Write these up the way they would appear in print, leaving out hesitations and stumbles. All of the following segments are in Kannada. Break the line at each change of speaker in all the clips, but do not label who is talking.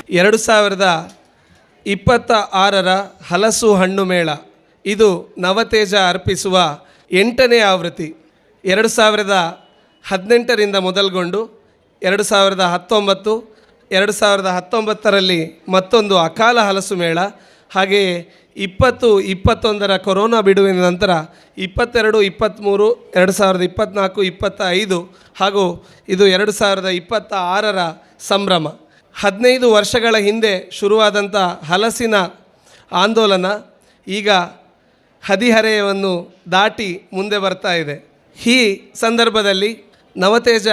2026ರ ಹಲಸು ಹಣ್ಣು ಮೇಳ ಇದು ನವತೇಜ ಅರ್ಪಿಸುವ 8ನೇ ಆವೃತ್ತಿ. 2018ರಿಂದ ಮೊದಲುಗೊಂಡು 2019, 2019ರಲ್ಲಿ ಮತ್ತೊಂದು ಅಕಾಲ ಹಲಸು ಮೇಳ, ಹಾಗೆಯೇ 2021ರ ಕೊರೋನಾ ಬಿಡುವಿನ ನಂತರ 22, 23, 2024, 25 ಹಾಗೂ ಇದು 2026ರ ಸಂಭ್ರಮ. 15 ವರ್ಷಗಳ ಹಿಂದೆ ಶುರುವಾದಂಥ ಹಲಸಿನ ಆಂದೋಲನ ಈಗ ಹದಿಹರೆಯವನ್ನು ದಾಟಿ ಮುಂದೆ ಬರ್ತಾ ಇದೆ. ಈ ಸಂದರ್ಭದಲ್ಲಿ ನವತೇಜ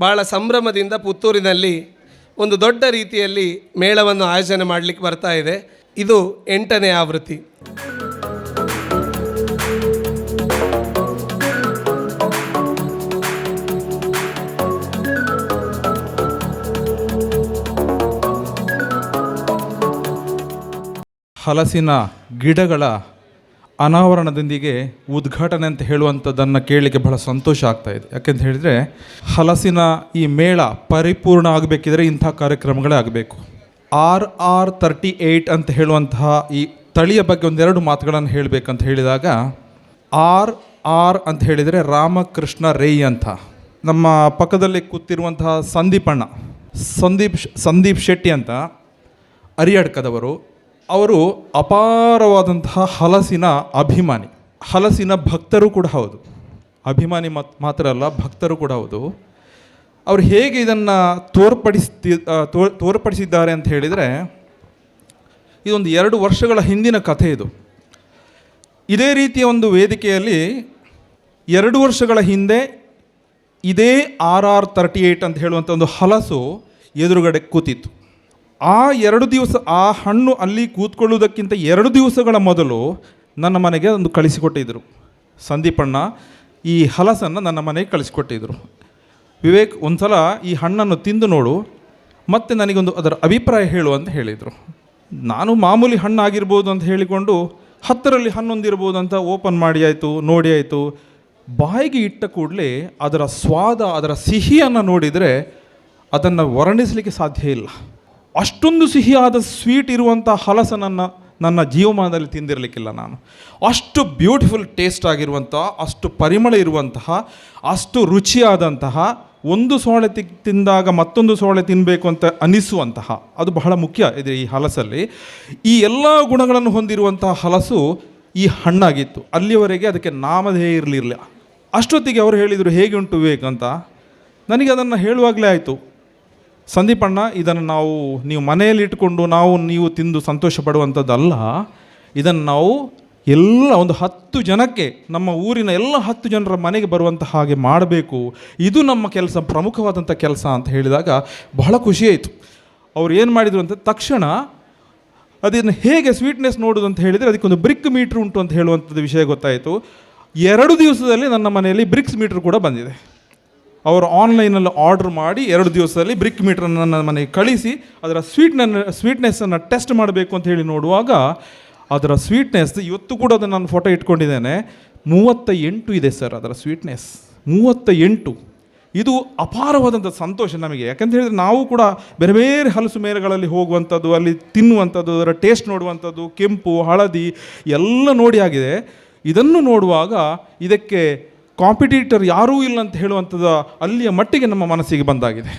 ಭಾಳ ಸಂಭ್ರಮದಿಂದ ಪುತ್ತೂರಿನಲ್ಲಿ ಒಂದು ದೊಡ್ಡ ರೀತಿಯಲ್ಲಿ ಮೇಳವನ್ನು ಆಯೋಜನೆ ಮಾಡಲಿಕ್ಕೆ ಬರ್ತಾ ಇದೆ. ಇದು 8ನೇ ಆವೃತ್ತಿ.
ಹಲಸಿನ ಗಿಡಗಳ ಅನಾವರಣದೊಂದಿಗೆ ಉದ್ಘಾಟನೆ ಅಂತ ಹೇಳುವಂಥದ್ದನ್ನು ಕೇಳಲಿಕ್ಕೆ ಬಹಳ ಸಂತೋಷ ಆಗ್ತಾಯಿದೆ. ಯಾಕೆಂತ ಹೇಳಿದರೆ ಹಲಸಿನ ಈ ಮೇಳ ಪರಿಪೂರ್ಣ ಆಗಬೇಕಿದ್ರೆ ಇಂಥ ಕಾರ್ಯಕ್ರಮಗಳೇ ಆಗಬೇಕು. RR38 ಅಂತ ಹೇಳುವಂತಹ ಈ ತಳಿಯ ಬಗ್ಗೆ ಒಂದೆರಡು ಮಾತುಗಳನ್ನು ಹೇಳಬೇಕಂತ ಹೇಳಿದಾಗ, RR ಅಂತ ಹೇಳಿದರೆ ರಾಮಕೃಷ್ಣ ರೈ ಅಂತ. ನಮ್ಮ ಪಕ್ಕದಲ್ಲಿ ಕೂತಿರುವಂತಹ ಸಂದೀಪ್ ಶೆಟ್ಟಿ ಅಂತ ಅರಿಯಡ್ಕದವರು. ಅವರು ಅಪಾರವಾದಂತಹ ಹಲಸಿನ ಅಭಿಮಾನಿ, ಹಲಸಿನ ಭಕ್ತರು ಕೂಡ ಹೌದು. ಅಭಿಮಾನಿ ಮಾತ್ರ ಅಲ್ಲ, ಭಕ್ತರು ಕೂಡ ಹೌದು. ಅವರು ಹೇಗೆ ಇದನ್ನು ತೋರ್ಪಡಿಸಿದ್ದಾರೆ ಅಂತ ಹೇಳಿದರೆ, ಇದೊಂದು 2 ವರ್ಷಗಳ ಹಿಂದಿನ ಕಥೆ ಇದು. ಇದೇ ರೀತಿಯ ಒಂದು ವೇದಿಕೆಯಲ್ಲಿ 2 ವರ್ಷಗಳ ಹಿಂದೆ ಇದೇ RR38 ಅಂತ ಹೇಳುವಂಥ ಒಂದು ಹಲಸು ಎದುರುಗಡೆ ಕೂತಿತ್ತು. ಆ 2 ದಿವಸ ಆ ಹಣ್ಣು ಅಲ್ಲಿ ಕೂತ್ಕೊಳ್ಳುವುದಕ್ಕಿಂತ 2 ದಿವಸಗಳ ಮೊದಲು ನನ್ನ ಮನೆಗೆ ಒಂದು ಕಳಿಸಿಕೊಟ್ಟಿದ್ದರು. ಸಂದೀಪಣ್ಣ ಈ ಹಲಸನ್ನು ನನ್ನ ಮನೆಗೆ ಕಳಿಸಿಕೊಟ್ಟಿದ್ದರು. ವಿವೇಕ್, ಒಂದು ಸಲ ಈ ಹಣ್ಣನ್ನು ತಿಂದು ನೋಡು, ಮತ್ತು ನನಗೊಂದು ಅದರ ಅಭಿಪ್ರಾಯ ಹೇಳು ಅಂತ ಹೇಳಿದರು. ನಾನು ಮಾಮೂಲಿ ಹಣ್ಣು ಆಗಿರ್ಬೋದು ಅಂತ ಹೇಳಿಕೊಂಡು 10ರಲ್ಲಿ 11 ಇರ್ಬೋದು ಅಂತ ಓಪನ್ ಮಾಡಿ ಆಯಿತು, ನೋಡಿ ಆಯಿತು. ಬಾಯಿಗೆ ಇಟ್ಟ ಕೂಡಲೇ ಅದರ ಸ್ವಾದ, ಅದರ ಸಿಹಿಯನ್ನು ನೋಡಿದರೆ ಅದನ್ನು ವರ್ಣಿಸಲಿಕ್ಕೆ ಸಾಧ್ಯ ಇಲ್ಲ. ಅಷ್ಟೊಂದು ಸಿಹಿಯಾದ ಸ್ವೀಟ್ ಇರುವಂಥ ಹಲಸನನ್ನು ನನ್ನ ಜೀವಮಾನದಲ್ಲಿ ತಿಂದಿರಲಿಕ್ಕಿಲ್ಲ ನಾನು. ಅಷ್ಟು ಬ್ಯೂಟಿಫುಲ್ ಟೇಸ್ಟ್ ಆಗಿರುವಂಥ, ಅಷ್ಟು ಪರಿಮಳ ಇರುವಂತಹ, ಅಷ್ಟು ರುಚಿಯಾದಂತಹ, ಒಂದು ಸೋಳೆ ತಿಂದಾಗ ಮತ್ತೊಂದು ಸೋಳೆ ತಿನ್ನಬೇಕು ಅಂತ ಅನಿಸುವಂತಹ, ಅದು ಬಹಳ ಮುಖ್ಯ ಇದೆ ಈ ಹಲಸಲ್ಲಿ. ಈ ಎಲ್ಲ ಗುಣಗಳನ್ನು ಹೊಂದಿರುವಂತಹ ಹಲಸು ಈ ಹಣ್ಣಾಗಿತ್ತು. ಅಲ್ಲಿಯವರೆಗೆ ಅದಕ್ಕೆ ನಾಮಧೇಯ ಇರಲಿಲ್ಲ. ಅಷ್ಟೊತ್ತಿಗೆ ಅವರು ಹೇಳಿದರು, ಹೇಗೆ ಉಂಟು ವಿವೇಕ್ ಅಂತ. ನನಗೆ ಅದನ್ನು ಹೇಳುವಾಗಲೇ ಆಯಿತು, ಸಂದೀಪಣ್ಣ, ಇದನ್ನು ನೀವು ಮನೆಯಲ್ಲಿ ಇಟ್ಕೊಂಡು ನೀವು ತಿಂದು ಸಂತೋಷ ಪಡುವಂಥದ್ದಲ್ಲ. ಇದನ್ನು ನಾವು ಎಲ್ಲ ಒಂದು 10 ಜನಕ್ಕೆ, ನಮ್ಮ ಊರಿನ ಎಲ್ಲ 10 ಜನರ ಮನೆಗೆ ಬರುವಂಥ ಹಾಗೆ ಮಾಡಬೇಕು. ಇದು ನಮ್ಮ ಕೆಲಸ, ಪ್ರಮುಖವಾದಂಥ ಕೆಲಸ ಅಂತ ಹೇಳಿದಾಗ ಬಹಳ ಖುಷಿಯಾಯಿತು. ಅವ್ರು ಏನು ಮಾಡಿದರು ಅಂತ ತಕ್ಷಣ ಅದನ್ನು ಹೇಗೆ ಸ್ವೀಟ್ನೆಸ್ ನೋಡೋದು ಅಂತ ಹೇಳಿದರೆ ಅದಕ್ಕೊಂದು ಬ್ರಿಕ್ ಮೀಟ್ರ್ ಉಂಟು ಅಂತ ಹೇಳುವಂಥದ್ದು ವಿಷಯ ಗೊತ್ತಾಯಿತು. 2 ದಿವಸದಲ್ಲಿ ನನ್ನ ಮನೆಯಲ್ಲಿ ಬ್ರಿಕ್ಸ್ ಮೀಟ್ರ್ ಕೂಡ ಬಂದಿದೆ. ಅವರು ಆನ್ಲೈನಲ್ಲಿ ಆರ್ಡ್ರ್ ಮಾಡಿ 2 ದಿವಸದಲ್ಲಿ ಬ್ರಿಕ್ ಮೀಟ್ರನ್ನು ನನ್ನ ಮನೆಗೆ ಕಳಿಸಿ ಅದರ ಸ್ವೀಟ್ನೆಸ್ಸನ್ನು ಟೆಸ್ಟ್ ಮಾಡಬೇಕು ಅಂತ ಹೇಳಿ ನೋಡುವಾಗ ಅದರ ಸ್ವೀಟ್ನೆಸ್, ಇವತ್ತು ಕೂಡ ಅದನ್ನು ನಾನು ಫೋಟೋ ಇಟ್ಕೊಂಡಿದ್ದೇನೆ, 38 ಇದೆ ಸರ್ ಅದರ ಸ್ವೀಟ್ನೆಸ್. 38. ಇದು ಅಪಾರವಾದಂಥ ಸಂತೋಷ ನಮಗೆ. ಯಾಕಂತ ಹೇಳಿದರೆ ನಾವು ಕೂಡ ಬೇರೆ ಬೇರೆ ಹಲಸು ಮೇಳಗಳಲ್ಲಿ ಹೋಗುವಂಥದ್ದು, ಅಲ್ಲಿ ತಿನ್ನುವಂಥದ್ದು, ಅದರ ಟೇಸ್ಟ್ ನೋಡುವಂಥದ್ದು, ಕೆಂಪು ಹಳದಿ ಎಲ್ಲ ನೋಡಿ ಆಗಿದೆ. ಇದನ್ನು ನೋಡುವಾಗ ಇದಕ್ಕೆ ಕಾಂಪಿಟೇಟರ್ ಯಾರೂ ಇಲ್ಲ ಅಂತ ಹೇಳುವಂಥದ್ದು ಅಲ್ಲಿಯ ಮಟ್ಟಿಗೆ ನಮ್ಮ ಮನಸ್ಸಿಗೆ ಬಂದಾಗಿದೆ.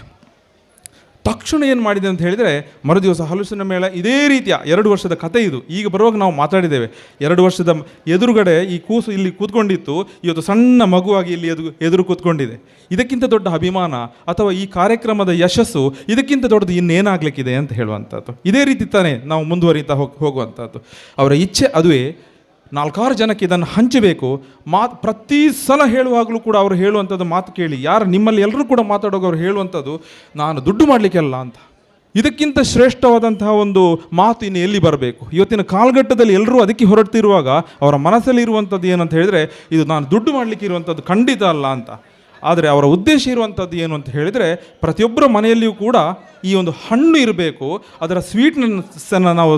ತಕ್ಷಣ ಏನು ಮಾಡಿದೆ ಅಂತ ಹೇಳಿದರೆ, ಮರುದಿವಸ ಹಲಸಿನ ಮೇಳ ಇದೇ ರೀತಿಯ 2 ವರ್ಷದ ಕಥೆ ಇದು. ಈಗ ಬರುವಾಗ ನಾವು ಮಾತಾಡಿದ್ದೇವೆ. 2 ವರ್ಷದ ಎದುರುಗಡೆ ಈ ಕೂಸು ಇಲ್ಲಿ ಕೂತ್ಕೊಂಡಿತ್ತು, ಇವತ್ತು ಸಣ್ಣ ಮಗುವಾಗಿ ಇಲ್ಲಿ ಎದುರು ಕೂತ್ಕೊಂಡಿದೆ. ಇದಕ್ಕಿಂತ ದೊಡ್ಡ ಅಭಿಮಾನ ಅಥವಾ ಈ ಕಾರ್ಯಕ್ರಮದ ಯಶಸ್ಸು ಇದಕ್ಕಿಂತ ದೊಡ್ಡದು ಇನ್ನೇನಾಗಲಿಕ್ಕಿದೆ ಅಂತ ಹೇಳುವಂಥದ್ದು. ಇದೇ ರೀತಿ ತಾನೇ ನಾವು ಮುಂದುವರಿತಾ ಹೋಗುವಂಥದ್ದು. ಅವರ ಇಚ್ಛೆ ಅದುವೇ. 4-6 ಜನಕ್ಕೆ ಇದನ್ನು ಹಂಚಬೇಕು. ಪ್ರತಿ ಸಲ ಹೇಳುವಾಗಲೂ ಕೂಡ ಅವರು ಹೇಳುವಂಥದ್ದು ಮಾತು ಕೇಳಿ, ಯಾರು ನಿಮ್ಮಲ್ಲಿ ಎಲ್ಲರೂ ಕೂಡ ಮಾತಾಡೋದು ಅವ್ರು ಹೇಳುವಂಥದ್ದು, ನಾನು ದುಡ್ಡು ಮಾಡಲಿಕ್ಕೆಲ್ಲ ಅಂತ. ಇದಕ್ಕಿಂತ ಶ್ರೇಷ್ಠವಾದಂತಹ ಒಂದು ಮಾತು ಇನ್ನು ಎಲ್ಲಿ ಬರಬೇಕು? ಇವತ್ತಿನ ಕಾಲಘಟ್ಟದಲ್ಲಿ ಎಲ್ಲರೂ ಅದಕ್ಕೆ ಹೊರಡ್ತಿರುವಾಗ ಅವರ ಮನಸ್ಸಲ್ಲಿ ಇರುವಂಥದ್ದು ಏನಂತ ಹೇಳಿದರೆ, ಇದು ನಾನು ದುಡ್ಡು ಮಾಡಲಿಕ್ಕೆ ಇರುವಂಥದ್ದು ಖಂಡಿತ ಅಲ್ಲ ಅಂತ. ಆದರೆ ಅವರ ಉದ್ದೇಶ ಇರುವಂಥದ್ದು ಏನು ಅಂತ ಹೇಳಿದರೆ, ಪ್ರತಿಯೊಬ್ಬರ ಮನೆಯಲ್ಲಿಯೂ ಕೂಡ ಈ ಒಂದು ಹಣ್ಣು ಇರಬೇಕು, ಅದರ ಸ್ವೀಟ್ನೆಸ್ಸನ್ನು ನಾವು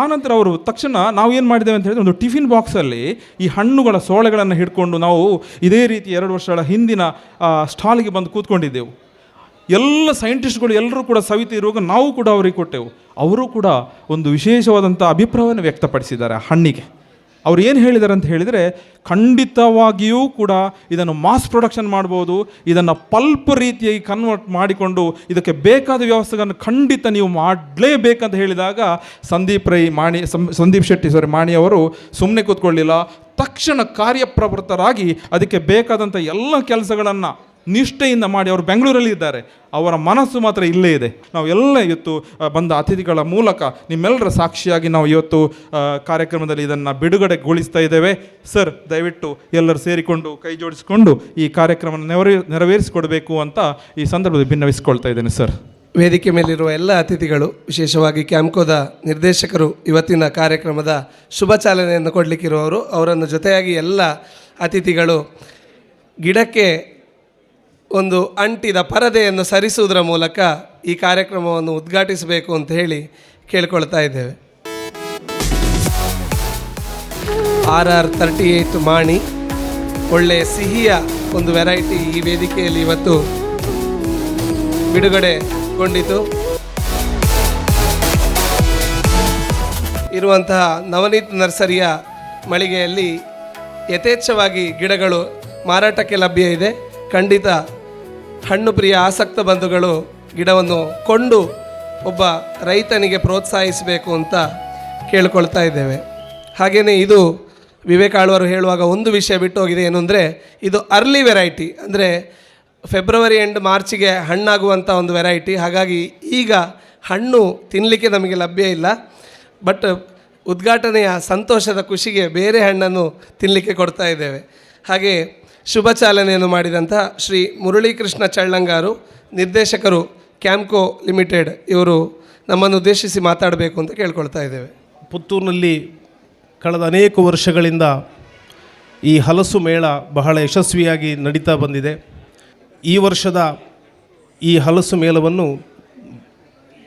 ಆನಂತರ ಅವರು ತಕ್ಷಣ ನಾವು ಏನು ಮಾಡಿದ್ದೇವೆ ಅಂತ ಹೇಳಿದರೆ, ಒಂದು ಟಿಫಿನ್ ಬಾಕ್ಸಲ್ಲಿ ಈ ಹಣ್ಣುಗಳ ಸೋಳೆಗಳನ್ನು ಹಿಡ್ಕೊಂಡು ನಾವು ಇದೇ ರೀತಿ 2 ವರ್ಷಗಳ ಹಿಂದಿನ ಸ್ಟಾಲಿಗೆ ಬಂದು ಕೂತ್ಕೊಂಡಿದ್ದೆವು. ಎಲ್ಲ ಸೈಂಟಿಸ್ಟ್ಗಳು ಎಲ್ಲರೂ ಕೂಡ ಸವಿತಾ ಇರುವಾಗ ನಾವು ಕೂಡ ಅವರಿಗೆ ಕೊಟ್ಟೆವು. ಅವರು ಕೂಡ ಒಂದು ವಿಶೇಷವಾದಂಥ ಅಭಿಪ್ರಾಯವನ್ನು ವ್ಯಕ್ತಪಡಿಸಿದ್ದಾರೆ ಆ ಹಣ್ಣಿಗೆ. ಅವ್ರು ಏನು ಹೇಳಿದ್ದಾರೆ ಅಂತ ಹೇಳಿದರೆ, ಖಂಡಿತವಾಗಿಯೂ ಕೂಡ ಇದನ್ನು ಮಾಸ್ ಪ್ರೊಡಕ್ಷನ್ ಮಾಡ್ಬೋದು, ಇದನ್ನು ಪಲ್ಪ್ ರೀತಿಯಾಗಿ ಕನ್ವರ್ಟ್ ಮಾಡಿಕೊಂಡು ಇದಕ್ಕೆ ಬೇಕಾದ ವ್ಯವಸ್ಥೆಗಳನ್ನು ಖಂಡಿತ ನೀವು ಮಾಡಲೇಬೇಕಂತ ಹೇಳಿದಾಗ ಸಂದೀಪ್ ಶೆಟ್ಟಿ ಮಾಣಿಯವರು ಸುಮ್ಮನೆ ಕೂತ್ಕೊಳ್ಳಿಲ್ಲ. ತಕ್ಷಣ ಕಾರ್ಯಪ್ರವೃತ್ತರಾಗಿ ಅದಕ್ಕೆ ಬೇಕಾದಂಥ ಎಲ್ಲ ಕೆಲಸಗಳನ್ನು ನಿಷ್ಠೆಯಿಂದ ಮಾಡಿ ಅವರು ಬೆಂಗಳೂರಲ್ಲಿ ಇದ್ದಾರೆ. ಅವರ ಮನಸ್ಸು ಮಾತ್ರ ಇಲ್ಲೇ ಇದೆ. ನಾವು ಎಲ್ಲ ಇವತ್ತು ಬಂದ ಅತಿಥಿಗಳ ಮೂಲಕ ನಿಮ್ಮೆಲ್ಲರ ಸಾಕ್ಷಿಯಾಗಿ ನಾವು ಇವತ್ತು ಕಾರ್ಯಕ್ರಮದಲ್ಲಿ ಇದನ್ನು ಬಿಡುಗಡೆಗೊಳಿಸ್ತಾ ಇದ್ದೇವೆ. ಸರ್, ದಯವಿಟ್ಟು ಎಲ್ಲರೂ ಸೇರಿಕೊಂಡು ಕೈ ಜೋಡಿಸಿಕೊಂಡು ಈ ಕಾರ್ಯಕ್ರಮವನ್ನು ನೆರವೇರಿಸಿಕೊಡಬೇಕು ಅಂತ ಈ ಸಂದರ್ಭದಲ್ಲಿ ಭಿನ್ನವಿಸಿಕೊಳ್ತಾ ಇದ್ದೇನೆ. ಸರ್,
ವೇದಿಕೆ ಮೇಲಿರುವ ಎಲ್ಲ ಅತಿಥಿಗಳು, ವಿಶೇಷವಾಗಿ ಕ್ಯಾಂಪ್ಕೋದ ನಿರ್ದೇಶಕರು ಇವತ್ತಿನ ಕಾರ್ಯಕ್ರಮದ ಶುಭ ಚಾಲನೆಯನ್ನು ಕೊಡಲಿಕ್ಕಿರುವವರು, ಅವರನ್ನು ಜೊತೆಯಾಗಿ ಎಲ್ಲ ಅತಿಥಿಗಳು ಗಿಡಕ್ಕೆ ಒಂದು ಅಂಟಿದ ಪರದೆಯನ್ನು ಸರಿಸುವುದರ ಮೂಲಕ ಈ ಕಾರ್ಯಕ್ರಮವನ್ನು ಉದ್ಘಾಟಿಸಬೇಕು ಅಂತ ಹೇಳಿ ಕೇಳ್ಕೊಳ್ತಾ ಇದ್ದೇವೆ. RR38 ಮಾಣಿ ಒಳ್ಳೆಯ ಸಿಹಿಯ ಒಂದು ವೆರೈಟಿ ಈ ವೇದಿಕೆಯಲ್ಲಿ ಇವತ್ತು ಬಿಡುಗಡೆಗೊಂಡಿತು. ಇರುವಂತಹ ನವನೀತ್ ನರ್ಸರಿಯ ಮಳಿಗೆಯಲ್ಲಿ ಯಥೇಚ್ಛವಾಗಿ ಗಿಡಗಳು ಮಾರಾಟಕ್ಕೆ ಲಭ್ಯ ಇದೆ. ಖಂಡಿತ ಹಣ್ಣು ಪ್ರಿಯ ಆಸಕ್ತ ಬಂಧುಗಳು ಗಿಡವನ್ನು ಕೊಂಡು ಒಬ್ಬ ರೈತನಿಗೆ ಪ್ರೋತ್ಸಾಹಿಸಬೇಕು ಅಂತ ಕೇಳ್ಕೊಳ್ತಾ ಇದ್ದೇವೆ. ಹಾಗೆಯೇ ಇದು ವಿವೇಕ್ ಆಳ್ವರು ಹೇಳುವಾಗ ಒಂದು ವಿಷಯ ಬಿಟ್ಟು ಹೋಗಿದೆ, ಏನು ಅಂದರೆ ಇದು ಅರ್ಲಿ ವೆರೈಟಿ, ಅಂದರೆ ಫೆಬ್ರವರಿ ಎಂಡ್ ಮಾರ್ಚಿಗೆ ಹಣ್ಣಾಗುವಂಥ ಒಂದು ವೆರೈಟಿ. ಹಾಗಾಗಿ ಈಗ ಹಣ್ಣು ತಿನ್ನಲಿಕ್ಕೆ ನಮಗೆ ಲಭ್ಯ ಇಲ್ಲ. ಬಟ್ ಉದ್ಘಾಟನೆಯ ಸಂತೋಷದ ಖುಷಿಗೆ ಬೇರೆ ಹಣ್ಣನ್ನು ತಿನ್ನಲಿಕ್ಕೆ ಕೊಡ್ತಾ ಇದ್ದೇವೆ. ಹಾಗೆ ಶುಭ ಚಾಲನೆಯನ್ನು ಮಾಡಿದಂಥ ಶ್ರೀ ಮುರಳೀಕೃಷ್ಣ ಚಳ್ಳಂಗಾರು, ನಿರ್ದೇಶಕರು ಕ್ಯಾಂಪ್ಕೋ ಲಿಮಿಟೆಡ್, ಇವರು ನಮ್ಮನ್ನು ಉದ್ದೇಶಿಸಿ ಮಾತಾಡಬೇಕು ಅಂತ ಕೇಳ್ಕೊಳ್ತಾ ಇದ್ದೇವೆ.
ಪುತ್ತೂರಿನಲ್ಲಿ ಕಳೆದ ಅನೇಕ ವರ್ಷಗಳಿಂದ ಈ ಹಲಸು ಮೇಳ ಬಹಳ ಯಶಸ್ವಿಯಾಗಿ ನಡೀತಾ ಬಂದಿದೆ. ಈ ವರ್ಷದ ಈ ಹಲಸು ಮೇಳವನ್ನು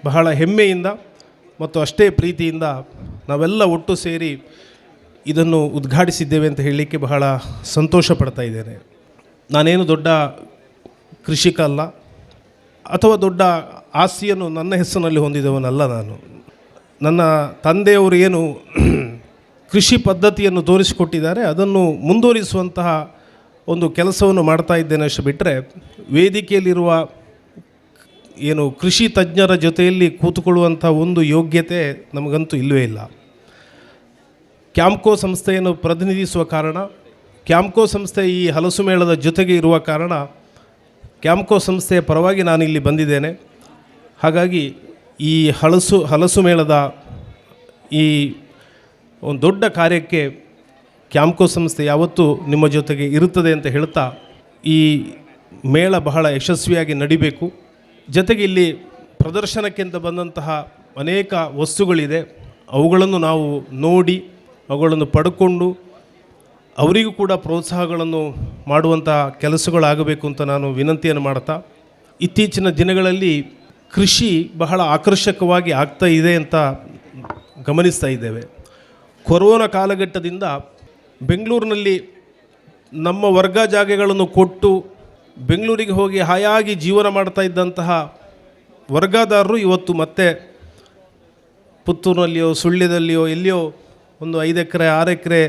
ಬಹಳ ಹೆಮ್ಮೆಯಿಂದ ಮತ್ತು ಅಷ್ಟೇ ಪ್ರೀತಿಯಿಂದ ನಾವೆಲ್ಲ ಒಟ್ಟು ಸೇರಿ ಇದನ್ನು ಉದ್ಘಾಟಿಸಿದ್ದೇವೆ ಅಂತ ಹೇಳಲಿಕ್ಕೆ ಬಹಳ ಸಂತೋಷ ಪಡ್ತಾ ಇದ್ದೇನೆ. ನಾನೇನು ದೊಡ್ಡ ಕೃಷಿಕ ಅಲ್ಲ, ಅಥವಾ ದೊಡ್ಡ ಆಸ್ತಿಯನ್ನು ನನ್ನ ಹೆಸರಿನಲ್ಲಿ ಹೊಂದಿದವನಲ್ಲ. ನನ್ನ ತಂದೆಯವರು ಏನು ಕೃಷಿ ಪದ್ಧತಿಯನ್ನು ತೋರಿಸಿಕೊಟ್ಟಿದ್ದಾರೆ ಅದನ್ನು ಮುಂದುವರಿಸುವಂತಹ ಒಂದು ಕೆಲಸವನ್ನು ಮಾಡ್ತಾ ಇದ್ದೇನೆ ಅಷ್ಟು ಬಿಟ್ಟರೆ, ವೇದಿಕೆಯಲ್ಲಿರುವ ಏನು ಕೃಷಿ ತಜ್ಞರ ಜೊತೆಯಲ್ಲಿ ಕೂತುಕೊಳ್ಳುವಂಥ ಒಂದು ಯೋಗ್ಯತೆ ನಮಗಂತೂ ಇಲ್ಲವೇ ಇಲ್ಲ. ಕ್ಯಾಂಪ್ಕೋ ಸಂಸ್ಥೆಯನ್ನು ಪ್ರತಿನಿಧಿಸುವ ಕಾರಣ, ಕ್ಯಾಂಪ್ಕೋ ಸಂಸ್ಥೆ ಈ ಹಲಸು ಮೇಳದ ಜೊತೆಗೆ ಇರುವ ಕಾರಣ ಕ್ಯಾಂಪ್ಕೋ ಸಂಸ್ಥೆಯ ಪರವಾಗಿ ನಾನಿಲ್ಲಿ ಬಂದಿದ್ದೇನೆ. ಹಾಗಾಗಿ ಈ ಹಲಸು ಮೇಳದ ಈ ಒಂದು ದೊಡ್ಡ ಕಾರ್ಯಕ್ಕೆ ಕ್ಯಾಂಪ್ಕೋ ಸಂಸ್ಥೆ ಯಾವತ್ತೂ ನಿಮ್ಮ ಜೊತೆಗೆ ಇರುತ್ತದೆ ಅಂತ ಹೇಳ್ತಾ, ಈ ಮೇಳ ಬಹಳ ಯಶಸ್ವಿಯಾಗಿ ನಡಿಬೇಕು. ಜೊತೆಗೆ ಇಲ್ಲಿ ಪ್ರದರ್ಶನಕ್ಕಿಂತ ಬಂದಂತಹ ಅನೇಕ ವಸ್ತುಗಳಿದೆ, ಅವುಗಳನ್ನು ನಾವು ನೋಡಿ ಅವುಗಳನ್ನು ಪಡ್ಕೊಂಡು ಅವರಿಗೂ ಕೂಡ ಪ್ರೋತ್ಸಾಹಗಳನ್ನು ಮಾಡುವಂಥ ಕೆಲಸಗಳಾಗಬೇಕು ಅಂತ ನಾನು ವಿನಂತಿಯನ್ನು ಮಾಡ್ತಾ, ಇತ್ತೀಚಿನ ದಿನಗಳಲ್ಲಿ ಕೃಷಿ ಬಹಳ ಆಕರ್ಷಕವಾಗಿ ಆಗ್ತಾ ಇದೆ ಅಂತ ಗಮನಿಸ್ತಾ ಇದ್ದೇವೆ. ಕೊರೋನಾ ಕಾಲಘಟ್ಟದಿಂದ ಬೆಂಗಳೂರಿನಲ್ಲಿ ನಮ್ಮ ವರ್ಗ ಜಾಗೆಗಳನ್ನು ಕೊಟ್ಟು ಬೆಂಗಳೂರಿಗೆ ಹೋಗಿ ಹಾಯಾಗಿ ಜೀವನ ಮಾಡ್ತಾ ಇದ್ದಂತಹ ವರ್ಗದಾರರು ಇವತ್ತು ಮತ್ತೆ ಪುತ್ತೂರಿನಲ್ಲಿಯೋ ಸುಳ್ಯದಲ್ಲಿಯೋ ಎಲ್ಲಿಯೋ ಒಂದು 5 ಎಕರೆ 6 ಎಕರೆ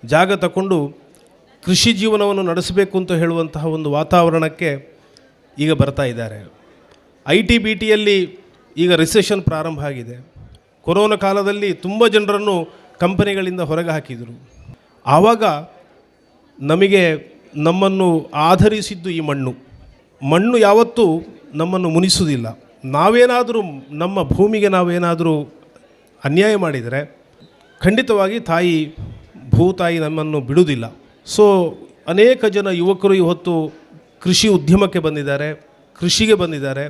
ಜಾಗ ತಗೊಂಡು ಕೃಷಿ ಜೀವನವನ್ನು ನಡೆಸಬೇಕು ಅಂತ ಹೇಳುವಂತಹ ಒಂದು ವಾತಾವರಣಕ್ಕೆ ಈಗ ಬರ್ತಾ ಇದ್ದಾರೆ. IT-BTಯಲ್ಲಿ ಈಗ ರಿಸೆಷನ್ ಪ್ರಾರಂಭ ಆಗಿದೆ. ಕೊರೋನಾ ಕಾಲದಲ್ಲಿ ತುಂಬ ಜನರನ್ನು ಕಂಪನಿಗಳಿಂದ ಹೊರಗೆ ಹಾಕಿದರು. ಆವಾಗ ನಮಗೆ ನಮ್ಮನ್ನು ಆಧರಿಸಿದ್ದು ಈ ಮಣ್ಣು ಯಾವತ್ತೂ ನಮ್ಮನ್ನು ಮುನಿಸುವುದಿಲ್ಲ. ನಾವೇನಾದರೂ ನಮ್ಮ ಭೂಮಿಗೆ ನಾವೇನಾದರೂ ಅನ್ಯಾಯ ಮಾಡಿದರೆ ಖಂಡಿತವಾಗಿ ಭೂತಾಯಿ ನಮ್ಮನ್ನು ಬಿಡುವುದಿಲ್ಲ. ಸೊ ಅನೇಕ ಜನ ಯುವಕರು ಇವತ್ತು ಕೃಷಿ ಉದ್ಯಮಕ್ಕೆ ಬಂದಿದ್ದಾರೆ, ಕೃಷಿಗೆ ಬಂದಿದ್ದಾರೆ.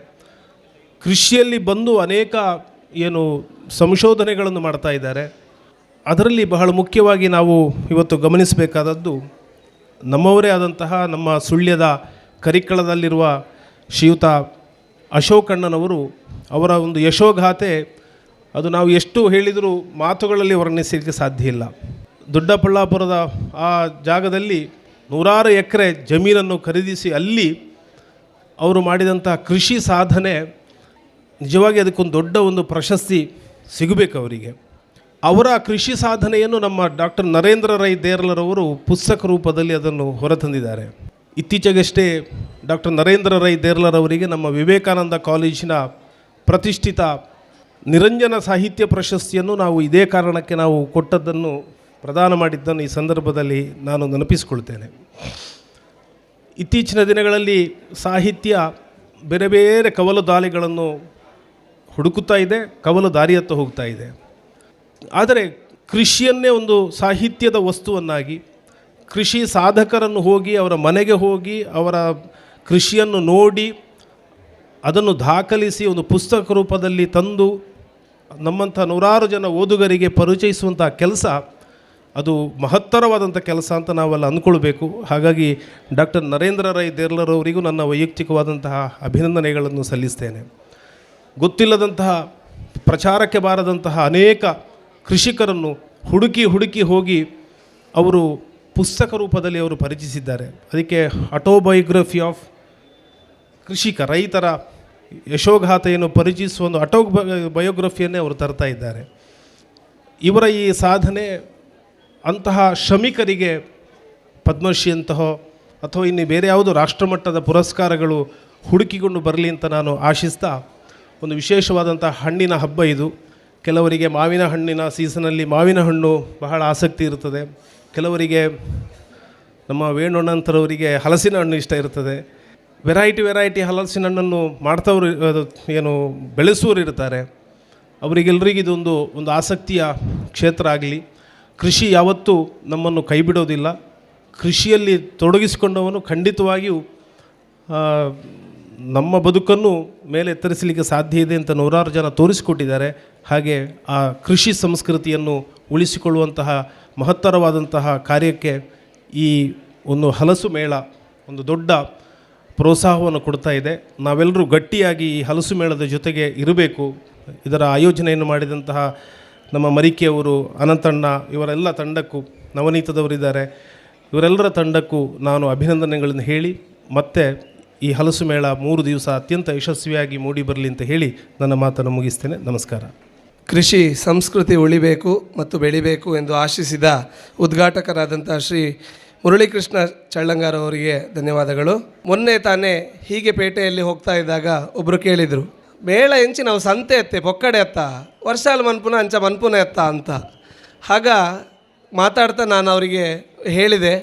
ಕೃಷಿಯಲ್ಲಿ ಬಂದು ಅನೇಕ ಸಂಶೋಧನೆಗಳನ್ನು ಮಾಡ್ತಾ ಇದ್ದಾರೆ. ಅದರಲ್ಲಿ ಬಹಳ ಮುಖ್ಯವಾಗಿ ನಾವು ಇವತ್ತು ಗಮನಿಸಬೇಕಾದದ್ದು, ನಮ್ಮವರೇ ಆದಂತಹ ನಮ್ಮ ಸುಳ್ಯದ ಕರಿಕಳದಲ್ಲಿರುವ ಶ್ರೀಯುತ ಅಶೋಕಣ್ಣನವರು, ಅವರ ಒಂದು ಯಶೋಗಾಥೆ ಅದು ನಾವು ಎಷ್ಟು ಹೇಳಿದರೂ ಮಾತುಗಳಲ್ಲಿ ವರ್ಣಿಸಲಿಕ್ಕೆ ಸಾಧ್ಯ ಇಲ್ಲ. ದೊಡ್ಡಬಳ್ಳಾಪುರದ ಆ ಜಾಗದಲ್ಲಿ 100 ಎಕರೆ ಜಮೀನನ್ನು ಖರೀದಿಸಿ ಅಲ್ಲಿ ಅವರು ಮಾಡಿದಂಥ ಕೃಷಿ ಸಾಧನೆ ನಿಜವಾಗಿ ಅದಕ್ಕೊಂದು ದೊಡ್ಡ ಒಂದು ಪ್ರಶಸ್ತಿ ಸಿಗಬೇಕು ಅವರಿಗೆ. ಅವರ ಕೃಷಿ ಸಾಧನೆಯನ್ನು ನಮ್ಮ ಡಾಕ್ಟರ್ ನರೇಂದ್ರ ರೈ ದೇರ್ಲರವರು ಪುಸ್ತಕ ರೂಪದಲ್ಲಿ ಅದನ್ನು ಹೊರತಂದಿದ್ದಾರೆ. ಇತ್ತೀಚೆಗಷ್ಟೇ ಡಾಕ್ಟರ್ ನರೇಂದ್ರ ರೈ ದೇರ್ಲರವರಿಗೆ ನಮ್ಮ ವಿವೇಕಾನಂದ ಕಾಲೇಜಿನ ಪ್ರತಿಷ್ಠಿತ ನಿರಂಜನ ಸಾಹಿತ್ಯ ಪ್ರಶಸ್ತಿಯನ್ನು ನಾವು ಇದೇ ಕಾರಣಕ್ಕೆ ನಾವು ಕೊಟ್ಟದ್ದನ್ನು, ಪ್ರದಾನ ಮಾಡಿದ್ದನ್ನು ಈ ಸಂದರ್ಭದಲ್ಲಿ ನಾನು ನೆನಪಿಸಿಕೊಳ್ತೇನೆ. ಇತ್ತೀಚಿನ ದಿನಗಳಲ್ಲಿ ಸಾಹಿತ್ಯ ಬೇರೆ ಬೇರೆ ಕವಲು ದಾರಿಗಳನ್ನು ಹುಡುಕುತ್ತಾ ಇದೆ, ಕವಲು ದಾರಿಯತ್ತ ಹೋಗ್ತಾ ಇದೆ. ಆದರೆ ಕೃಷಿಯನ್ನೇ ಒಂದು ಸಾಹಿತ್ಯದ ವಸ್ತುವನ್ನಾಗಿ, ಕೃಷಿ ಸಾಧಕರನ್ನು ಹೋಗಿ ಅವರ ಮನೆಗೆ ಹೋಗಿ ಅವರ ಕೃಷಿಯನ್ನು ನೋಡಿ ಅದನ್ನು ದಾಖಲಿಸಿ ಒಂದು ಪುಸ್ತಕ ರೂಪದಲ್ಲಿ ತಂದು ನಮ್ಮಂಥ ನೂರಾರು ಜನ ಓದುಗರಿಗೆ ಪರಿಚಯಿಸುವಂಥ ಕೆಲಸ, ಅದು ಮಹತ್ತರವಾದಂಥ ಕೆಲಸ ಅಂತ ನಾವೆಲ್ಲ ಅಂದ್ಕೊಳ್ಬೇಕು. ಹಾಗಾಗಿ ಡಾಕ್ಟರ್ ನರೇಂದ್ರ ರೈ ದೇರ್ಲರವರಿಗೂ ನನ್ನ ವೈಯಕ್ತಿಕವಾದಂತಹ ಅಭಿನಂದನೆಗಳನ್ನು ಸಲ್ಲಿಸ್ತೇನೆ. ಗೊತ್ತಿಲ್ಲದಂತಹ, ಪ್ರಚಾರಕ್ಕೆ ಬಾರದಂತಹ ಅನೇಕ ಕೃಷಿಕರನ್ನು ಹುಡುಕಿ ಹೋಗಿ ಅವರು ಪುಸ್ತಕ ರೂಪದಲ್ಲಿ ಅವರು ಪರಿಚಯಿಸಿದ್ದಾರೆ. ಅದಕ್ಕೆ ಆಟೋಬಯೋಗ್ರಫಿ ಆಫ್ ಕೃಷಿಕ, ರೈತರ ಯಶೋಗಾಥೆಯನ್ನು ಪರಿಚಯಿಸುವ ಒಂದು ಬಯೋಗ್ರಫಿಯನ್ನೇ ಅವರು ತರ್ತಾ ಇದ್ದಾರೆ. ಇವರ ಈ ಸಾಧನೆ ಅಂತಹ ಶ್ರಮಿಕರಿಗೆ ಪದ್ಮಶ್ರೀಯಂತಹ ಅಥವಾ ಇನ್ನು ಬೇರೆ ಯಾವುದು ರಾಷ್ಟ್ರಮಟ್ಟದ ಪುರಸ್ಕಾರಗಳು ಹುಡುಕಿಕೊಂಡು ಬರಲಿ ಅಂತ ನಾನು ಆಶಿಸ್ತಾ, ಒಂದು ವಿಶೇಷವಾದಂಥ ಹಣ್ಣಿನ ಹಬ್ಬ ಇದು. ಕೆಲವರಿಗೆ ಮಾವಿನ ಹಣ್ಣಿನ ಸೀಸನಲ್ಲಿ ಮಾವಿನ ಹಣ್ಣು ಬಹಳ ಆಸಕ್ತಿ ಇರ್ತದೆ, ಕೆಲವರಿಗೆ ನಮ್ಮ ವೇಣುಣ್ಣಂತರವರಿಗೆ ಹಲಸಿನ ಹಣ್ಣು ಇಷ್ಟ ಇರ್ತದೆ. ವೆರೈಟಿ ಹಲಸಿನ ಹಣ್ಣನ್ನು ಮಾಡ್ತವ್ರು ಏನು ಬೆಳೆಸುವವರು ಇರ್ತಾರೆ. ಅವರಿಗೆಲ್ಲರಿಗೂ ಇದೊಂದು ಆಸಕ್ತಿಯ ಕ್ಷೇತ್ರ ಆಗಲಿ. ಕೃಷಿ ಯಾವತ್ತೂ ನಮ್ಮನ್ನು ಕೈ ಬಿಡೋದಿಲ್ಲ. ಕೃಷಿಯಲ್ಲಿ ತೊಡಗಿಸಿಕೊಂಡವನು ಖಂಡಿತವಾಗಿಯೂ ನಮ್ಮ ಬದುಕನ್ನು ಮೇಲೆ ಎತ್ತರಿಸಲಿಕ್ಕೆ ಸಾಧ್ಯ ಇದೆ ಅಂತ ನೂರಾರು ಜನ ತೋರಿಸಿಕೊಟ್ಟಿದ್ದಾರೆ. ಹಾಗೆ ಆ ಕೃಷಿ ಸಂಸ್ಕೃತಿಯನ್ನು ಉಳಿಸಿಕೊಳ್ಳುವಂತಹ ಮಹತ್ತರವಾದಂತಹ ಕಾರ್ಯಕ್ಕೆ ಈ ಒಂದು ಹಲಸು ಮೇಳ ಒಂದು ದೊಡ್ಡ ಪ್ರೋತ್ಸಾಹವನ್ನು ಕೊಡ್ತಾ ಇದೆ. ನಾವೆಲ್ಲರೂ ಗಟ್ಟಿಯಾಗಿ ಈ ಹಲಸು ಮೇಳದ ಜೊತೆಗೆ ಇರಬೇಕು. ಇದರ ಆಯೋಜನೆಯನ್ನು ಮಾಡಿದಂತಹ ನಮ್ಮ ಮರಿಕೆಯವರು, ಅನಂತಣ್ಣ, ಇವರೆಲ್ಲ ತಂಡಕ್ಕೂ, ನವನೀತದವರಿದ್ದಾರೆ, ಇವರೆಲ್ಲರ ತಂಡಕ್ಕೂ ನಾನು ಅಭಿನಂದನೆಗಳನ್ನು ಹೇಳಿ, ಮತ್ತೆ ಈ ಹಲಸು ಮೇಳ 3 ದಿವಸ ಅತ್ಯಂತ ಯಶಸ್ವಿಯಾಗಿ ಮೂಡಿ ಬರಲಿ ಅಂತ ಹೇಳಿ ನನ್ನ ಮಾತನ್ನು ಮುಗಿಸ್ತೇನೆ. ನಮಸ್ಕಾರ.
ಕೃಷಿ ಸಂಸ್ಕೃತಿ ಉಳಿಬೇಕು ಮತ್ತು ಬೆಳಿಬೇಕು ಎಂದು ಆಶಿಸಿದ ಉದ್ಘಾಟಕರಾದಂಥ ಶ್ರೀ ಮುರಳೀಕೃಷ್ಣ ಚಳ್ಳಂಗಾರ್ ಅವರಿಗೆ ಧನ್ಯವಾದಗಳು. ಮೊನ್ನೆ ತಾನೇ ಹೀಗೆ ಪೇಟೆಯಲ್ಲಿ ಹೋಗ್ತಾ ಇದ್ದಾಗ ಒಬ್ಬರು ಕೇಳಿದರು, ಮೇಳ ಎಂಚಿ ನಾವು ಸಂತೆ ಎತ್ತೆ ಪೊಕ್ಕಡೆ ಎತ್ತ ವರ್ಷಾಲು ಮನ್ಪುನ ಅಂಚ ಮನ್ಪುನ ಎತ್ತ ಅಂತ. ಆಗ ಮಾತಾಡ್ತಾ ನಾನು ಅವರಿಗೆ ಹೇಳಿದೆ,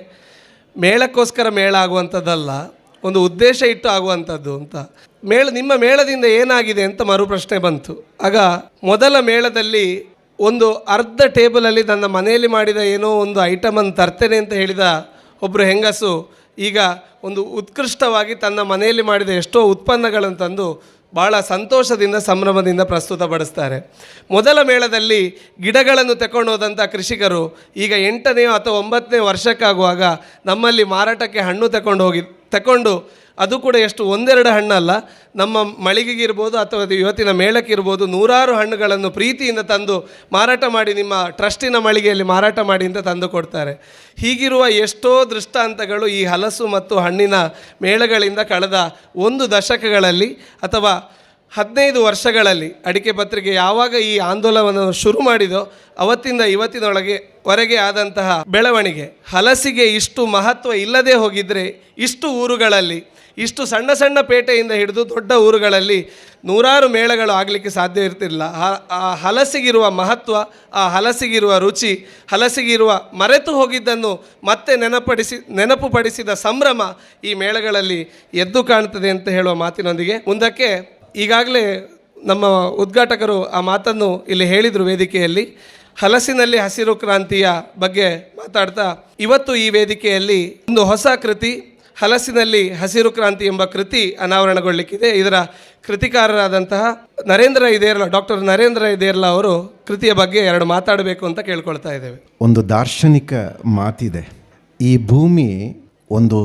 ಮೇಳಕ್ಕೋಸ್ಕರ ಮೇಳ ಆಗುವಂಥದ್ದಲ್ಲ, ಒಂದು ಉದ್ದೇಶ ಇಟ್ಟು ಆಗುವಂಥದ್ದು ಅಂತ. ನಿಮ್ಮ ಮೇಳದಿಂದ ಏನಾಗಿದೆ ಅಂತ ಮರುಪ್ರಶ್ನೆ ಬಂತು. ಆಗ ಮೊದಲ ಮೇಳದಲ್ಲಿ ಒಂದು ಅರ್ಧ ಟೇಬಲಲ್ಲಿ ನನ್ನ ಮನೆಯಲ್ಲಿ ಮಾಡಿದ ಏನೋ ಒಂದು ಐಟಮನ್ನು ತರ್ತೇನೆ ಅಂತ ಹೇಳಿದ ಒಬ್ಬರು ಹೆಂಗಸು ಈಗ ಒಂದು ಉತ್ಕೃಷ್ಟವಾಗಿ ತನ್ನ ಮನೆಯಲ್ಲಿ ಮಾಡಿದ ಎಷ್ಟೋ ಉತ್ಪನ್ನಗಳನ್ನು ತಂದು ಭಾಳ ಸಂತೋಷದಿಂದ ಸಂಭ್ರಮದಿಂದ ಪ್ರಸ್ತುತಪಡಿಸ್ತಾರೆ. ಮೊದಲ ಮೇಳದಲ್ಲಿ ಗಿಡಗಳನ್ನು ತಗೊಂಡು ಹೋದಂಥ ಕೃಷಿಕರು ಈಗ 8ನೇ ಅಥವಾ 9ನೇ ವರ್ಷಕ್ಕಾಗುವಾಗ ನಮ್ಮಲ್ಲಿ ಮಾರಾಟಕ್ಕೆ ಹಣ್ಣು ತಗೊಂಡು ಅದು ಕೂಡ ಎಷ್ಟು 1-2 ಹಣ್ಣಲ್ಲ, ನಮ್ಮ ಮಳಿಗೆಗಿರ್ಬೋದು ಅಥವಾ ಇವತ್ತಿನ ಮೇಳಕ್ಕಿರ್ಬೋದು, ನೂರಾರು ಹಣ್ಣುಗಳನ್ನು ಪ್ರೀತಿಯಿಂದ ತಂದು ಮಾರಾಟ ಮಾಡಿ, ನಿಮ್ಮ ಟ್ರಸ್ಟಿನ ಮಳಿಗೆಯಲ್ಲಿ ಮಾರಾಟ ಮಾಡಿ ಅಂತ ತಂದು ಕೊಡ್ತಾರೆ. ಹೀಗಿರುವ ಎಷ್ಟೋ ದೃಷ್ಟಾಂತಗಳು ಈ ಹಲಸು ಮತ್ತು ಹಣ್ಣಿನ ಮೇಳಗಳಿಂದ ಕಳೆದ 1 ದಶಕಗಳಲ್ಲಿ ಅಥವಾ 15 ವರ್ಷಗಳಲ್ಲಿ ಅಡಿಕೆ ಪತ್ರಿಕೆ ಯಾವಾಗ ಈ ಆಂದೋಲನವನ್ನು ಶುರು ಮಾಡಿದೋ ಅವತ್ತಿಂದ ಇವತ್ತಿನವರೆಗೆ ಆದಂತಹ ಬೆಳವಣಿಗೆ. ಹಲಸಿಗೆ ಇಷ್ಟು ಮಹತ್ವ ಇಲ್ಲದೆ ಹೋಗಿದ್ದರೆ ಇಷ್ಟು ಊರುಗಳಲ್ಲಿ, ಇಷ್ಟು ಸಣ್ಣ ಸಣ್ಣ ಪೇಟೆಯಿಂದ ಹಿಡಿದು ದೊಡ್ಡ ಊರುಗಳಲ್ಲಿ ನೂರಾರು ಮೇಳಗಳು ಆಗಲಿಕ್ಕೆ ಸಾಧ್ಯ ಇರ್ತಿರಲಿಲ್ಲ. ಆ ಹಲಸಿಗಿರುವ ಮಹತ್ವ, ಆ ಹಲಸಿಗಿರುವ ರುಚಿ, ಹಲಸಿಗಿರುವ ಮರೆತು ಹೋಗಿದ್ದನ್ನು ಮತ್ತೆ ನೆನಪುಪಡಿಸಿದ ಸಂಭ್ರಮ ಈ ಮೇಳಗಳಲ್ಲಿ ಎದ್ದು ಕಾಣ್ತದೆ ಅಂತ ಹೇಳುವ ಮಾತಿನೊಂದಿಗೆ ಮುಂದಕ್ಕೆ ಈಗಾಗಲೇ ನಮ್ಮ ಉದ್ಘಾಟಕರು ಆ ಮಾತನ್ನು ಇಲ್ಲಿ ಹೇಳಿದರು ವೇದಿಕೆಯಲ್ಲಿ. ಹಲಸಿನಲ್ಲಿ ಹಸಿರು ಕ್ರಾಂತಿಯ ಬಗ್ಗೆ ಮಾತಾಡ್ತಾ ಇವತ್ತು ಈ ವೇದಿಕೆಯಲ್ಲಿ ಒಂದು ಹೊಸ ಕೃತಿ ಹಲಸಿನಲ್ಲಿ ಹಸಿರು ಕ್ರಾಂತಿ ಎಂಬ ಕೃತಿ ಅನಾವರಣಗೊಳ್ಳಲಿಕ್ಕಿದೆ. ಇದರ ಕೃತಿಕಾರರಾದಂತಹ ಡಾಕ್ಟರ್ ನರೇಂದ್ರ ಇದೇರ್ಲಾ ಅವರು ಕೃತಿಯ ಬಗ್ಗೆ 2 ಮಾತಾಡಬೇಕು ಅಂತ ಕೇಳ್ಕೊಳ್ತಾ ಇದ್ದೇವೆ.
ಒಂದು ದಾರ್ಶನಿಕ ಮಾತಿದೆ, ಈ ಭೂಮಿ ಒಂದು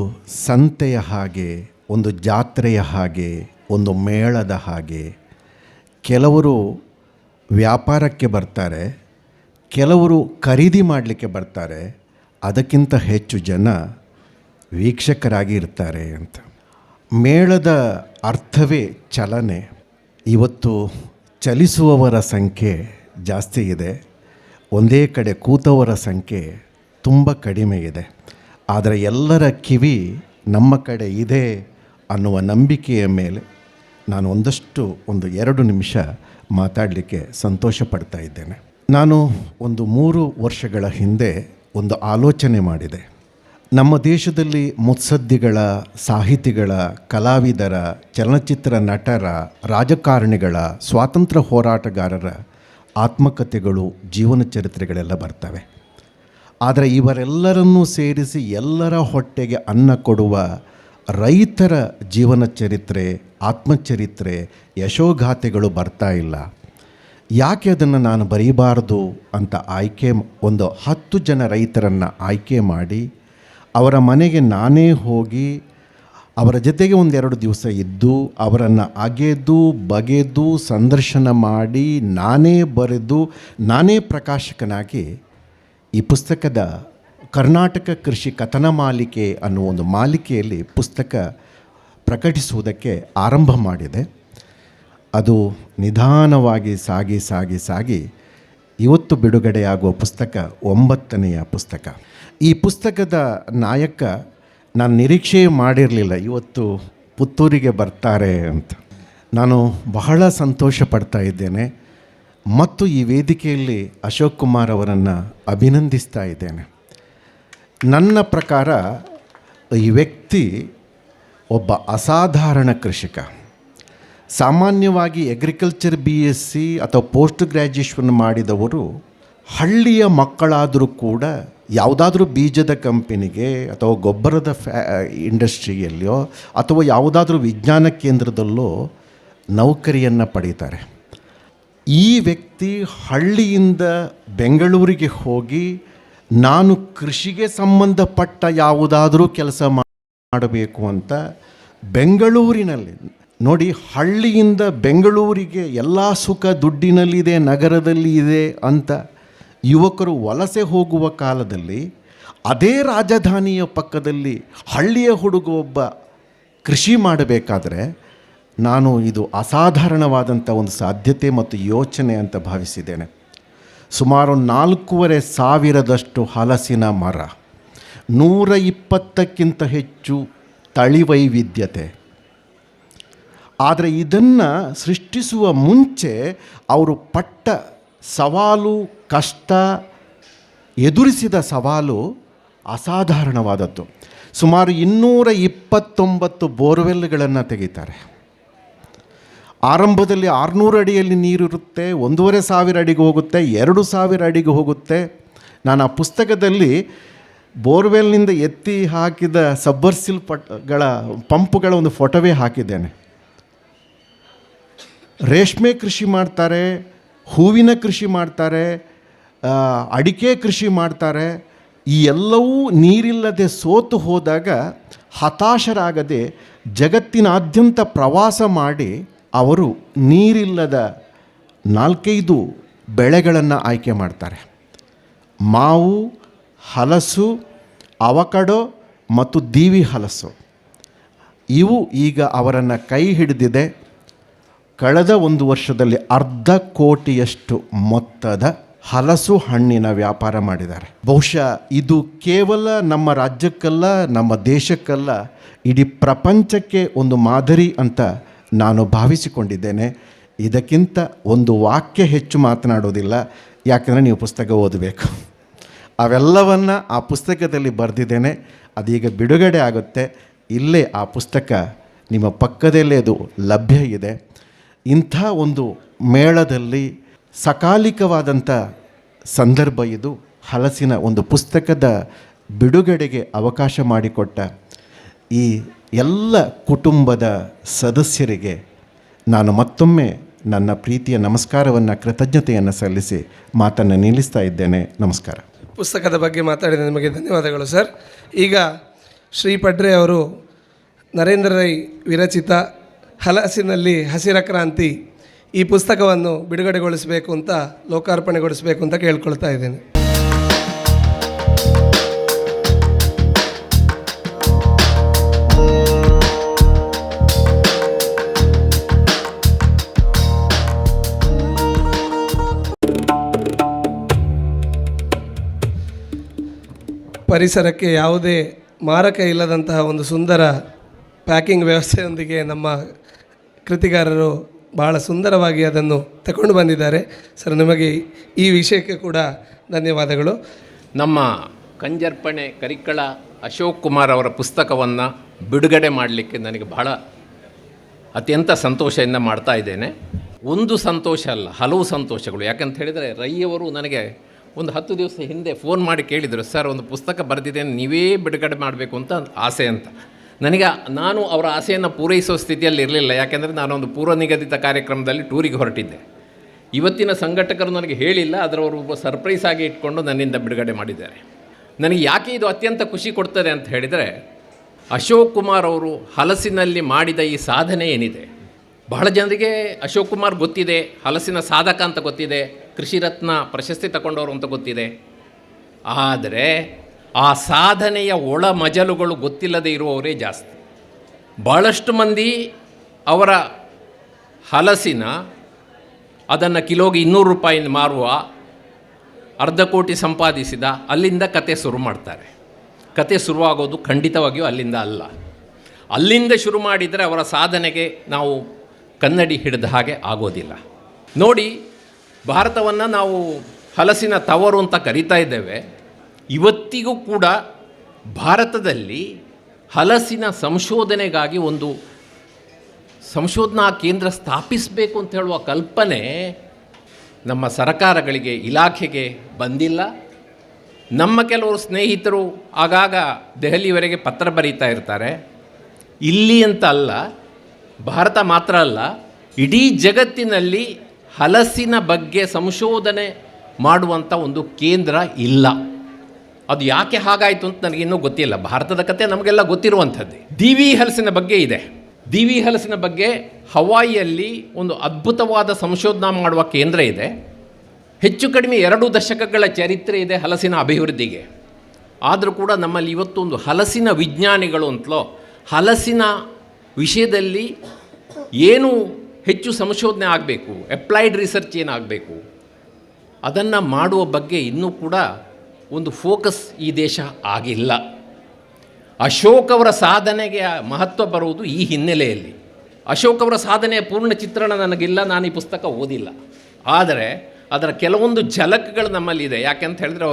ಸಂತೆಯ ಹಾಗೆ, ಒಂದು ಜಾತ್ರೆಯ ಹಾಗೆ, ಒಂದು ಮೇಳದ ಹಾಗೆ. ಕೆಲವರು ವ್ಯಾಪಾರಕ್ಕೆ ಬರ್ತಾರೆ, ಕೆಲವರು ಖರೀದಿ ಮಾಡಲಿಕ್ಕೆ ಬರ್ತಾರೆ, ಅದಕ್ಕಿಂತ ಹೆಚ್ಚು ಜನ ವೀಕ್ಷಕರಾಗಿ ಇರ್ತಾರೆ ಅಂತ. ಮೇಳದ ಅರ್ಥವೇ ಚಲನೆ. ಇವತ್ತು ಚಲಿಸುವವರ ಸಂಖ್ಯೆ ಜಾಸ್ತಿ ಇದೆ, ಒಂದೇ ಕಡೆ ಕೂತವರ ಸಂಖ್ಯೆ ತುಂಬ ಕಡಿಮೆ ಇದೆ. ಆದರೆ ಎಲ್ಲರ ಕಿವಿ ನಮ್ಮ ಕಡೆ ಇದೆ ಅನ್ನುವ ನಂಬಿಕೆಯ ಮೇಲೆ ನಾನು ಒಂದು 2 ನಿಮಿಷ ಮಾತಾಡಲಿಕ್ಕೆ ಸಂತೋಷ ಪಡ್ತಾ ಇದ್ದೇನೆ. ನಾನು 3 ವರ್ಷಗಳ ಹಿಂದೆ ಒಂದು ಆಲೋಚನೆ ಮಾಡಿದೆ. ನಮ್ಮ ದೇಶದಲ್ಲಿ ಮುತ್ಸದ್ದಿಗಳ, ಸಾಹಿತಿಗಳ, ಕಲಾವಿದರ, ಚಲನಚಿತ್ರ ನಟರ, ರಾಜಕಾರಣಿಗಳ, ಸ್ವಾತಂತ್ರ್ಯ ಹೋರಾಟಗಾರರ ಆತ್ಮಕಥೆಗಳು, ಜೀವನ ಚರಿತ್ರೆಗಳೆಲ್ಲ ಬರ್ತವೆ. ಆದರೆ ಇವರೆಲ್ಲರನ್ನೂ ಸೇರಿಸಿ ಎಲ್ಲರ ಹೊಟ್ಟೆಗೆ ಅನ್ನ ಕೊಡುವ ರೈತರ ಜೀವನ ಚರಿತ್ರೆ, ಆತ್ಮಚರಿತ್ರೆ, ಯಶೋಗಾಥೆಗಳು ಬರ್ತಾ ಇಲ್ಲ. ಯಾಕೆ ಅದನ್ನು ನಾನು ಬರೀಬಾರ್ದು ಅಂತ 10 ಜನ ರೈತರನ್ನು ಆಯ್ಕೆ ಮಾಡಿ ಅವರ ಮನೆಗೆ ನಾನೇ ಹೋಗಿ ಅವರ ಜೊತೆಗೆ 2 ದಿವಸ ಇದ್ದು ಅವರನ್ನು ಅಗೆದು ಬಗೆದು ಸಂದರ್ಶನ ಮಾಡಿ ನಾನೇ ಬರೆದು ನಾನೇ ಪ್ರಕಾಶಕನಾಗಿ ಈ ಪುಸ್ತಕದ ಕರ್ನಾಟಕ ಕೃಷಿ ಕಥನ ಮಾಲಿಕೆ ಅನ್ನುವ ಒಂದು ಮಾಲಿಕೆಯಲ್ಲಿ ಪುಸ್ತಕ ಪ್ರಕಟಿಸುವುದಕ್ಕೆ ಆರಂಭ ಮಾಡಿದೆ. ಅದು ನಿಧಾನವಾಗಿ ಸಾಗಿ ಇವತ್ತು ಬಿಡುಗಡೆಯಾಗುವ ಪುಸ್ತಕ 9ನೆಯ ಪುಸ್ತಕ. ಈ ಪುಸ್ತಕದ ನಾಯಕ ನಾನು ನಿರೀಕ್ಷೆ ಮಾಡಿರಲಿಲ್ಲ ಇವತ್ತು ಪುತ್ತೂರಿಗೆ ಬರ್ತಾರೆ ಅಂತ. ನಾನು ಬಹಳ ಸಂತೋಷ ಪಡ್ತಾ ಇದ್ದೇನೆ ಮತ್ತು ಈ ವೇದಿಕೆಯಲ್ಲಿ ಅಶೋಕ್ ಕುಮಾರ್ ಅವರನ್ನು ಅಭಿನಂದಿಸ್ತಾ ಇದ್ದೇನೆ. ನನ್ನ ಪ್ರಕಾರ ಈ ವ್ಯಕ್ತಿ ಒಬ್ಬ ಅಸಾಧಾರಣ ಕೃಷಿಕ. ಸಾಮಾನ್ಯವಾಗಿ ಅಗ್ರಿಕಲ್ಚರ್ BSc ಅಥವಾ ಪೋಸ್ಟ್ ಗ್ರ್ಯಾಜುಯೇಷನ್ ಮಾಡಿದವರು ಹಳ್ಳಿಯ ಮಕ್ಕಳಾದರೂ ಕೂಡ ಯಾವುದಾದ್ರೂ ಬೀಜದ ಕಂಪನಿಗೆ ಅಥವಾ ಗೊಬ್ಬರದ ಇಂಡಸ್ಟ್ರಿಯಲ್ಲಿಯೋ ಅಥವಾ ಯಾವುದಾದ್ರೂ ವಿಜ್ಞಾನ ಕೇಂದ್ರದಲ್ಲೋ ನೌಕರಿಯನ್ನು ಪಡೀತಾರೆ. ಈ ವ್ಯಕ್ತಿ ಹಳ್ಳಿಯಿಂದ ಬೆಂಗಳೂರಿಗೆ ಹೋಗಿ ನಾನು ಕೃಷಿಗೆ ಸಂಬಂಧಪಟ್ಟ ಯಾವುದಾದ್ರೂ ಕೆಲಸ ಮಾಡಬೇಕು ಅಂತ ಬೆಂಗಳೂರಿನಲ್ಲಿ ನೋಡಿ, ಹಳ್ಳಿಯಿಂದ ಬೆಂಗಳೂರಿಗೆ ಎಲ್ಲ ಸುಖ ದುಡ್ಡಿನಲ್ಲಿದೆ, ನಗರದಲ್ಲಿ ಇದೆ ಅಂತ ಯುವಕರು ವಲಸೆ ಹೋಗುವ ಕಾಲದಲ್ಲಿ ಅದೇ ರಾಜಧಾನಿಯ ಪಕ್ಕದಲ್ಲಿ ಹಳ್ಳಿಯ ಹುಡುಗ ಒಬ್ಬ ಕೃಷಿ ಮಾಡಬೇಕಾದ್ರೆ ನಾನು ಇದು ಅಸಾಧಾರಣವಾದಂಥ ಒಂದು ಸಾಧ್ಯತೆ ಮತ್ತು ಯೋಚನೆ ಅಂತ ಭಾವಿಸಿದ್ದೇನೆ. ಸುಮಾರು 4,500 ಹಲಸಿನ ಮರ, 120ಕ್ಕಿಂತ ಹೆಚ್ಚು ತಳಿ ವೈವಿಧ್ಯತೆ. ಆದರೆ ಇದನ್ನು ಸೃಷ್ಟಿಸುವ ಮುಂಚೆ ಅವರು ಪಟ್ಟ ಸವಾಲು, ಕಷ್ಟ, ಎದುರಿಸಿದ ಸವಾಲು ಅಸಾಧಾರಣವಾದದ್ದು. ಸುಮಾರು 229 ಬೋರ್ವೆಲ್ಗಳನ್ನು ತೆಗಿತಾರೆ. ಆರಂಭದಲ್ಲಿ 600 ಅಡಿಯಲ್ಲಿ ನೀರಿರುತ್ತೆ, 1,500 ಅಡಿಗೆ ಹೋಗುತ್ತೆ, 2,000 ಅಡಿಗೆ ಹೋಗುತ್ತೆ. ನಾನು ಆ ಪುಸ್ತಕದಲ್ಲಿ ಬೋರ್ವೆಲ್ನಿಂದ ಎತ್ತಿ ಹಾಕಿದ ಸಬ್ಬರ್ಸಿಲ್ ಪಂಪ್ಗಳ ಒಂದು ಫೋಟೋವೇ ಹಾಕಿದ್ದೇನೆ. ರೇಷ್ಮೆ ಕೃಷಿ ಮಾಡ್ತಾರೆ, ಹೂವಿನ ಕೃಷಿ ಮಾಡ್ತಾರೆ, ಅಡಿಕೆ ಕೃಷಿ ಮಾಡ್ತಾರೆ. ಈ ಎಲ್ಲವೂ ನೀರಿಲ್ಲದೆ ಸೋತು ಹೋದಾಗ ಹತಾಶರಾಗದೆ ಜಗತ್ತಿನಾದ್ಯಂತ ಪ್ರವಾಸ ಮಾಡಿ ಅವರು ನೀರಿಲ್ಲದ 4-5 ಬೆಳೆಗಳನ್ನು ಆಯ್ಕೆ ಮಾಡ್ತಾರೆ. ಮಾವು, ಹಲಸು, ಅವಕಡೋ ಮತ್ತು ದೀವಿ ಹಲಸು ಇವು ಈಗ ಅವರನ್ನು ಕೈ ಹಿಡಿದಿದೆ. ಕಳೆದ 1 ವರ್ಷದಲ್ಲಿ 250 ಕೋಟಿಯಷ್ಟು ಮೊತ್ತದ ಹಲಸು ಹಣ್ಣಿನ ವ್ಯಾಪಾರ ಮಾಡಿದ್ದಾರೆ. ಬಹುಶಃ ಇದು ಕೇವಲ ನಮ್ಮ ರಾಜ್ಯಕ್ಕಲ್ಲ, ನಮ್ಮ ದೇಶಕ್ಕಲ್ಲ, ಇಡೀ ಪ್ರಪಂಚಕ್ಕೆ ಒಂದು ಮಾದರಿ ಅಂತ ನಾನು ಭಾವಿಸಿಕೊಂಡಿದ್ದೇನೆ. ಇದಕ್ಕಿಂತ ಒಂದು ವಾಕ್ಯ ಹೆಚ್ಚು ಮಾತನಾಡೋದಿಲ್ಲ, ಯಾಕಂದರೆ ನೀವು ಪುಸ್ತಕ ಓದಬೇಕು. ಅವೆಲ್ಲವನ್ನು ಆ ಪುಸ್ತಕದಲ್ಲಿ ಬರೆದಿದ್ದೇನೆ. ಅದೀಗ ಬಿಡುಗಡೆ ಆಗುತ್ತೆ. ಇಲ್ಲೇ ಆ ಪುಸ್ತಕ ನಿಮ್ಮ ಪಕ್ಕದಲ್ಲೇ ಅದು ಲಭ್ಯ ಇದೆ. ಇಂಥ ಒಂದು ಮೇಳದಲ್ಲಿ ಸಕಾಲಿಕವಾದಂಥ ಸಂದರ್ಭ ಇದು. ಹಲಸಿನ ಒಂದು ಪುಸ್ತಕದ ಬಿಡುಗಡೆಗೆ ಅವಕಾಶ ಮಾಡಿಕೊಟ್ಟ ಈ ಎಲ್ಲ ಕುಟುಂಬದ ಸದಸ್ಯರಿಗೆ ನಾನು ಮತ್ತೊಮ್ಮೆ ನನ್ನ ಪ್ರೀತಿಯ ನಮಸ್ಕಾರವನ್ನು, ಕೃತಜ್ಞತೆಯನ್ನು ಸಲ್ಲಿಸಿ ಮಾತನ್ನು ನಿಲ್ಲಿಸ್ತಾ ಇದ್ದೇನೆ. ನಮಸ್ಕಾರ.
ಪುಸ್ತಕದ ಬಗ್ಗೆ ಮಾತಾಡಿದ ನಿಮಗೆ ಧನ್ಯವಾದಗಳು ಸರ್. ಈಗ ಶ್ರೀ ಪಡ್ರೆ ಅವರು ನರೇಂದ್ರ ರೈ ವಿರಚಿತ ಹಲಸಿನಲ್ಲಿ ಹಸಿರ ಕ್ರಾಂತಿ ಈ ಪುಸ್ತಕವನ್ನು ಬಿಡುಗಡೆಗೊಳಿಸಬೇಕು ಅಂತ, ಲೋಕಾರ್ಪಣೆಗೊಳಿಸಬೇಕು ಅಂತ ಕೇಳ್ಕೊಳ್ತಾ ಇದ್ದೇನೆ. ಪರಿಸರಕ್ಕೆ ಯಾವುದೇ ಮಾರಕ ಇಲ್ಲದಂತಹ ಒಂದು ಸುಂದರ ಪ್ಯಾಕಿಂಗ್ ವ್ಯವಸ್ಥೆಯೊಂದಿಗೆ ನಮ್ಮ ಕೃತಿಗಾರರು ಬಹಳ ಸುಂದರವಾಗಿ ಅದನ್ನು ತಗೊಂಡು ಬಂದಿದ್ದಾರೆ. ಸರ್, ನಿಮಗೆ ಈ ವಿಷಯಕ್ಕೆ ಕೂಡ ಧನ್ಯವಾದಗಳು.
ನಮ್ಮ ಕಂಜರ್ಪಣೆ ಕರಿಕಳ ಅಶೋಕ್ ಕುಮಾರ್ ಅವರ ಪುಸ್ತಕವನ್ನು ಬಿಡುಗಡೆ ಮಾಡಲಿಕ್ಕೆ ನನಗೆ ಬಹಳ ಅತ್ಯಂತ ಸಂತೋಷದಿಂದ ಮಾಡ್ತಾ ಇದ್ದೇನೆ. ಒಂದು ಸಂತೋಷ ಅಲ್ಲ, ಹಲವು ಸಂತೋಷಗಳು. ಯಾಕಂತ ಹೇಳಿದರೆ ರೈಯವರು ನನಗೆ ಒಂದು 10 ದಿವಸ ಹಿಂದೆ ಫೋನ್ ಮಾಡಿ ಕೇಳಿದರು, ಸರ್ ಒಂದು ಪುಸ್ತಕ ಬರೆದಿದ್ದೇನೆ, ನೀವೇ ಬಿಡುಗಡೆ ಮಾಡಬೇಕು ಅಂತ ಆಸೆ ಅಂತ. ನಾನು ಅವರ ಆಸೆಯನ್ನು ಪೂರೈಸೋ ಸ್ಥಿತಿಯಲ್ಲಿ ಇರಲಿಲ್ಲ. ಯಾಕೆಂದರೆ ನಾನೊಂದು ಪೂರ್ವ ನಿಗದಿತ ಕಾರ್ಯಕ್ರಮದಲ್ಲಿ ಟೂರಿಗೆ ಹೊರಟಿದ್ದೆ. ಇವತ್ತಿನ ಸಂಘಟಕರು ನನಗೆ ಹೇಳಿಲ್ಲ, ಅದರವರು ಒಬ್ಬ ಸರ್ಪ್ರೈಸ್ ಆಗಿ ಇಟ್ಕೊಂಡು ನನ್ನಿಂದ ಬಿಡುಗಡೆ ಮಾಡಿದ್ದಾರೆ. ನನಗೆ ಯಾಕೆ ಇದು ಅತ್ಯಂತ ಖುಷಿ ಕೊಡ್ತದೆ ಅಂತ ಹೇಳಿದರೆ, ಅಶೋಕ್ ಕುಮಾರ್ ಅವರು ಹಲಸಿನಲ್ಲಿ ಮಾಡಿದ ಈ ಸಾಧನೆ ಏನಿದೆ, ಬಹಳ ಜನರಿಗೆ ಅಶೋಕ್ ಕುಮಾರ್ ಗೊತ್ತಿದೆ, ಹಲಸಿನ ಸಾಧಕ ಅಂತ ಗೊತ್ತಿದೆ, ಕೃಷಿ ರತ್ನ ಪ್ರಶಸ್ತಿ ತಗೊಂಡವರು ಅಂತ ಗೊತ್ತಿದೆ. ಆದರೆ ಆ ಸಾಧನೆಯ ಒಳ ಮಜಲುಗಳು ಗೊತ್ತಿಲ್ಲದೆ ಇರುವವರೇ ಜಾಸ್ತಿ. ಭಾಳಷ್ಟು ಮಂದಿ ಅವರ ಹಲಸಿನ ಅದನ್ನು ಕಿಲೋಗೆ 200 ರೂಪಾಯಿ ಮಾರುವ, ಅರ್ಧ ಕೋಟಿ ಸಂಪಾದಿಸಿದ, ಅಲ್ಲಿಂದ ಕತೆ ಶುರು ಮಾಡ್ತಾರೆ. ಕತೆ ಶುರುವಾಗೋದು ಖಂಡಿತವಾಗಿಯೂ ಅಲ್ಲಿಂದ ಅಲ್ಲ. ಅಲ್ಲಿಂದ ಶುರು ಮಾಡಿದರೆ ಅವರ ಸಾಧನೆಗೆ ನಾವು ಕನ್ನಡಿ ಹಿಡಿದ ಹಾಗೆ ಆಗೋದಿಲ್ಲ. ನೋಡಿ, ಭಾರತವನ್ನು ನಾವು ಹಲಸಿನ ತವರು ಅಂತ ಕರಿತಾ ಇದ್ದೇವೆ. ಇವತ್ತಿಗೂ ಕೂಡ ಭಾರತದಲ್ಲಿ ಹಲಸಿನ ಸಂಶೋಧನೆಗಾಗಿ ಒಂದು ಸಂಶೋಧನಾ ಕೇಂದ್ರ ಸ್ಥಾಪಿಸಬೇಕು ಅಂತ ಹೇಳುವ ಕಲ್ಪನೆ ನಮ್ಮ ಸರ್ಕಾರಗಳಿಗೆ, ಇಲಾಖೆಗೆ ಬಂದಿಲ್ಲ. ನಮ್ಮ ಕೆಲವರು ಸ್ನೇಹಿತರು ಆಗಾಗ ದೆಹಲಿವರೆಗೆ ಪತ್ರ ಬರೀತಾ ಇರ್ತಾರೆ. ಇಲ್ಲಿ ಅಂತ ಅಲ್ಲ, ಭಾರತ ಮಾತ್ರ ಅಲ್ಲ, ಇಡೀ ಜಗತ್ತಿನಲ್ಲಿ ಹಲಸಿನ ಬಗ್ಗೆ ಸಂಶೋಧನೆ ಮಾಡುವಂಥ ಒಂದು ಕೇಂದ್ರ ಇಲ್ಲ. ಅದು ಯಾಕೆ ಹಾಗಾಯಿತು ಅಂತ ನನಗಿನ್ನೂ ಗೊತ್ತಿಲ್ಲ. ಭಾರತದ ಕತೆ ನಮಗೆಲ್ಲ ಗೊತ್ತಿರುವಂಥದ್ದೇ. ದಿವಿ ಹಲಸಿನ ಬಗ್ಗೆ ಇದೆ. ದಿವಿ ಹಲಸಿನ ಬಗ್ಗೆ ಹವಾಯಿಯಲ್ಲಿ ಒಂದು ಅದ್ಭುತವಾದ ಸಂಶೋಧನಾ ಮಾಡುವ ಕೇಂದ್ರ ಇದೆ. ಹೆಚ್ಚು ಕಡಿಮೆ 2 ದಶಕಗಳ ಚರಿತ್ರೆ ಇದೆ ಹಲಸಿನ ಅಭಿವೃದ್ಧಿಗೆ. ಆದರೂ ಕೂಡ ನಮ್ಮಲ್ಲಿ ಇವತ್ತೊಂದು ಹಲಸಿನ ವಿಜ್ಞಾನಿಗಳು ಅಂತಲೋ, ಹಲಸಿನ ವಿಷಯದಲ್ಲಿ ಏನು ಹೆಚ್ಚು ಸಂಶೋಧನೆ ಆಗಬೇಕು, ಅಪ್ಲೈಡ್ ರಿಸರ್ಚ್ ಏನಾಗಬೇಕು, ಅದನ್ನು ಮಾಡುವ ಬಗ್ಗೆ ಇನ್ನೂ ಕೂಡ ಒಂದು ಫೋಕಸ್ ಈ ದೇಶ ಆಗಿಲ್ಲ. ಅಶೋಕ್ ಅವರ ಸಾಧನೆಗೆ ಮಹತ್ವ ಬರುವುದು ಈ ಹಿನ್ನೆಲೆಯಲ್ಲಿ. ಅಶೋಕ್ ಅವರ ಸಾಧನೆಯ ಪೂರ್ಣ ಚಿತ್ರಣ ನನಗಿಲ್ಲ, ನಾನು ಈ ಪುಸ್ತಕ ಓದಿಲ್ಲ. ಆದರೆ ಅದರ ಕೆಲವೊಂದು ಝಲಕ್ಗಳು ನಮ್ಮಲ್ಲಿದೆ. ಯಾಕೆಂತ ಹೇಳಿದ್ರೆ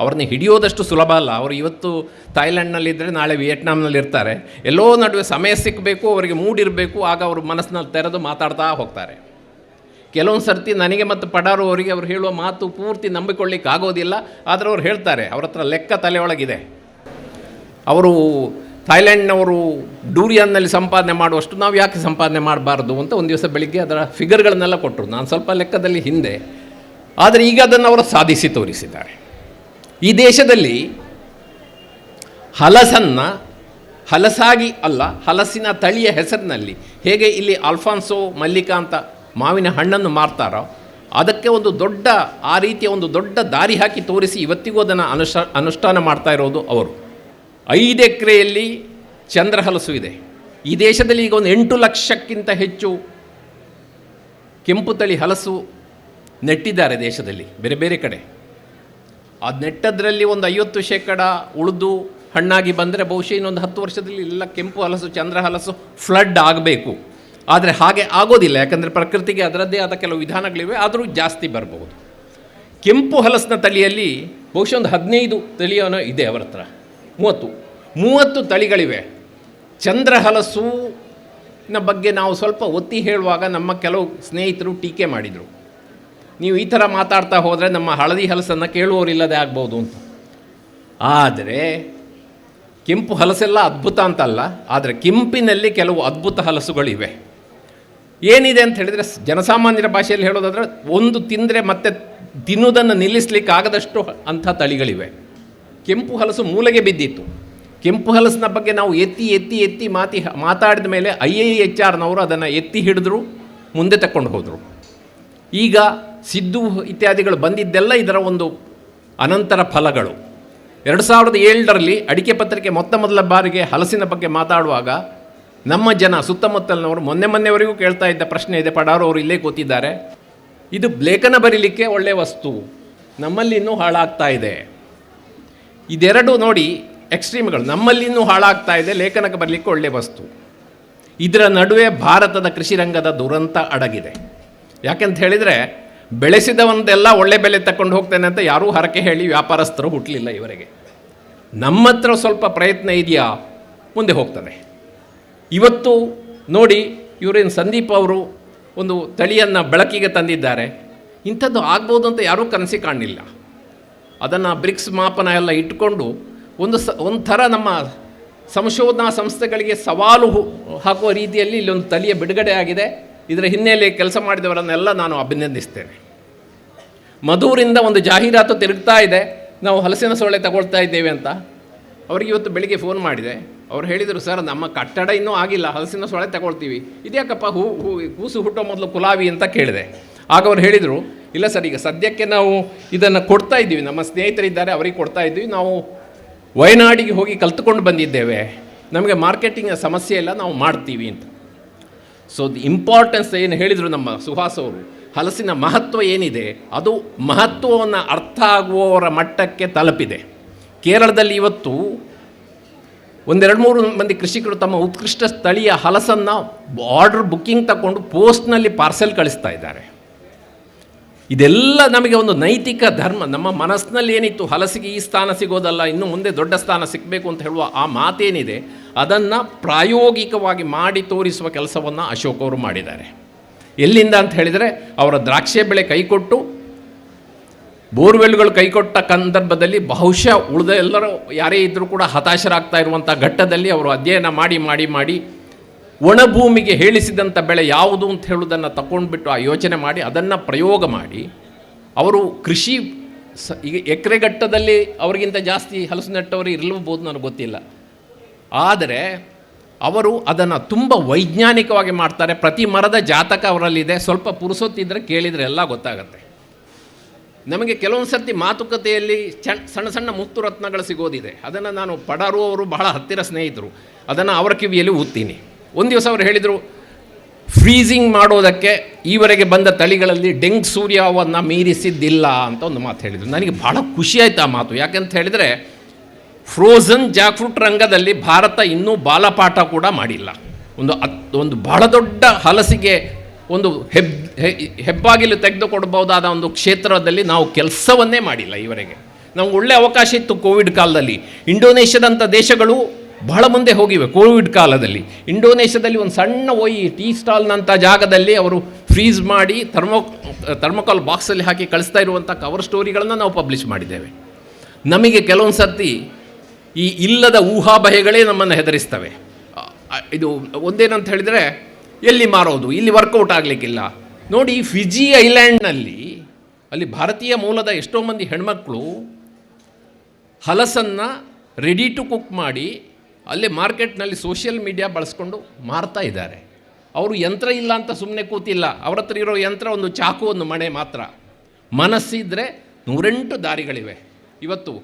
ಅವ್ರನ್ನ ಹಿಡಿಯೋದಷ್ಟು ಸುಲಭ ಅಲ್ಲ. ಅವರು ಇವತ್ತು ಥಾಯ್ಲೆಂಡ್ನಲ್ಲಿದ್ದರೆ ನಾಳೆ ವಿಯೆಟ್ನಾಂನಲ್ಲಿರ್ತಾರೆ. ಎಲ್ಲೋ ನಡುವೆ ಸಮಯ ಸಿಕ್ಕಬೇಕು, ಅವರಿಗೆ ಮೂಡಿರಬೇಕು, ಆಗ ಅವರು ಮನಸ್ಸಿನಲ್ಲಿ ತೆರೆದು ಮಾತಾಡ್ತಾ ಹೋಗ್ತಾರೆ. ಕೆಲವೊಂದು ಸರ್ತಿ ನನಗೆ ಮತ್ತು ಪಡಾರು ಅವರಿಗೆ ಅವರು ಹೇಳುವ ಮಾತು ಪೂರ್ತಿ ನಂಬಿಕೊಳ್ಳಿಕ್ಕೆ ಆಗೋದಿಲ್ಲ. ಆದರೆ ಅವ್ರು ಹೇಳ್ತಾರೆ, ಅವ್ರ ಹತ್ರ ಲೆಕ್ಕ ತಲೆಯೊಳಗಿದೆ. ಅವರು ಥಾಯ್ಲೆಂಡ್ನವರು ಡೂರಿಯಾನ್ನಲ್ಲಿ ಸಂಪಾದನೆ ಮಾಡುವಷ್ಟು ನಾವು ಯಾಕೆ ಸಂಪಾದನೆ ಮಾಡಬಾರ್ದು ಅಂತ ಒಂದು ದಿವಸ ಬೆಳಿಗ್ಗೆ ಅದರ ಫಿಗರ್ಗಳನ್ನೆಲ್ಲ ಕೊಟ್ಟರು. ನಾನು ಸ್ವಲ್ಪ ಲೆಕ್ಕದಲ್ಲಿ ಹಿಂದೆ, ಆದರೆ ಈಗ ಅದನ್ನು ಅವರು ಸಾಧಿಸಿ ತೋರಿಸಿದ್ದಾರೆ. ಈ ದೇಶದಲ್ಲಿ ಹಲಸನ್ನು ಹಲಸಾಗಿ ಅಲ್ಲ, ಹಲಸಿನ ತಳಿಯ ಹೆಸರಿನಲ್ಲಿ ಹೇಗೆ ಇಲ್ಲಿ ಆಲ್ಫಾನ್ಸೋ ಮಲ್ಲಿಕಾ ಅಂತ ಮಾವಿನ ಹಣ್ಣನ್ನು ಮಾರ್ತಾರೋ, ಅದಕ್ಕೆ ಒಂದು ದೊಡ್ಡ, ಆ ರೀತಿಯ ಒಂದು ದೊಡ್ಡ ದಾರಿ ಹಾಕಿ ತೋರಿಸಿ ಇವತ್ತಿಗೂ ಅದನ್ನು ಅನುಷ್ಠಾನ ಮಾಡ್ತಾ ಇರೋದು ಅವರು. 5 ಎಕರೆಯಲ್ಲಿ ಚಂದ್ರ ಹಲಸು ಇದೆ. ಈ ದೇಶದಲ್ಲಿ ಈಗ ಒಂದು 8 ಲಕ್ಷಕ್ಕಿಂತ ಹೆಚ್ಚು ಕೆಂಪು ತಳಿ ಹಲಸು ನೆಟ್ಟಿದ್ದಾರೆ ದೇಶದಲ್ಲಿ, ಬೇರೆ ಬೇರೆ ಕಡೆ. ಅದು ನೆಟ್ಟದ್ರಲ್ಲಿ ಒಂದು 50% ಉಳಿದು ಹಣ್ಣಾಗಿ ಬಂದರೆ ಬಹುಶಃ ಇನ್ನೊಂದು 10 ವರ್ಷದಲ್ಲಿ ಎಲ್ಲ ಕೆಂಪು ಹಲಸು, ಚಂದ್ರ ಹಲಸು ಫ್ಲಡ್ ಆಗಬೇಕು. ಆದರೆ ಹಾಗೆ ಆಗೋದಿಲ್ಲ. ಯಾಕಂದರೆ ಪ್ರಕೃತಿಗೆ ಅದರದ್ದೇ ಆದ ಕೆಲವು ವಿಧಾನಗಳಿವೆ, ಆದರೂ ಜಾಸ್ತಿ ಬರಬಹುದು. ಕೆಂಪು ಹಲಸಿನ ತಳಿಯಲ್ಲಿ ಬಹುಶಃ ಒಂದು 15 ತಳಿಯೋ ಇದೆ ಅವರ ಹತ್ರ, 30 ತಳಿಗಳಿವೆ. ಚಂದ್ರ ಹಲಸಿನ ಬಗ್ಗೆ ನಾವು ಸ್ವಲ್ಪ ಒತ್ತಿ ಹೇಳುವಾಗ ನಮ್ಮ ಕೆಲವು ಸ್ನೇಹಿತರು ಟೀಕೆ ಮಾಡಿದರು, ನೀವು ಈ ಥರ ಮಾತಾಡ್ತಾ ಹೋದರೆ ನಮ್ಮ ಹಳದಿ ಹಲಸನ್ನು ಕೇಳುವವರಿಲ್ಲದೆ ಆಗ್ಬೋದು ಅಂತ. ಆದರೆ ಕೆಂಪು ಹಲಸೆಲ್ಲ ಅದ್ಭುತ ಅಂತಲ್ಲ, ಆದರೆ ಕೆಂಪಿನಲ್ಲಿ ಕೆಲವು ಅದ್ಭುತ ಹಲಸುಗಳಿವೆ. ಏನಿದೆ ಅಂತ ಹೇಳಿದರೆ, ಜನಸಾಮಾನ್ಯರ ಭಾಷೆಯಲ್ಲಿ ಹೇಳೋದಾದರೆ, ಒಂದು ತಿಂದರೆ ಮತ್ತೆ ತಿನ್ನುವುದನ್ನು ನಿಲ್ಲಿಸಲಿಕ್ಕೆ ಆಗದಷ್ಟು ಅಂಥ ತಳಿಗಳಿವೆ. ಕೆಂಪು ಹಲಸು ಮೂಲೆಗೆ ಬಿದ್ದಿತ್ತು. ಕೆಂಪು ಹಲಸಿನ ಬಗ್ಗೆ ನಾವು ಎತ್ತಿ ಮಾತಾಡಿದ ಮೇಲೆ IIHRನವರು ಅದನ್ನು ಎತ್ತಿ ಹಿಡಿದ್ರು, ಮುಂದೆ ತಗೊಂಡು ಹೋದರು. ಈಗ ಸಿದ್ದು ಇತ್ಯಾದಿಗಳು ಬಂದಿದ್ದೆಲ್ಲ ಇದರ ಒಂದು ಅನಂತರ ಫಲಗಳು. 2007ರಲ್ಲಿ ಅಡಿಕೆ ಪತ್ರಿಕೆ ಮೊದಲ ಬಾರಿಗೆ ಹಲಸಿನ ಬಗ್ಗೆ ಮಾತಾಡುವಾಗ ನಮ್ಮ ಜನ, ಸುತ್ತಮುತ್ತಲಿನವರು, ಮೊನ್ನೆವರೆಗೂ ಕೇಳ್ತಾ ಇದ್ದ ಪ್ರಶ್ನೆ ಇದೆ, ಪಡಾರು ಅವರು ಇಲ್ಲೇ ಕೂತಿದ್ದಾರೆ, ಇದು ಲೇಖನ ಬರೀಲಿಕ್ಕೆ ಒಳ್ಳೆಯ ವಸ್ತು, ನಮ್ಮಲ್ಲಿ ಇನ್ನೂ ಹಾಳಾಗ್ತಾ ಇದೆ. ಇದೆರಡು ನೋಡಿ ಎಕ್ಸ್ಟ್ರೀಮ್ಗಳು. ನಮ್ಮಲ್ಲಿನ್ನೂ ಹಾಳಾಗ್ತಾ ಇದೆ, ಲೇಖನಕ್ಕೆ ಬರಲಿಕ್ಕೆ ಒಳ್ಳೆಯ ವಸ್ತು. ಇದರ ನಡುವೆ ಭಾರತದ ಕೃಷಿ ರಂಗದ ದುರಂತ ಅಡಗಿದೆ. ಯಾಕೆಂತ ಹೇಳಿದರೆ, ಬೆಳೆಸಿದವಂದೆಲ್ಲ ಒಳ್ಳೆ ಬೆಲೆ ತಗೊಂಡು ಹೋಗ್ತೇನೆ ಅಂತ ಯಾರೂ ಹರಕೆ ಹೇಳಿ ವ್ಯಾಪಾರಸ್ಥರು ಹುಟ್ಟಲಿಲ್ಲ ಇವರೆಗೆ. ನಮ್ಮ ಹತ್ರ ಸ್ವಲ್ಪ ಪ್ರಯತ್ನ ಇದೆಯಾ, ಮುಂದೆ ಹೋಗ್ತದೆ. ಇವತ್ತು ನೋಡಿ, ಇವರೇನು ಸಂದೀಪ್ ಅವರು ಒಂದು ತಳಿಯನ್ನು ಬೆಳಕಿಗೆ ತಂದಿದ್ದಾರೆ. ಇಂಥದ್ದು ಆಗ್ಬೋದು ಅಂತ ಯಾರೂ ಕನಸಿ ಕಾಣಲಿಲ್ಲ. ಅದನ್ನು ಬ್ರಿಕ್ಸ್ ಮಾಪನ ಎಲ್ಲ ಇಟ್ಕೊಂಡು ಒಂಥರ ನಮ್ಮ ಸಂಶೋಧನಾ ಸಂಸ್ಥೆಗಳಿಗೆ ಸವಾಲು ಹಾಕುವ ರೀತಿಯಲ್ಲಿ ಇಲ್ಲೊಂದು ತಳಿಯ ಬಿಡುಗಡೆ ಆಗಿದೆ. ಇದರ ಹಿನ್ನೆಲೆಯಲ್ಲಿ ಕೆಲಸ ಮಾಡಿದವರನ್ನೆಲ್ಲ ನಾನು ಅಭಿನಂದಿಸ್ತೇನೆ. ಮಧೂರಿಂದ ಒಂದು ಜಾಹೀರಾತು ತಿರುಗ್ತಾ ಇದೆ, ನಾವು ಹಲಸಿನ ಸೊಳ್ಳೆ ತಗೊಳ್ತಾ ಇದ್ದೇವೆ ಅಂತ. ಅವರಿಗೆ ಇವತ್ತು ಬೆಳಿಗ್ಗೆ ಫೋನ್ ಮಾಡಿದೆ. ಅವ್ರು ಹೇಳಿದರು, ಸರ್ ನಮ್ಮ ಕಟ್ಟಡ ಇನ್ನೂ ಆಗಿಲ್ಲ, ಹಲಸಿನ ಸೊಳ್ಳೆ ತಗೊಳ್ತೀವಿ. ಇದ್ಯಾಕಪ್ಪ ಕೂಸು ಹುಟ್ಟೋ ಮೊದಲು ಕುಲಾವಿ ಅಂತ ಕೇಳಿದೆ. ಆಗ ಅವ್ರು ಹೇಳಿದರು, ಇಲ್ಲ ಸರ್, ಈಗ ಸದ್ಯಕ್ಕೆ ನಾವು ಇದನ್ನು ಕೊಡ್ತಾ ಇದ್ದೀವಿ, ನಮ್ಮ ಸ್ನೇಹಿತರಿದ್ದಾರೆ ಅವರಿಗೆ ಕೊಡ್ತಾ ಇದ್ದೀವಿ, ನಾವು ವಯನಾಡಿಗೆ ಹೋಗಿ ಕಲ್ತ್ಕೊಂಡು ಬಂದಿದ್ದೇವೆ, ನಮಗೆ ಮಾರ್ಕೆಟಿಂಗ್ ಸಮಸ್ಯೆ ಇಲ್ಲ, ನಾವು ಮಾಡ್ತೀವಿ ಅಂತ. ಸೊ ದಿ ಇಂಪಾರ್ಟೆನ್ಸ್ ಏನು ಹೇಳಿದರು ನಮ್ಮ ಸುಹಾಸ್ ಅವರು, ಹಲಸಿನ ಮಹತ್ವ ಏನಿದೆ ಅದು ಮಹತ್ವವನ್ನು ಅರ್ಥ ಆಗುವವರ ಮಟ್ಟಕ್ಕೆ ತಲುಪಿದೆ. ಕೇರಳದಲ್ಲಿ ಇವತ್ತು 1-2-3 ಮಂದಿ ಕೃಷಿಕರು ತಮ್ಮ ಉತ್ಕೃಷ್ಟ ಸ್ಥಳೀಯ ಹಲಸನ್ನು ಆರ್ಡರ್ ಬುಕ್ಕಿಂಗ್ ತಗೊಂಡು ಪೋಸ್ಟ್ನಲ್ಲಿ ಪಾರ್ಸೆಲ್ ಕಳಿಸ್ತಾ ಇದ್ದಾರೆ. ಇದೆಲ್ಲ ನಮಗೆ ಒಂದು ನೈತಿಕ ಧರ್ಮ. ನಮ್ಮ ಮನಸ್ಸಿನಲ್ಲಿ ಏನಿತ್ತು, ಹಲಸಿಗೆ ಈ ಸ್ಥಾನ ಸಿಗೋದಲ್ಲ, ಇನ್ನು ಮುಂದೆ ದೊಡ್ಡ ಸ್ಥಾನ ಸಿಗಬೇಕು ಅಂತ ಹೇಳುವ ಆ ಮಾತೇನಿದೆ, ಅದನ್ನು ಪ್ರಾಯೋಗಿಕವಾಗಿ ಮಾಡಿ ತೋರಿಸುವ ಕೆಲಸವನ್ನು ಅಶೋಕ್ ಅವರು ಮಾಡಿದ್ದಾರೆ. ಎಲ್ಲಿಂದ ಅಂತ ಹೇಳಿದರೆ, ಅವರ ದ್ರಾಕ್ಷಿ ಬೆಳೆ ಕೈಕೊಟ್ಟು ಬೋರ್ವೆಲ್ಗಳು ಕೈಕೊಟ್ಟ ಸಂದರ್ಭದಲ್ಲಿ ಬಹುಶಃ ಉಳಿದ ಎಲ್ಲರೂ ಯಾರೇ ಇದ್ದರೂ ಕೂಡ ಹತಾಶರಾಗ್ತಾ ಇರುವಂಥ ಘಟ್ಟದಲ್ಲಿ ಅವರು ಅಧ್ಯಯನ ಮಾಡಿ ಮಾಡಿ ಮಾಡಿ ಒಣಭೂಮಿಗೆ ಹೇಳಿಸಿದಂಥ ಬೆಳೆ ಯಾವುದು ಅಂತ ಹೇಳೋದನ್ನು ತಗೊಂಡ್ಬಿಟ್ಟು ಆ ಯೋಚನೆ ಮಾಡಿ ಅದನ್ನು ಪ್ರಯೋಗ ಮಾಡಿ ಅವರು ಕೃಷಿ ಈಗ ಎಕರೆಗಟ್ಟದಲ್ಲಿ ಅವರಿಗಿಂತ ಜಾಸ್ತಿ ಹಲಸು ನೆಟ್ಟವರು ಇರಲೂಬಹುದು, ನನಗೆ ಗೊತ್ತಿಲ್ಲ. ಆದರೆ ಅವರು ಅದನ್ನು ತುಂಬ ವೈಜ್ಞಾನಿಕವಾಗಿ ಮಾಡ್ತಾರೆ. ಪ್ರತಿ ಮರದ ಜಾತಕ ಅವರಲ್ಲಿದೆ. ಸ್ವಲ್ಪ ಪುರುಸೊತ್ತಿದ್ದರೆ ಕೇಳಿದರೆ ಎಲ್ಲ ಗೊತ್ತಾಗತ್ತೆ. ನಮಗೆ ಕೆಲವೊಂದು ಸರ್ತಿ ಮಾತುಕತೆಯಲ್ಲಿ ಸಣ್ಣ ಸಣ್ಣ ಮುತ್ತು ರತ್ನಗಳು ಸಿಗೋದಿದೆ. ಅದನ್ನು ನಾನು ಪಡಾರು ಅವರು ಬಹಳ ಹತ್ತಿರ ಸ್ನೇಹಿತರು, ಅದನ್ನು ಅವರ ಕಿವಿಯಲ್ಲಿ ಊದ್ತೀನಿ. ಒಂದು ದಿವಸ ಅವರು ಹೇಳಿದರು, ಫ್ರೀಸಿಂಗ್ ಮಾಡೋದಕ್ಕೆ ಈವರೆಗೆ ಬಂದ ತಳಿಗಳಲ್ಲಿ ಡೆಂಗ್ ಸೂರ್ಯವನ್ನು ಮೀರಿಸಿದ್ದಿಲ್ಲ ಅಂತ ಒಂದು ಮಾತು ಹೇಳಿದರು. ನನಗೆ ಭಾಳ ಖುಷಿಯಾಯಿತು ಆ ಮಾತು. ಯಾಕೆಂತ ಹೇಳಿದರೆ, ಫ್ರೋಝನ್ ಜಾಕ್ಫ್ರೂಟ್ ರಂಗದಲ್ಲಿ ಭಾರತ ಇನ್ನೂ ಬಾಲಪಾಠ ಕೂಡ ಮಾಡಿಲ್ಲ. ಒಂದು ಬಹಳ ದೊಡ್ಡ ಹಲಸಿಗೆ ಒಂದು ಹೆಬ್ಬಾಗಿಲು ತೆಗೆದುಕೊಡ್ಬೋದಾದ ಒಂದು ಕ್ಷೇತ್ರದಲ್ಲಿ ನಾವು ಕೆಲಸವನ್ನೇ ಮಾಡಿಲ್ಲ ಈವರೆಗೆ. ನಮ್ಗೆ ಒಳ್ಳೆಯ ಅವಕಾಶ ಇತ್ತು ಕೋವಿಡ್ ಕಾಲದಲ್ಲಿ. ಇಂಡೋನೇಷ್ಯಾದಂಥ ದೇಶಗಳು ಬಹಳ ಮುಂದೆ ಹೋಗಿವೆ. ಕೋವಿಡ್ ಕಾಲದಲ್ಲಿ ಇಂಡೋನೇಷ್ಯಾದಲ್ಲಿ ಒಂದು ಸಣ್ಣ ಟೀ ಸ್ಟಾಲ್ನಂಥ ಜಾಗದಲ್ಲಿ ಅವರು ಫ್ರೀಸ್ ಮಾಡಿ ಥರ್ಮೋಕಾಲ್ ಬಾಕ್ಸಲ್ಲಿ ಹಾಕಿ ಕಳಿಸ್ತಾ ಇರುವಂಥ ಕವರ್ ಸ್ಟೋರಿಗಳನ್ನು ನಾವು ಪಬ್ಲಿಷ್ ಮಾಡಿದ್ದೇವೆ. ನಮಗೆ ಕೆಲವೊಂದು ಸರ್ತಿ ಈ ಇಲ್ಲದ ಊಹಾಭಯಗಳೇ ನಮ್ಮನ್ನು ಹೆದರಿಸ್ತವೆ. ಇದು ಒಂದೇನಂತ ಹೇಳಿದರೆ, ಎಲ್ಲಿ ಮಾರೋದು, ಇಲ್ಲಿ ವರ್ಕೌಟ್ ಆಗಲಿಕ್ಕಿಲ್ಲ. ನೋಡಿ, ಫಿಜಿ ಐಲ್ಯಾಂಡ್ನಲ್ಲಿ ಅಲ್ಲಿ ಭಾರತೀಯ ಮೂಲದ ಎಷ್ಟೋ ಮಂದಿ ಹೆಣ್ಮಕ್ಳು ಹಲಸನ್ನು ರೆಡಿ ಟು ಕುಕ್ ಮಾಡಿ ಅಲ್ಲೇ ಮಾರ್ಕೆಟ್ನಲ್ಲಿ ಸೋಷಿಯಲ್ ಮೀಡಿಯಾ ಬಳಸ್ಕೊಂಡು ಮಾರ್ತಾ ಇದ್ದಾರೆ. ಅವರು ಯಂತ್ರ ಇಲ್ಲ ಅಂತ ಸುಮ್ಮನೆ ಕೂತಿಲ್ಲ. ಅವ್ರ ಹತ್ರ ಇರೋ ಯಂತ್ರ ಒಂದು ಚಾಕು, ಒಂದು ಮಣೆ ಮಾತ್ರ. ಮನಸ್ಸಿದ್ರೆ 108 ದಾರಿಗಳಿವೆ. ಇವತ್ತು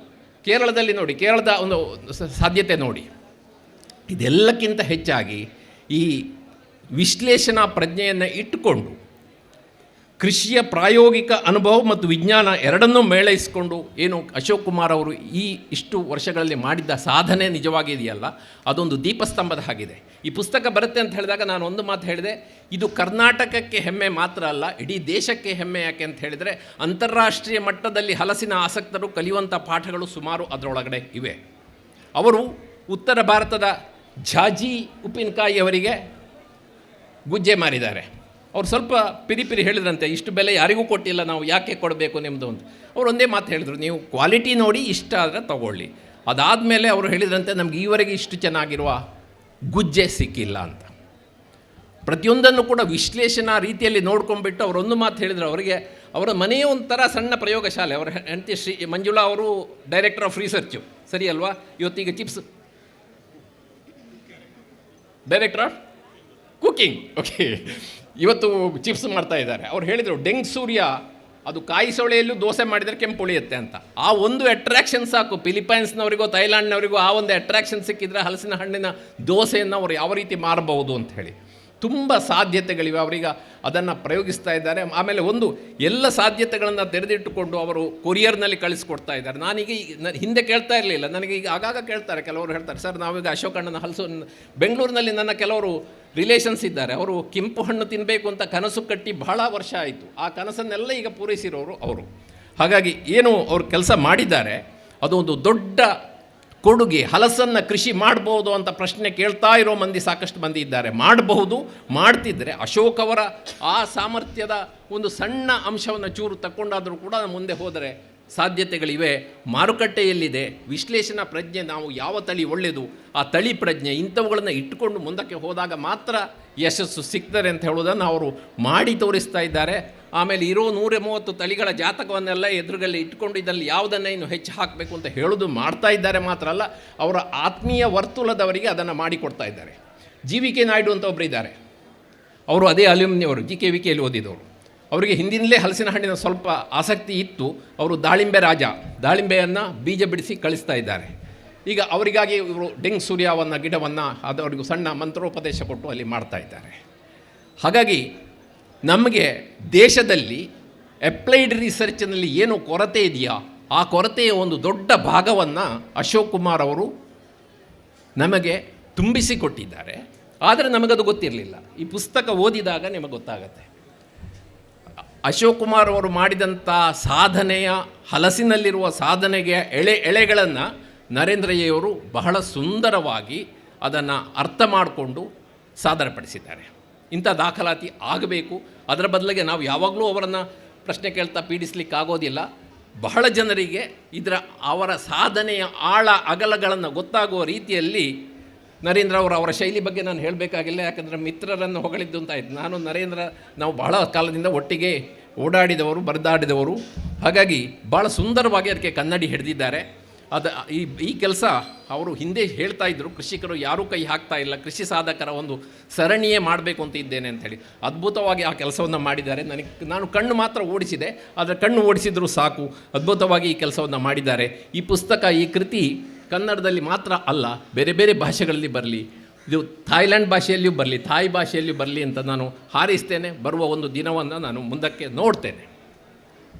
ಕೇರಳದಲ್ಲಿ ನೋಡಿ, ಕೇರಳದ ಒಂದು ಸಾಧ್ಯತೆ ನೋಡಿ. ಇದೆಲ್ಲಕ್ಕಿಂತ ಹೆಚ್ಚಾಗಿ ಈ ವಿಶ್ಲೇಷಣಾ ಪ್ರಜ್ಞೆಯನ್ನು ಇಟ್ಟುಕೊಂಡು ಕೃಷಿಯ ಪ್ರಾಯೋಗಿಕ ಅನುಭವ ಮತ್ತು ವಿಜ್ಞಾನ ಎರಡನ್ನೂ ಮೇಳೈಸಿಕೊಂಡು ಏನು ಅಶೋಕ್ ಕುಮಾರ್ ಅವರು ಇಷ್ಟು ವರ್ಷಗಳಲ್ಲಿ ಮಾಡಿದ್ದ ಸಾಧನೆ ನಿಜವಾಗಿದೆಯಲ್ಲ, ಅದೊಂದು ದೀಪಸ್ತಂಭದ ಹಾಗಿದೆ. ಈ ಪುಸ್ತಕ ಬರುತ್ತೆ ಅಂತ ಹೇಳಿದಾಗ ನಾನು ಒಂದು ಮಾತು ಹೇಳಿದೆ, ಇದು ಕರ್ನಾಟಕಕ್ಕೆ ಹೆಮ್ಮೆ ಮಾತ್ರ ಅಲ್ಲ, ಇಡೀ ದೇಶಕ್ಕೆ ಹೆಮ್ಮೆ. ಯಾಕೆ ಅಂತ ಹೇಳಿದರೆ, ಅಂತಾರಾಷ್ಟ್ರೀಯ ಮಟ್ಟದಲ್ಲಿ ಹಲಸಿನ ಆಸಕ್ತರು ಕಲಿಯುವಂಥ ಪಾಠಗಳು ಸುಮಾರು ಅದರೊಳಗಡೆ ಇವೆ. ಅವರು ಉತ್ತರ ಭಾರತದ ಝಾಜಿ ಉಪ್ಪಿನಕಾಯಿಯವರಿಗೆ ಗುಜ್ಜೆ ಮಾರಿದ್ದಾರೆ. ಅವ್ರು ಸ್ವಲ್ಪ ಪಿರಿ ಹೇಳಿದ್ರಂತೆ, ಇಷ್ಟು ಬೆಲೆ ಯಾರಿಗೂ ಕೊಟ್ಟಿಲ್ಲ, ನಾವು ಯಾಕೆ ಕೊಡಬೇಕು ನಿಮ್ಮದು ಅಂತ. ಅವ್ರು ಒಂದೇ ಮಾತು ಹೇಳಿದರು, ನೀವು ಕ್ವಾಲಿಟಿ ನೋಡಿ ಇಷ್ಟ ಆದರೆ ತಗೊಳ್ಳಿ. ಅದಾದಮೇಲೆ ಅವರು ಹೇಳಿದ್ರಂತೆ, ನಮ್ಗೆ ಈವರೆಗೆ ಇಷ್ಟು ಚೆನ್ನಾಗಿರುವ ಗುಜ್ಜೆ ಸಿಕ್ಕಿಲ್ಲ ಅಂತ. ಪ್ರತಿಯೊಂದನ್ನು ಕೂಡ ವಿಶ್ಲೇಷಣಾ ರೀತಿಯಲ್ಲಿ ನೋಡ್ಕೊಂಡ್ಬಿಟ್ಟು ಅವರೊಂದು ಮಾತು ಹೇಳಿದರು. ಅವರಿಗೆ ಅವರ ಮನೆಯೇ ಒಂಥರ ಸಣ್ಣ ಪ್ರಯೋಗಶಾಲೆ. ಅವರ ಹೆಂಡತಿ ಮಂಜುಳಾ ಅವರು ಡೈರೆಕ್ಟರ್ ಆಫ್ ರಿಸರ್ಚು, ಸರಿ ಅಲ್ವಾ? ಇವತ್ತೀಗ chips director of cooking, okay, ಇವತ್ತು ಚಿಪ್ಸ್ ಮಾಡ್ತಾ ಇದ್ದಾರೆ. ಅವ್ರು ಹೇಳಿದರು, ಡೆಂಗ್ ಸೂರ್ಯ ಅದು ಕಾಯಿ ಸೊಳೆಯಲ್ಲೂ ದೋಸೆ ಮಾಡಿದರೆ ಕೆಂಪು ಉಳಿಯುತ್ತೆ ಅಂತ. ಆ ಒಂದು ಅಟ್ರಾಕ್ಷನ್ ಸಾಕು. ಫಿಲಿಪೈನ್ಸ್ನವರಿಗೋ ಥೈಲ್ಯಾಂಡ್ನವರಿಗೋ ಆ ಒಂದು ಅಟ್ರಾಕ್ಷನ್ ಸಿಕ್ಕಿದ್ರೆ ಹಲಸಿನ ಹಣ್ಣಿನ ದೋಸೆಯನ್ನು ಅವರು ಯಾವ ರೀತಿ ಮಾರಬಹುದು ಅಂತ ಹೇಳಿ. ತುಂಬ ಸಾಧ್ಯತೆಗಳಿವೆ, ಅವರೀಗ ಅದನ್ನು ಪ್ರಯೋಗಿಸ್ತಾ ಇದ್ದಾರೆ. ಆಮೇಲೆ ಒಂದು ಎಲ್ಲ ಸಾಧ್ಯತೆಗಳನ್ನು ತೆರೆದಿಟ್ಟುಕೊಂಡು ಅವರು ಕೊರಿಯರ್ನಲ್ಲಿ ಕಳಿಸ್ಕೊಡ್ತಾ ಇದ್ದಾರೆ. ನಾನೀಗ ಹಿಂದೆ ಕೇಳ್ತಾ ಇರಲಿಲ್ಲ, ನನಗೆ ಈಗ ಆಗಾಗ ಕೇಳ್ತಾರೆ, ಕೆಲವರು ಹೇಳ್ತಾರೆ, ಸರ್ ನಾವೀಗ ಅಶೋಕಣ್ಣನ ಹಲಸು, ಬೆಂಗಳೂರಿನಲ್ಲಿ ನನ್ನ ಕೆಲವರು ರಿಲೇಷನ್ಸ್ ಇದ್ದಾರೆ, ಅವರು ಕೆಂಪು ಹಣ್ಣು ತಿನ್ನಬೇಕು ಅಂತ ಕನಸು ಕಟ್ಟಿ ಬಹಳ ವರ್ಷ ಆಯಿತು. ಆ ಕನಸನ್ನೆಲ್ಲ ಈಗ ಪೂರೈಸಿರೋರು ಅವರು. ಹಾಗಾಗಿ ಏನು ಅವರು ಕೆಲಸ ಮಾಡಿದ್ದಾರೆ ಅದು ಒಂದು ದೊಡ್ಡ ಕೊಡುಗೆ. ಹಲಸನ್ನು ಕೃಷಿ ಮಾಡ್ಬೋದು ಅಂತ ಪ್ರಶ್ನೆ ಕೇಳ್ತಾ ಇರೋ ಮಂದಿ ಸಾಕಷ್ಟು ಮಂದಿ ಇದ್ದಾರೆ. ಮಾಡಬಹುದು, ಮಾಡ್ತಿದ್ದರೆ ಅಶೋಕ್ ಅವರ ಆ ಸಾಮರ್ಥ್ಯದ ಒಂದು ಸಣ್ಣ ಅಂಶವನ್ನು ಚೂರು ತಗೊಂಡಾದರೂ ಕೂಡ ಮುಂದೆ ಹೋದರೆ ಸಾಧ್ಯತೆಗಳಿವೆ. ಮಾರುಕಟ್ಟೆಯಲ್ಲಿದೆ, ವಿಶ್ಲೇಷಣಾ ಪ್ರಜ್ಞೆ, ನಾವು ಯಾವ ತಳಿ ಒಳ್ಳೆಯದು, ಆ ತಳಿ ಪ್ರಜ್ಞೆ ಇಂಥವುಗಳನ್ನು ಇಟ್ಟುಕೊಂಡು ಮುಂದಕ್ಕೆ ಹೋದಾಗ ಮಾತ್ರ ಯಶಸ್ಸು ಸಿಗ್ತಾರೆ ಅಂತ ಹೇಳೋದನ್ನು ಅವರು ಮಾಡಿ ತೋರಿಸ್ತಾ ಇದ್ದಾರೆ. ಆಮೇಲೆ ಇರೋ 130 ತಳಿಗಳ ಜಾತಕವನ್ನೆಲ್ಲ ಎದುರುಗಲ್ಲಿ ಇಟ್ಕೊಂಡು ಇದರಲ್ಲಿ ಯಾವುದನ್ನು ಇನ್ನು ಹೆಚ್ಚು ಹಾಕಬೇಕು ಅಂತ ಹೇಳೋದು ಮಾಡ್ತಾ ಇದ್ದಾರೆ. ಮಾತ್ರ ಅಲ್ಲ, ಅವರ ಆತ್ಮೀಯ ವರ್ತುಲದವರಿಗೆ ಅದನ್ನು ಮಾಡಿಕೊಡ್ತಾ ಇದ್ದಾರೆ. GVK ನಾಯ್ಡು ಅಂತ ಒಬ್ಬರು ಇದ್ದಾರೆ, ಅವರು ಅದೇ ಅಲ್ಯೂಮಿನಿಯವರು, GKVKಯಲ್ಲಿ ಓದಿದವರು. ಅವರಿಗೆ ಹಿಂದಿನಲ್ಲೇ ಹಲಸಿನ ಹಣ್ಣಿನ ಸ್ವಲ್ಪ ಆಸಕ್ತಿ ಇತ್ತು. ಅವರು ದಾಳಿಂಬೆ ರಾಜ, ದಾಳಿಂಬೆಯನ್ನು ಬೀಜ ಬಿಡಿಸಿ ಕಳಿಸ್ತಾ ಇದ್ದಾರೆ. ಈಗ ಅವರಿಗಾಗಿ ಇವರು ಡೆಂಗ್ ಸೂರ್ಯವನ್ನು ಗಿಡವನ್ನು ಅದವರಿಗೂ ಸಣ್ಣ ಮಂತ್ರೋಪದೇಶ ಕೊಟ್ಟು ಅಲ್ಲಿ ಮಾಡ್ತಾ ಇದ್ದಾರೆ. ಹಾಗಾಗಿ ನಮಗೆ ದೇಶದಲ್ಲಿ ಅಪ್ಲೈಡ್ ರಿಸರ್ಚ್ನಲ್ಲಿ ಏನು ಕೊರತೆ ಇದೆಯಾ, ಆ ಕೊರತೆಯ ಒಂದು ದೊಡ್ಡ ಭಾಗವನ್ನು ಅಶೋಕ್ ಕುಮಾರ್ ಅವರು ನಮಗೆ ತುಂಬಿಸಿಕೊಟ್ಟಿದ್ದಾರೆ. ಆದರೆ ನಮಗದು ಗೊತ್ತಿರಲಿಲ್ಲ. ಈ ಪುಸ್ತಕ ಓದಿದಾಗ ನಿಮಗೆ ಗೊತ್ತಾಗತ್ತೆ. ಅಶೋಕ್ ಕುಮಾರ್ ಅವರು ಮಾಡಿದಂಥ ಸಾಧನೆಯ, ಹಲಸಿನಲ್ಲಿರುವ ಸಾಧನೆಗೆ ಎಳೆಗಳನ್ನು ನರೇಂದ್ರಯ್ಯವರು ಬಹಳ ಸುಂದರವಾಗಿ ಅದನ್ನು ಅರ್ಥ ಮಾಡಿಕೊಂಡು ಸಾದರಪಡಿಸಿದ್ದಾರೆ. ಇಂಥ ದಾಖಲಾತಿ ಆಗಬೇಕು. ಅದರ ಬದಲಿಗೆ ನಾವು ಯಾವಾಗಲೂ ಅವರನ್ನು ಪ್ರಶ್ನೆ ಕೇಳ್ತಾ ಪೀಡಿಸಲಿಕ್ಕಾಗೋದಿಲ್ಲ. ಬಹಳ ಜನರಿಗೆ ಅವರ ಸಾಧನೆಯ ಆಳ ಅಗಲಗಳನ್ನು ಗೊತ್ತಾಗುವ ರೀತಿಯಲ್ಲಿ ನರೇಂದ್ರ ಅವರ ಶೈಲಿ ಬಗ್ಗೆ ನಾನು ಹೇಳಬೇಕಾಗಿಲ್ಲ, ಯಾಕಂದರೆ ಮಿತ್ರರನ್ನು ಹೊಗಳಿದ್ದು ಅಂತ ಆಯಿತು. ನಾನು ನರೇಂದ್ರ ನಾವು ಬಹಳ ಕಾಲದಿಂದ ಒಟ್ಟಿಗೆ ಓಡಾಡಿದವರು, ಬರೆದಾಡಿದವರು. ಹಾಗಾಗಿ ಭಾಳ ಸುಂದರವಾಗಿ ಅದಕ್ಕೆ ಕನ್ನಡಿ ಹಿಡಿದಿದ್ದಾರೆ. ಈ ಕೆಲಸ ಅವರು ಹಿಂದೆ ಹೇಳ್ತಾ ಇದ್ದರು, ಕೃಷಿಕರು ಯಾರೂ ಕೈ ಹಾಕ್ತಾ ಇಲ್ಲ, ಕೃಷಿ ಸಾಧಕರ ಒಂದು ಸರಣಿಯೇ ಮಾಡಬೇಕು ಅಂತ ಇದ್ದೇನೆ ಅಂಥೇಳಿ. ಅದ್ಭುತವಾಗಿ ಆ ಕೆಲಸವನ್ನು ಮಾಡಿದ್ದಾರೆ. ನಾನು ಕಣ್ಣು ಮಾತ್ರ ಓಡಿಸಿದೆ, ಆದರೆ ಕಣ್ಣು ಓಡಿಸಿದರೂ ಸಾಕು, ಅದ್ಭುತವಾಗಿ ಈ ಕೆಲಸವನ್ನು ಮಾಡಿದ್ದಾರೆ. ಈ ಪುಸ್ತಕ, ಈ ಕೃತಿ ಕನ್ನಡದಲ್ಲಿ ಮಾತ್ರ ಅಲ್ಲ, ಬೇರೆ ಬೇರೆ ಭಾಷೆಗಳಲ್ಲಿ ಬರಲಿ, ಇದು ಥಾಯ್ಲ್ಯಾಂಡ್ ಭಾಷೆಯಲ್ಲಿಯೂ ಬರಲಿ, ಥಾಯ್ ಭಾಷೆಯಲ್ಲಿಯೂ ಬರಲಿ ಅಂತ ನಾನು ಹಾರೈಸ್ತೇನೆ. ಬರುವ ಒಂದು ದಿನವನ್ನು ನಾನು ಮುಂದಕ್ಕೆ ನೋಡ್ತೇನೆ.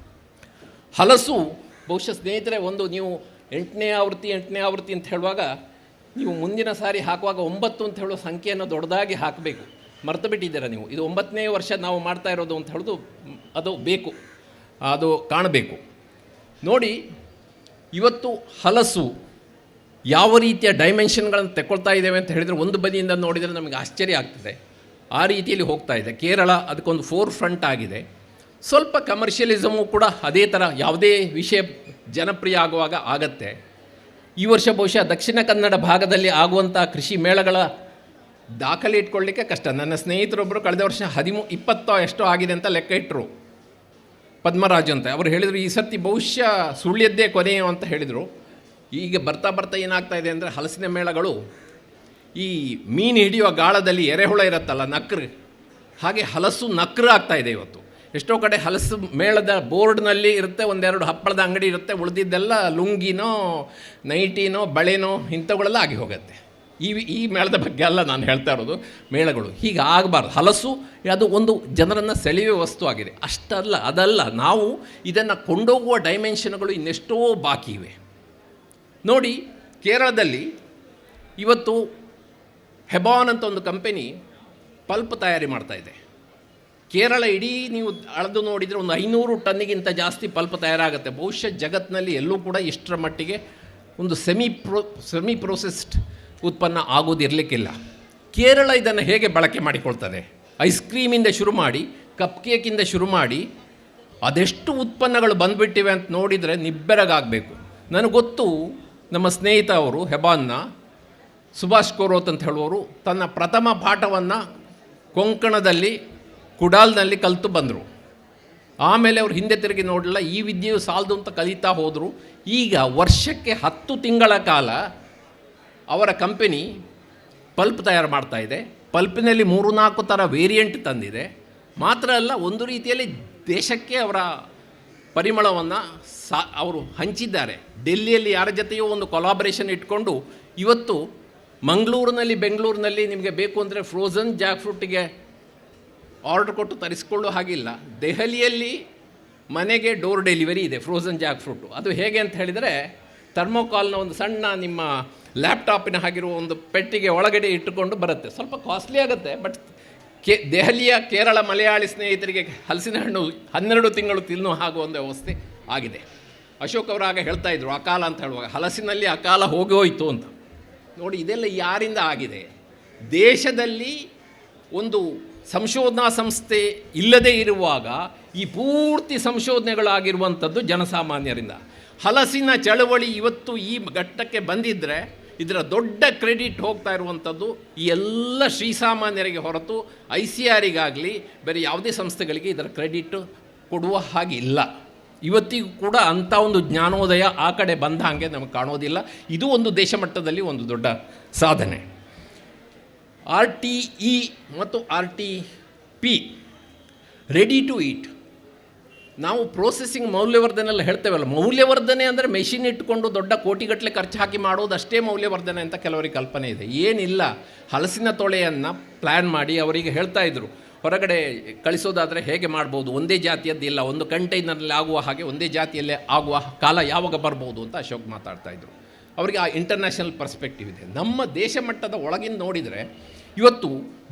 ಹಲಸು ಬಹುಶಃ ಸ್ನೇಹಿತರೆ, ಒಂದು ನೀವು 8ನೇ ಆವೃತ್ತಿ ಅಂತ ಹೇಳುವಾಗ ನೀವು ಮುಂದಿನ ಸಾರಿ ಹಾಕುವಾಗ 9 ಅಂತ ಹೇಳೋ ಸಂಖ್ಯೆಯನ್ನು ದೊಡ್ಡದಾಗಿ ಹಾಕಬೇಕು. ಮರೆತು ಬಿಟ್ಟಿದ್ದೀರಾ ನೀವು. ಇದು 9ನೇ ವರ್ಷ ನಾವು ಮಾಡ್ತಾ ಇರೋದು ಅಂತ ಹೇಳೋದು ಅದು ಬೇಕು, ಅದು ಕಾಣಬೇಕು. ನೋಡಿ, ಇವತ್ತು ಹಲಸು ಯಾವ ರೀತಿಯ ಡೈಮೆನ್ಷನ್ಗಳನ್ನು ತೆಕ್ಕೊಳ್ತಾ ಇದ್ದೇವೆ ಅಂತ ಹೇಳಿದರೆ, ಒಂದು ಬದಿಯಿಂದ ನೋಡಿದರೆ ನಮಗೆ ಆಶ್ಚರ್ಯ ಆಗ್ತದೆ. ಆ ರೀತಿಯಲ್ಲಿ ಹೋಗ್ತಾ ಇದೆ. ಕೇರಳ ಅದಕ್ಕೊಂದು ಫೋರ್ ಫ್ರಂಟ್ ಆಗಿದೆ. ಸ್ವಲ್ಪ ಕಮರ್ಷಿಯಲಿಸಮು ಕೂಡ ಅದೇ ಥರ ಯಾವುದೇ ವಿಷಯ ಜನಪ್ರಿಯ ಆಗುವಾಗ ಆಗತ್ತೆ. ಈ ವರ್ಷ ಬಹುಶಃ ದಕ್ಷಿಣ ಕನ್ನಡ ಭಾಗದಲ್ಲಿ ಆಗುವಂಥ ಕೃಷಿ ಮೇಳಗಳ ದಾಖಲೆ ಇಟ್ಕೊಳ್ಳಿಕ್ಕೆ ಕಷ್ಟ. ನನ್ನ ಸ್ನೇಹಿತರೊಬ್ಬರು ಕಳೆದ ವರ್ಷ 20 ಎಷ್ಟೋ ಆಗಿದೆ ಅಂತ ಲೆಕ್ಕ ಇಟ್ಟರು, ಪದ್ಮರಾಜು ಅಂತ. ಅವರು ಹೇಳಿದರು ಈ ಸರ್ತಿ ಬಹುಶಃ ಸುಳ್ಯದ್ದೇ ಕೊನೆಯೋ ಅಂತ ಹೇಳಿದರು. ಈಗ ಬರ್ತಾ ಬರ್ತಾ ಏನಾಗ್ತಾ ಇದೆ ಅಂದರೆ, ಹಲಸಿನ ಮೇಳಗಳು ಈ ಮೀನು ಹಿಡಿಯುವ ಗಾಳದಲ್ಲಿ ಎರೆಹುಳ ಇರುತ್ತಲ್ಲ, ನಕ್ರು, ಹಾಗೆ ಹಲಸು ನಕ್ರು ಆಗ್ತಾ ಇದೆ ಇವತ್ತು. ಎಷ್ಟೋ ಕಡೆ ಹಲಸು ಮೇಳದ ಬೋರ್ಡ್ನಲ್ಲಿ ಇರುತ್ತೆ, ಒಂದೆರಡು ಹಪ್ಪಳದ ಅಂಗಡಿ ಇರುತ್ತೆ, ಉಳಿದಿದ್ದೆಲ್ಲ ಲುಂಗಿನೋ ನೈಟಿನೋ ಬಳೆನೋ ಇಂಥವುಗಳೆಲ್ಲ ಆಗಿ ಹೋಗುತ್ತೆ. ಈ ಮೇಳದ ಬಗ್ಗೆ ಅಲ್ಲ ನಾನು ಹೇಳ್ತಾ ಇರೋದು. ಮೇಳಗಳು ಹೀಗೆ ಆಗಬಾರ್ದು. ಹಲಸು ಅದು ಒಂದು ಜನರನ್ನು ಸೆಳೆಯುವ ವಸ್ತು ಆಗಿದೆ. ಅದಲ್ಲ, ನಾವು ಇದನ್ನು ಕೊಂಡೋಗುವ ಡೈಮೆನ್ಷನ್ಗಳು ಇನ್ನೆಷ್ಟೋ ಬಾಕಿ ಇವೆ. ನೋಡಿ, ಕೇರಳದಲ್ಲಿ ಇವತ್ತು ಹೆಬಾನ್ ಅಂತ ಒಂದು ಕಂಪೆನಿ ಪಲ್ಪ್ ತಯಾರಿ ಮಾಡ್ತಾಯಿದೆ. ಕೇರಳ ಇಡೀ ನೀವು ಅಳೆದು ನೋಡಿದರೆ ಒಂದು 500 ಟನ್ನಿಗಿಂತ ಜಾಸ್ತಿ ಪಲ್ಪ್ ತಯಾರಾಗುತ್ತೆ. ಬಹುಶಃ ಜಗತ್ತಿನಲ್ಲಿ ಎಲ್ಲೂ ಕೂಡ ಇಷ್ಟರ ಮಟ್ಟಿಗೆ ಒಂದು ಸೆಮಿ ಪ್ರೊಸೆಸ್ಡ್ ಉತ್ಪನ್ನ ಆಗೋದಿರಲಿಕ್ಕಿಲ್ಲ. ಕೇರಳ ಇದನ್ನು ಹೇಗೆ ಬಳಕೆ ಮಾಡಿಕೊಳ್ತದೆ? ಐಸ್ ಕ್ರೀಮಿಂದ ಶುರು ಮಾಡಿ, ಕಪ್ ಕೇಕಿಂದ ಶುರು ಮಾಡಿ ಅದೆಷ್ಟು ಉತ್ಪನ್ನಗಳು ಬಂದುಬಿಟ್ಟಿವೆ ಅಂತ ನೋಡಿದರೆ ನಿಬ್ಬೆರಗಾಗಬೇಕು. ನನಗೆ ಗೊತ್ತು, ನಮ್ಮ ಸ್ನೇಹಿತ ಅವರು ಹೆಬಾನ್ನ ಸುಭಾಷ್ ಕೋರೋತ್ ಅಂತ ಹೇಳುವವರು ತನ್ನ ಪ್ರಥಮ ಪಾಠವನ್ನು ಕೊಂಕಣದಲ್ಲಿ ಕುಡಾಲ್ನಲ್ಲಿ ಕಲಿತು ಬಂದರು. ಆಮೇಲೆ ಅವರು ಹಿಂದೆ ತಿರುಗಿ ನೋಡಲಿಲ್ಲ, ಈ ವಿದ್ಯೆಯು ಸಾಲದು ಅಂತ ಕಲಿತಾ ಹೋದರು. ಈಗ ವರ್ಷಕ್ಕೆ 10 ತಿಂಗಳ ಕಾಲ ಅವರ ಕಂಪೆನಿ ಪಲ್ಪ್ ತಯಾರು ಮಾಡ್ತಾಯಿದೆ. ಪಲ್ಪಿನಲ್ಲಿ 3-4 ಥರ ವೇರಿಯಂಟ್ ತಂದಿದೆ. ಮಾತ್ರ ಅಲ್ಲ, ಒಂದು ರೀತಿಯಲ್ಲಿ ದೇಶಕ್ಕೆ ಅವರ ಪರಿಮಳವನ್ನು ಅವರು ಹಂಚಿದ್ದಾರೆ. ಡೆಲ್ಲಿಯಲ್ಲಿ ಯಾರ ಜೊತೆಯೂ ಒಂದು ಕೊಲಾಬರೇಷನ್ ಇಟ್ಕೊಂಡು ಇವತ್ತು ಮಂಗಳೂರಿನಲ್ಲಿ ಬೆಂಗಳೂರಿನಲ್ಲಿ ನಿಮಗೆ ಬೇಕು ಅಂದರೆ ಫ್ರೋಝನ್ ಜಾಕ್ ಫ್ರೂಟಿಗೆ ಆರ್ಡರ್ ಕೊಟ್ಟು ತರಿಸ್ಕೊಳ್ಳೋ ಹಾಗಿಲ್ಲ. ದೆಹಲಿಯಲ್ಲಿ ಮನೆಗೆ ಡೋರ್ ಡೆಲಿವರಿ ಇದೆ ಫ್ರೋಝನ್ ಜಾಕ್ ಫ್ರೂಟು. ಅದು ಹೇಗೆ ಅಂತ ಹೇಳಿದರೆ ಥರ್ಮೋಕಾಲ್ನ ಒಂದು ಸಣ್ಣ ನಿಮ್ಮ ಲ್ಯಾಪ್ಟಾಪಿನ ಹಾಗಿರುವ ಒಂದು ಪೆಟ್ಟಿಗೆ ಒಳಗಡೆ ಇಟ್ಟುಕೊಂಡು ಬರುತ್ತೆ. ಸ್ವಲ್ಪ ಕಾಸ್ಟ್ಲಿ ಆಗುತ್ತೆ, ಬಟ್ ದೆಹಲಿಯ ಕೇರಳ ಮಲಯಾಳಿ ಸ್ನೇಹಿತರಿಗೆ ಹಲಸಿನ ಹಣ್ಣು 12 ತಿಂಗಳು ತಿನ್ನೋ ಹಾಗೋ ಒಂದು ವ್ಯವಸ್ಥೆ ಆಗಿದೆ. ಅಶೋಕ್ ಅವರು ಆಗ ಹೇಳ್ತಾ ಇದ್ರು ಅಕಾಲ ಅಂತ ಹೇಳುವಾಗ, ಹಲಸಿನಲ್ಲಿ ಅಕಾಲ ಹೋಗಿ ಹೋಯಿತು ಅಂತ. ನೋಡಿ, ಇದೆಲ್ಲ ಯಾರಿಂದ ಆಗಿದೆ? ದೇಶದಲ್ಲಿ ಒಂದು ಸಂಶೋಧನಾ ಸಂಸ್ಥೆ ಇಲ್ಲದೇ ಇರುವಾಗ ಈ ಪೂರ್ತಿ ಸಂಶೋಧನೆಗಳಾಗಿರುವಂಥದ್ದು ಜನಸಾಮಾನ್ಯರಿಂದ. ಹಲಸಿನ ಚಳವಳಿ ಇವತ್ತು ಈ ಘಟ್ಟಕ್ಕೆ ಬಂದಿದ್ದರೆ ಇದರ ದೊಡ್ಡ ಕ್ರೆಡಿಟ್ ಹೋಗ್ತಾ ಇರುವಂಥದ್ದು ಈ ಎಲ್ಲ ಶ್ರೀಸಾಮಾನ್ಯರಿಗೆ ಹೊರತು ICRಗಾಗಲಿ ಬೇರೆ ಯಾವುದೇ ಸಂಸ್ಥೆಗಳಿಗೆ ಇದರ ಕ್ರೆಡಿಟ್ ಕೊಡುವ ಹಾಗಿಲ್ಲ. ಇವತ್ತಿಗೂ ಕೂಡ ಅಂಥ ಒಂದು ಜ್ಞಾನೋದಯ ಆ ಕಡೆ ಬಂದ ಹಾಗೆ ನಮಗೆ ಕಾಣೋದಿಲ್ಲ. ಇದು ಒಂದು ದೇಶ ಮಟ್ಟದಲ್ಲಿ ಒಂದು ದೊಡ್ಡ ಸಾಧನೆ. RTE ಮತ್ತು RTP ರೆಡಿ ಟು ಈಟ್. ನಾವು ಪ್ರೋಸೆಸಿಂಗ್ ಮೌಲ್ಯವರ್ಧನೆ ಎಲ್ಲ ಹೇಳ್ತೇವಲ್ಲ, ಮೌಲ್ಯವರ್ಧನೆ ಅಂದರೆ ಮೆಷಿನ್ ಇಟ್ಕೊಂಡು ದೊಡ್ಡ ಕೋಟಿಗಟ್ಟಲೆ ಖರ್ಚು ಹಾಕಿ ಮಾಡೋದು ಅಷ್ಟೇ ಮೌಲ್ಯವರ್ಧನೆ ಅಂತ ಕೆಲವರಿಗೆ ಕಲ್ಪನೆ ಇದೆ. ಏನಿಲ್ಲ, ಹಲಸಿನ ತೊಳೆಯನ್ನು ಪ್ಲ್ಯಾನ್ ಮಾಡಿ ಅವರಿಗೆ ಹೇಳ್ತಾ ಇದ್ರು, ಹೊರಗಡೆ ಕಳಿಸೋದಾದರೆ ಹೇಗೆ ಮಾಡ್ಬೋದು, ಒಂದೇ ಜಾತಿಯದ್ದಿಲ್ಲ, ಒಂದು ಕಂಟೈನರ್ನಲ್ಲಿ ಆಗುವ ಹಾಗೆ ಒಂದೇ ಜಾತಿಯಲ್ಲೇ ಆಗುವ ಕಾಲ ಯಾವಾಗ ಬರ್ಬೋದು ಅಂತ ಅಶೋಕ್ ಮಾತಾಡ್ತಾಯಿದ್ರು. ಅವರಿಗೆ ಆ ಇಂಟರ್ನ್ಯಾಷನಲ್ ಪರ್ಸ್ಪೆಕ್ಟಿವ್ ಇದೆ. ನಮ್ಮ ದೇಶ ಮಟ್ಟದ ಒಳಗಿಂದ ನೋಡಿದರೆ ಇವತ್ತು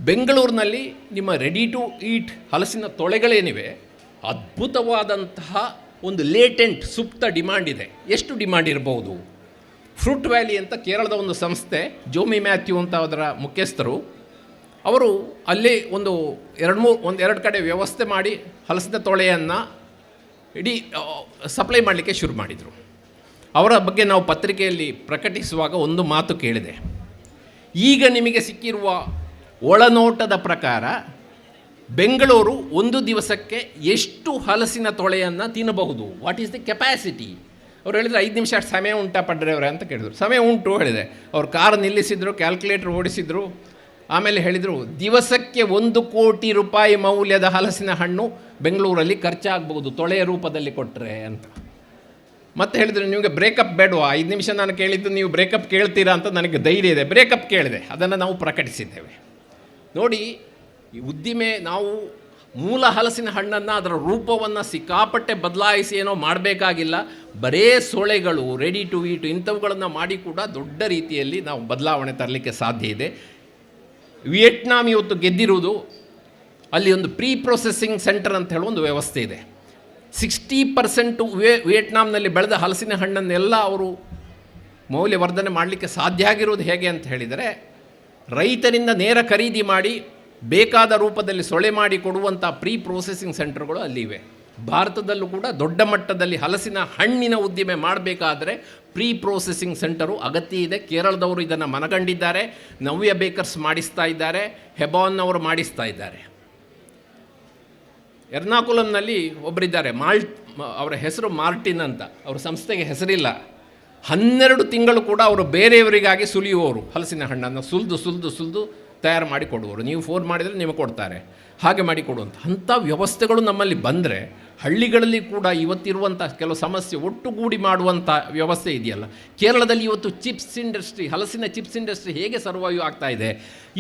ಬೆಂಗಳೂರಿನಲ್ಲಿ ನಿಮ್ಮ ರೆಡಿ ಟು ಈಟ್ ಹಲಸಿನ ತೊಳೆಗಳೇನಿವೆ, ಅದ್ಭುತವಾದಂತಹ ಒಂದು ಲೇಟೆಂಟ್ ಸುಪ್ತ ಡಿಮಾಂಡ್ ಇದೆ. ಎಷ್ಟು ಡಿಮಾಂಡ್ ಇರಬಹುದು? ಫ್ರೂಟ್ ವ್ಯಾಲಿ ಅಂತ ಕೇರಳದ ಒಂದು ಸಂಸ್ಥೆ, ಜೋಮಿ ಮ್ಯಾಥ್ಯೂ ಅಂತ ಅದರ ಮುಖ್ಯಸ್ಥರು, ಅವರು ಅಲ್ಲಿ ಒಂದು 2 ಕಡೆ ವ್ಯವಸ್ಥೆ ಮಾಡಿ ಹಲಸಿನ ತೊಳೆಯನ್ನು ಇಡೀ ಸಪ್ಲೈ ಮಾಡಲಿಕ್ಕೆ ಶುರು ಮಾಡಿದರು. ಅವರ ಬಗ್ಗೆ ನಾವು ಪತ್ರಿಕೆಯಲ್ಲಿ ಪ್ರಕಟಿಸುವಾಗ ಒಂದು ಮಾತು ಕೇಳಿದೆ, ಈಗ ನಿಮಗೆ ಸಿಕ್ಕಿರುವ ಒಳನೋಟದ ಪ್ರಕಾರ ಬೆಂಗಳೂರು ಒಂದು ದಿವಸಕ್ಕೆ ಎಷ್ಟು ಹಲಸಿನ ತೊಳೆಯನ್ನು ತಿನ್ನಬಹುದು, ವಾಟ್ ಈಸ್ ದಿ ಕೆಪ್ಯಾಸಿಟಿ? ಅವ್ರು ಹೇಳಿದ್ರು 5 ನಿಮಿಷ ಅಷ್ಟು ಸಮಯ ಉಂಟಾ ಪಡ್ರೆ ಅವರೇ ಅಂತ ಕೇಳಿದರು. ಸಮಯ ಉಂಟು ಹೇಳಿದೆ. ಅವ್ರು ಕಾರ್ ನಿಲ್ಲಿಸಿದ್ರು, ಕ್ಯಾಲ್ಕುಲೇಟರ್ ಓಡಿಸಿದ್ರು, ಆಮೇಲೆ ಹೇಳಿದರು ದಿವಸಕ್ಕೆ 1 ಕೋಟಿ ರೂಪಾಯಿ ಮೌಲ್ಯದ ಹಲಸಿನ ಹಣ್ಣು ಬೆಂಗಳೂರಲ್ಲಿ ಖರ್ಚಾಗಬಹುದು ತೊಳೆಯ ರೂಪದಲ್ಲಿ ಕೊಟ್ಟರೆ ಅಂತ. ಮತ್ತೆ ಹೇಳಿದರು ನಿಮಗೆ ಬ್ರೇಕಪ್ ಬೇಡವಾ, 5 ನಿಮಿಷ ನಾನು ಕೇಳಿದ್ದು ನೀವು ಬ್ರೇಕಪ್ ಕೇಳ್ತೀರಾ ಅಂತ ನನಗೆ ಧೈರ್ಯ ಇದೆ. ಬ್ರೇಕಪ್ ಕೇಳಿದೆ, ಅದನ್ನು ನಾವು ಪ್ರಕಟಿಸಿದ್ದೇವೆ. ನೋಡಿ, ಈ ಉದ್ದಿಮೆ ನಾವು ಮೂಲ ಹಲಸಿನ ಹಣ್ಣನ್ನು ಅದರ ರೂಪವನ್ನು ಸಿಕ್ಕಾಪಟ್ಟೆ ಬದಲಾಯಿಸಿ ಏನೋ ಮಾಡಬೇಕಾಗಿಲ್ಲ. ಬರೇ ಸೊಳೆಗಳು, ರೆಡಿ ಟು ಈಟ್ ಇಂಥವುಗಳನ್ನು ಮಾಡಿ ಕೂಡ ದೊಡ್ಡ ರೀತಿಯಲ್ಲಿ ನಾವು ಬದಲಾವಣೆ ತರಲಿಕ್ಕೆ ಸಾಧ್ಯ ಇದೆ. ವಿಯೆಟ್ನಾಂ ಇವತ್ತು ಗೆದ್ದಿರುವುದು, ಅಲ್ಲಿ ಒಂದು ಪ್ರೀ ಪ್ರೊಸೆಸಿಂಗ್ ಸೆಂಟರ್ ಅಂತ ಹೇಳೋ ಒಂದು ವ್ಯವಸ್ಥೆ ಇದೆ. 60% ವಿಯೆಟ್ನಾಂನಲ್ಲಿ ಬೆಳೆದ ಹಲಸಿನ ಹಣ್ಣನ್ನೆಲ್ಲ ಅವರು ಮೌಲ್ಯವರ್ಧನೆ ಮಾಡಲಿಕ್ಕೆ ಸಾಧ್ಯ ಆಗಿರೋದು ಹೇಗೆ ಅಂತ ಹೇಳಿದರೆ, ರೈತರಿಂದ ನೇರ ಖರೀದಿ ಮಾಡಿ ಬೇಕಾದ ರೂಪದಲ್ಲಿ ಸೊಳೆ ಮಾಡಿ ಕೊಡುವಂಥ ಪ್ರೀ ಪ್ರೊಸೆಸಿಂಗ್ ಸೆಂಟರ್ಗಳು ಅಲ್ಲಿವೆ. ಭಾರತದಲ್ಲೂ ಕೂಡ ದೊಡ್ಡ ಮಟ್ಟದಲ್ಲಿ ಹಲಸಿನ ಹಣ್ಣಿನ ಉದ್ದಿಮೆ ಮಾಡಬೇಕಾದ್ರೆ ಪ್ರೀ ಪ್ರೊಸೆಸಿಂಗ್ ಸೆಂಟರು ಅಗತ್ಯ ಇದೆ. ಕೇರಳದವರು ಇದನ್ನು ಮನಗಂಡಿದ್ದಾರೆ. ನವ್ಯ ಬೇಕರ್ಸ್ ಮಾಡಿಸ್ತಾ ಇದ್ದಾರೆ, ಹೆಬಾನ್ ಅವರು ಮಾಡಿಸ್ತಾ ಇದ್ದಾರೆ. ಎರ್ನಾಕುಲಂನಲ್ಲಿ ಒಬ್ಬರಿದ್ದಾರೆ, ಅವರ ಹೆಸರು ಮಾರ್ಟಿನ್ ಅಂತ. ಅವ್ರ ಸಂಸ್ಥೆಗೆ ಹೆಸರಿಲ್ಲ. 12 ತಿಂಗಳು ಕೂಡ ಅವರು ಬೇರೆಯವರಿಗಾಗಿ ಸುಲಿಯುವವರು. ಹಲಸಿನ ಹಣ್ಣನ್ನು ಸುಲಿದು ತಯಾರು ಮಾಡಿ ಕೊಡುವವರು. ನೀವು ಫೋನ್ ಮಾಡಿದರೆ ನಿಮಗೆ ಕೊಡ್ತಾರೆ, ಹಾಗೆ ಮಾಡಿ ಕೊಡುವಂಥ ಅಂಥ ವ್ಯವಸ್ಥೆಗಳು ನಮ್ಮಲ್ಲಿ ಬಂದರೆ ಹಳ್ಳಿಗಳಲ್ಲಿ ಕೂಡ ಇವತ್ತಿರುವಂಥ ಕೆಲವು ಸಮಸ್ಯೆ ಒಟ್ಟುಗೂಡಿ ಮಾಡುವಂಥ ವ್ಯವಸ್ಥೆ ಇದೆಯಲ್ಲ. ಕೇರಳದಲ್ಲಿ ಇವತ್ತು ಚಿಪ್ಸ್ ಇಂಡಸ್ಟ್ರಿ, ಹಲಸಿನ ಚಿಪ್ಸ್ ಇಂಡಸ್ಟ್ರಿ ಹೇಗೆ ಸರ್ವೈವ್ ಆಗ್ತಾ ಇದೆ?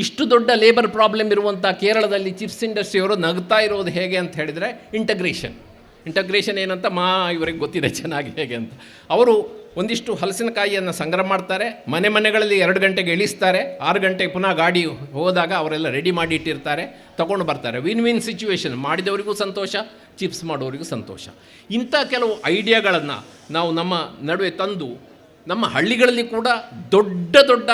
ಇಷ್ಟು ದೊಡ್ಡ ಲೇಬರ್ ಪ್ರಾಬ್ಲಮ್ ಇರುವಂಥ ಕೇರಳದಲ್ಲಿ ಚಿಪ್ಸ್ ಇಂಡಸ್ಟ್ರಿಯವರು ನಗ್ತಾ ಇರೋದು ಹೇಗೆ ಅಂತ ಹೇಳಿದರೆ ಇಂಟಗ್ರೇಷನ್ ಏನಂತ ಇವರಿಗೆ ಗೊತ್ತಿದೆ ಚೆನ್ನಾಗಿ ಹೇಗೆ ಅಂತ. ಅವರು ಒಂದಿಷ್ಟು ಹಲಸಿನಕಾಯಿಯನ್ನು ಸಂಗ್ರಹ ಮಾಡ್ತಾರೆ, ಮನೆಗಳಲ್ಲಿ 2 ಗಂಟೆಗೆ ಇಳಿಸ್ತಾರೆ, 6 ಗಂಟೆಗೆ ಪುನಃ ಗಾಡಿ ಹೋದಾಗ ಅವರೆಲ್ಲ ರೆಡಿ ಮಾಡಿ ಇಟ್ಟಿರ್ತಾರೆ, ತಗೊಂಡು ಬರ್ತಾರೆ. ವಿನ್ ಸಿಚುವೇಶನ್, ಮಾಡಿದವರಿಗೂ ಸಂತೋಷ, ಚಿಪ್ಸ್ ಮಾಡೋರಿಗೂ ಸಂತೋಷ. ಇಂಥ ಕೆಲವು ಐಡಿಯಾಗಳನ್ನು ನಾವು ನಮ್ಮ ನಡುವೆ ತಂದು ನಮ್ಮ ಹಳ್ಳಿಗಳಲ್ಲಿ ಕೂಡ ದೊಡ್ಡ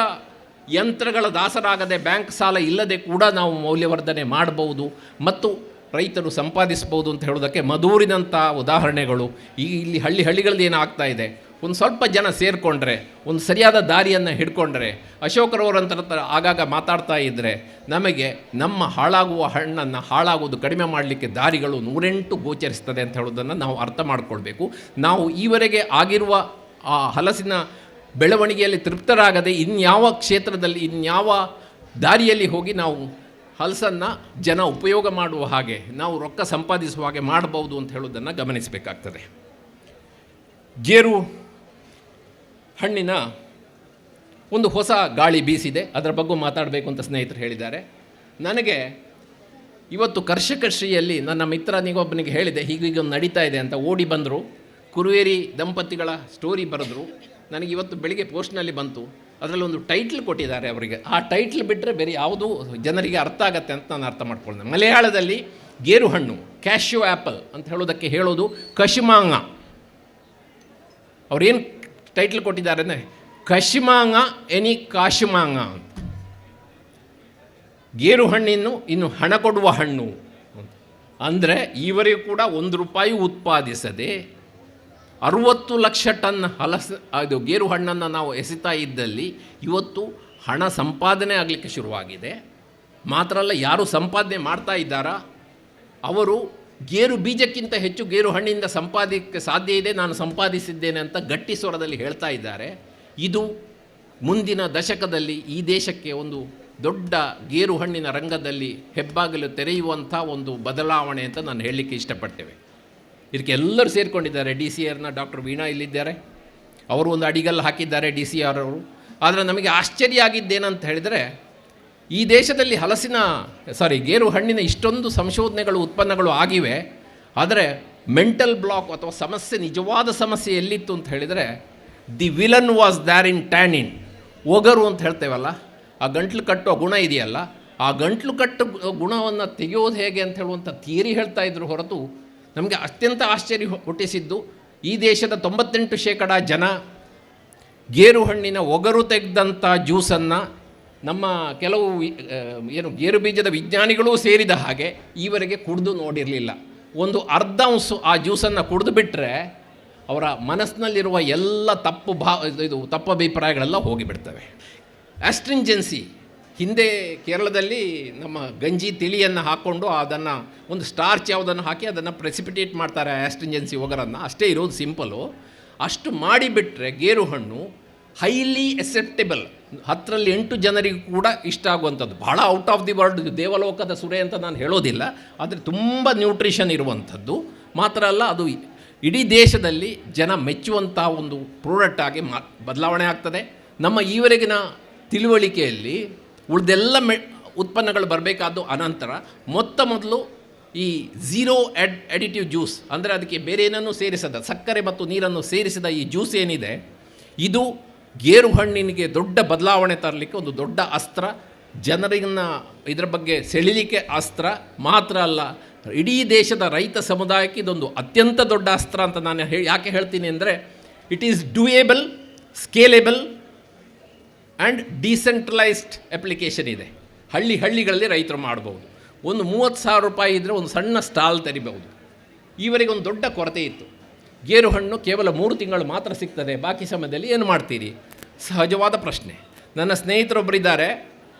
ಯಂತ್ರಗಳ ದಾಸರಾಗದೆ, ಬ್ಯಾಂಕ್ ಸಾಲ ಇಲ್ಲದೆ ಕೂಡ ನಾವು ಮೌಲ್ಯವರ್ಧನೆ ಮಾಡಬಹುದು ಮತ್ತು ರೈತರು ಸಂಪಾದಿಸ್ಬೋದು ಅಂತ ಹೇಳೋದಕ್ಕೆ ಮಧೂರಿನಂಥ ಉದಾಹರಣೆಗಳು ಇಲ್ಲಿ ಹಳ್ಳಿಗಳಲ್ಲಿ ಏನಾಗ್ತಾ ಇದೆ. ಒಂದು ಸ್ವಲ್ಪ ಜನ ಸೇರಿಕೊಂಡ್ರೆ, ಒಂದು ಸರಿಯಾದ ದಾರಿಯನ್ನು ಹಿಡ್ಕೊಂಡ್ರೆ, ಅಶೋಕರವರಂತರ ಆಗಾಗ ಮಾತಾಡ್ತಾ ಇದ್ದರೆ ನಮಗೆ ನಮ್ಮ ಹಾಳಾಗುವ ಹಣ್ಣನ್ನು ಹಾಳಾಗುವುದು ಕಡಿಮೆ ಮಾಡಲಿಕ್ಕೆ ದಾರಿಗಳು 108 ಗೋಚರಿಸ್ತದೆ ಅಂತ ಹೇಳೋದನ್ನು ನಾವು ಅರ್ಥ ಮಾಡಿಕೊಳ್ಬೇಕು. ನಾವು ಈವರೆಗೆ ಆಗಿರುವ ಆ ಹಲಸಿನ ಬೆಳವಣಿಗೆಯಲ್ಲಿ ತೃಪ್ತರಾಗದೆ ಇನ್ಯಾವ ಕ್ಷೇತ್ರದಲ್ಲಿ, ಇನ್ಯಾವ ದಾರಿಯಲ್ಲಿ ಹೋಗಿ ನಾವು ಹಲಸನ್ನು ಜನ ಉಪಯೋಗ ಮಾಡುವ ಹಾಗೆ, ನಾವು ರೊಕ್ಕ ಸಂಪಾದಿಸುವ ಹಾಗೆ ಮಾಡಬಹುದು ಅಂತ ಹೇಳೋದನ್ನು ಗಮನಿಸಬೇಕಾಗ್ತದೆ. ಗೇರು ಹಣ್ಣಿನ ಒಂದು ಹೊಸ ಗಾಳಿ ಬೀಸಿದೆ, ಅದರ ಬಗ್ಗೆ ಮಾತಾಡಬೇಕು ಅಂತ ಸ್ನೇಹಿತರು ಹೇಳಿದ್ದಾರೆ. ನನಗೆ ಇವತ್ತು ಕರ್ಷಕಶ್ರೀಯಲ್ಲಿ ನನ್ನ ಮಿತ್ರನಿಗೊಬ್ಬನಿಗೆ ಹೇಳಿದೆ, ಹೀಗೀಗೊಂದು ನಡೀತಾ ಇದೆ ಅಂತ. ಓಡಿ ಬಂದರು, ಕುರುವೇರಿ ದಂಪತಿಗಳ ಸ್ಟೋರಿ ಬರೆದ್ರು. ನನಗೆ ಇವತ್ತು ಬೆಳಿಗ್ಗೆ ಪೋಸ್ಟ್ನಲ್ಲಿ ಬಂತು. ಅದರಲ್ಲಿ ಒಂದು ಟೈಟ್ಲ್ ಕೊಟ್ಟಿದ್ದಾರೆ ಅವರಿಗೆ. ಆ ಟೈಟ್ಲ್ ಬಿಟ್ಟರೆ ಬೇರೆ ಯಾವುದೂ ಜನರಿಗೆ ಅರ್ಥ ಆಗತ್ತೆ ಅಂತ ನಾನು ಅರ್ಥ ಮಾಡ್ಕೊಂಡೆ. ಮಲಯಾಳದಲ್ಲಿ ಗೇರು ಹಣ್ಣು, ಕ್ಯಾಶ್ಯೂ ಆ್ಯಪಲ್ ಅಂತ ಹೇಳೋದಕ್ಕೆ ಹೇಳೋದು ಕಶಿಮಾಂಗ. ಅವ್ರೇನು ಟೈಟ್ಲ್ ಕೊಟ್ಟಿದ್ದಾರೆ ಅಂದರೆ ಕಶಿಮಾಂಗ ಎನಿ ಕಾಶಿಮಾಂಗ ಅಂತ. ಗೇರು ಹಣ್ಣಿನ್ನು ಇನ್ನು ಹಣ ಕೊಡುವ ಹಣ್ಣು ಅಂದರೆ ಈವರೆಗೂ ಕೂಡ ₹1 ಉತ್ಪಾದಿಸದೆ 60 ಲಕ್ಷ ಟನ್ ಅದು ಗೇರು ಹಣ್ಣನ್ನು ನಾವು ಎಸೆತಾ ಇದ್ದಲ್ಲಿ ಇವತ್ತು ಹಣ ಸಂಪಾದನೆ ಆಗಲಿಕ್ಕೆ ಶುರುವಾಗಿದೆ. ಮಾತ್ರ ಅಲ್ಲ, ಯಾರು ಸಂಪಾದನೆ ಮಾಡ್ತಾ ಇದ್ದಾರಾ ಅವರು ಗೇರು ಬೀಜಕ್ಕಿಂತ ಹೆಚ್ಚು ಗೇರು ಹಣ್ಣಿಂದ ಸಂಪಾದಿಕ್ಕೆ ಸಾಧ್ಯ ಇದೆ, ನಾನು ಸಂಪಾದಿಸಿದ್ದೇನೆ ಅಂತ ಗಟ್ಟಿ ಸ್ವರದಲ್ಲಿ ಹೇಳ್ತಾ ಇದ್ದಾರೆ. ಇದು ಮುಂದಿನ ದಶಕದಲ್ಲಿ ಈ ದೇಶಕ್ಕೆ ಒಂದು ದೊಡ್ಡ ಗೇರು ಹಣ್ಣಿನ ರಂಗದಲ್ಲಿ ಹೆಬ್ಬಾಗಿಲು ತೆರೆಯುವಂಥ ಒಂದು ಬದಲಾವಣೆ ಅಂತ ನಾನು ಹೇಳಲಿಕ್ಕೆ ಇಷ್ಟಪಡ್ತೇವೆ. ಇದಕ್ಕೆ ಎಲ್ಲರೂ ಸೇರಿಕೊಂಡಿದ್ದಾರೆ. DCRನ ಡಾಕ್ಟರ್ ವೀಣಾ ಇಲ್ಲಿದ್ದಾರೆ, ಅವರು ಒಂದು ಅಡಿಗಲ್ಲು ಹಾಕಿದ್ದಾರೆ DCR ಅವರು. ಆದರೆ ನಮಗೆ ಆಶ್ಚರ್ಯ ಆಗಿದ್ದೇನಂತ ಹೇಳಿದರೆ, ಈ ದೇಶದಲ್ಲಿ ಗೇರು ಹಣ್ಣಿನ ಇಷ್ಟೊಂದು ಸಂಶೋಧನೆಗಳು ಉತ್ಪನ್ನಗಳು ಆಗಿವೆ. ಆದರೆ ಮೆಂಟಲ್ ಬ್ಲಾಕ್ ಅಥವಾ ಸಮಸ್ಯೆ, ನಿಜವಾದ ಸಮಸ್ಯೆ ಎಲ್ಲಿತ್ತು ಅಂತ ಹೇಳಿದರೆ, the villain was there in tannin. ಒಗರು ಅಂತ ಹೇಳ್ತೇವಲ್ಲ, ಆ ಗಂಟ್ಲು ಕಟ್ಟುವ ಗುಣ ಇದೆಯಲ್ಲ, ಆ ಗಂಟ್ಲು ಕಟ್ಟು ಗುಣವನ್ನು ತೆಗೆಯೋದು ಹೇಗೆ ಅಂತ ಹೇಳುವಂಥ ಥಿಯರಿ ಹೇಳ್ತಾ ಇದ್ರು ಹೊರತು, ನಮಗೆ ಅತ್ಯಂತ ಆಶ್ಚರ್ಯ ಹುಟ್ಟಿಸಿದ್ದು ಈ ದೇಶದ 98% ಜನ ಗೇರು ಹಣ್ಣಿನ ಒಗರು ತೆಗೆದಂಥ ಜ್ಯೂಸನ್ನು ನಮ್ಮ ಕೆಲವು ಗೇರು ಬೀಜದ ವಿಜ್ಞಾನಿಗಳೂ ಸೇರಿದ ಹಾಗೆ ಈವರೆಗೆ ಕುಡಿದು ನೋಡಿರಲಿಲ್ಲ. ಒಂದು ಅರ್ಧ ಅಂಶ ಆ ಜ್ಯೂಸನ್ನು ಕುಡಿದು ಬಿಟ್ಟರೆ ಅವರ ಮನಸ್ಸಿನಲ್ಲಿರುವ ಎಲ್ಲ ತಪ್ಪು ಅಭಿಪ್ರಾಯಗಳೆಲ್ಲ ಹೋಗಿಬಿಡ್ತವೆ. ಆಸ್ಟ್ರಿಂಜೆನ್ಸಿ, ಹಿಂದೆ ಕೇರಳದಲ್ಲಿ ನಮ್ಮ ಗಂಜಿ ತಿಳಿಯನ್ನು ಹಾಕ್ಕೊಂಡು ಅದನ್ನು ಒಂದು ಸ್ಟಾರ್ಚ್ ಯಾವುದನ್ನು ಹಾಕಿ ಅದನ್ನು ಪ್ರೆಸಿಪಿಟೇಟ್ ಮಾಡ್ತಾರೆ ಆಸ್ಟ್ರಿಂಜೆನ್ಸಿ ಒಗರನ್ನು. ಅಷ್ಟೇ ಇರೋದು, ಸಿಂಪಲು. ಅಷ್ಟು ಮಾಡಿಬಿಟ್ರೆ ಗೇರು ಹಣ್ಣು ಹೈಲಿ ಎಸೆಪ್ಟೇಬಲ್, 10ರಲ್ಲಿ 8 ಜನರಿಗೂ ಕೂಡ ಇಷ್ಟ ಆಗುವಂಥದ್ದು. ಭಾಳ ಔಟ್ ಆಫ್ ದಿ ವರ್ಲ್ಡ್, ದೇವಲೋಕದ ಸುರೆ ಅಂತ ನಾನು ಹೇಳೋದಿಲ್ಲ, ಆದರೆ ತುಂಬ ನ್ಯೂಟ್ರಿಷನ್ ಇರುವಂಥದ್ದು. ಮಾತ್ರ ಅಲ್ಲ, ಅದು ಇಡೀ ದೇಶದಲ್ಲಿ ಜನ ಮೆಚ್ಚುವಂಥ ಒಂದು ಪ್ರಾಡಕ್ಟ್ ಆಗಿ ಬದಲಾವಣೆ ಆಗ್ತದೆ. ನಮ್ಮ ಈವರೆಗಿನ ತಿಳುವಳಿಕೆಯಲ್ಲಿ ಉಳಿದೆಲ್ಲ ಉತ್ಪನ್ನಗಳು ಬರಬೇಕಾದ್ದು ಅನಂತರ. ಮೊದಲು ಈ ಝೀರೋ ಎಡಿಟಿವ್ ಜ್ಯೂಸ್ ಅಂದರೆ ಅದಕ್ಕೆ ಬೇರೆ ಏನನ್ನು ಸೇರಿಸದ, ಸಕ್ಕರೆ ಮತ್ತು ನೀರನ್ನು ಸೇರಿಸಿದ ಈ ಜ್ಯೂಸ್ ಏನಿದೆ, ಇದು ಗೇರು ಹಣ್ಣಿನಿಗೆ ದೊಡ್ಡ ಬದಲಾವಣೆ ತರಲಿಕ್ಕೆ ಒಂದು ದೊಡ್ಡ ಅಸ್ತ್ರ. ಜನರನ್ನ ಇದರ ಬಗ್ಗೆ ಸೆಳಿಲಿಕ್ಕೆ ಅಸ್ತ್ರ. ಮಾತ್ರ ಅಲ್ಲ, ಇಡೀ ದೇಶದ ರೈತ ಸಮುದಾಯಕ್ಕೆ ಇದೊಂದು ಅತ್ಯಂತ ದೊಡ್ಡ ಅಸ್ತ್ರ ಅಂತ ನಾನು ಯಾಕೆ ಹೇಳ್ತೀನಿ ಅಂದರೆ, it is doable, scalable and decentralised application ಇದೆ. ಹಳ್ಳಿಗಳಲ್ಲಿ ರೈತರು ಮಾಡ್ಬೋದು. ಒಂದು ₹30,000 ಇದ್ದರೆ ಒಂದು ಸಣ್ಣ ಸ್ಟಾಲ್ ತೆರಿಬಹುದು. ಈವರೆಗೆ ಒಂದು ದೊಡ್ಡ ಕೊರತೆ ಇತ್ತು. ಗೇರು ಹಣ್ಣು ಕೇವಲ 3 ತಿಂಗಳು ಮಾತ್ರ ಸಿಗ್ತದೆ, ಬಾಕಿ ಸಮಯದಲ್ಲಿ ಏನು ಮಾಡ್ತೀರಿ? ಸಹಜವಾದ ಪ್ರಶ್ನೆ. ನನ್ನ ಸ್ನೇಹಿತರೊಬ್ಬರಿದ್ದಾರೆ,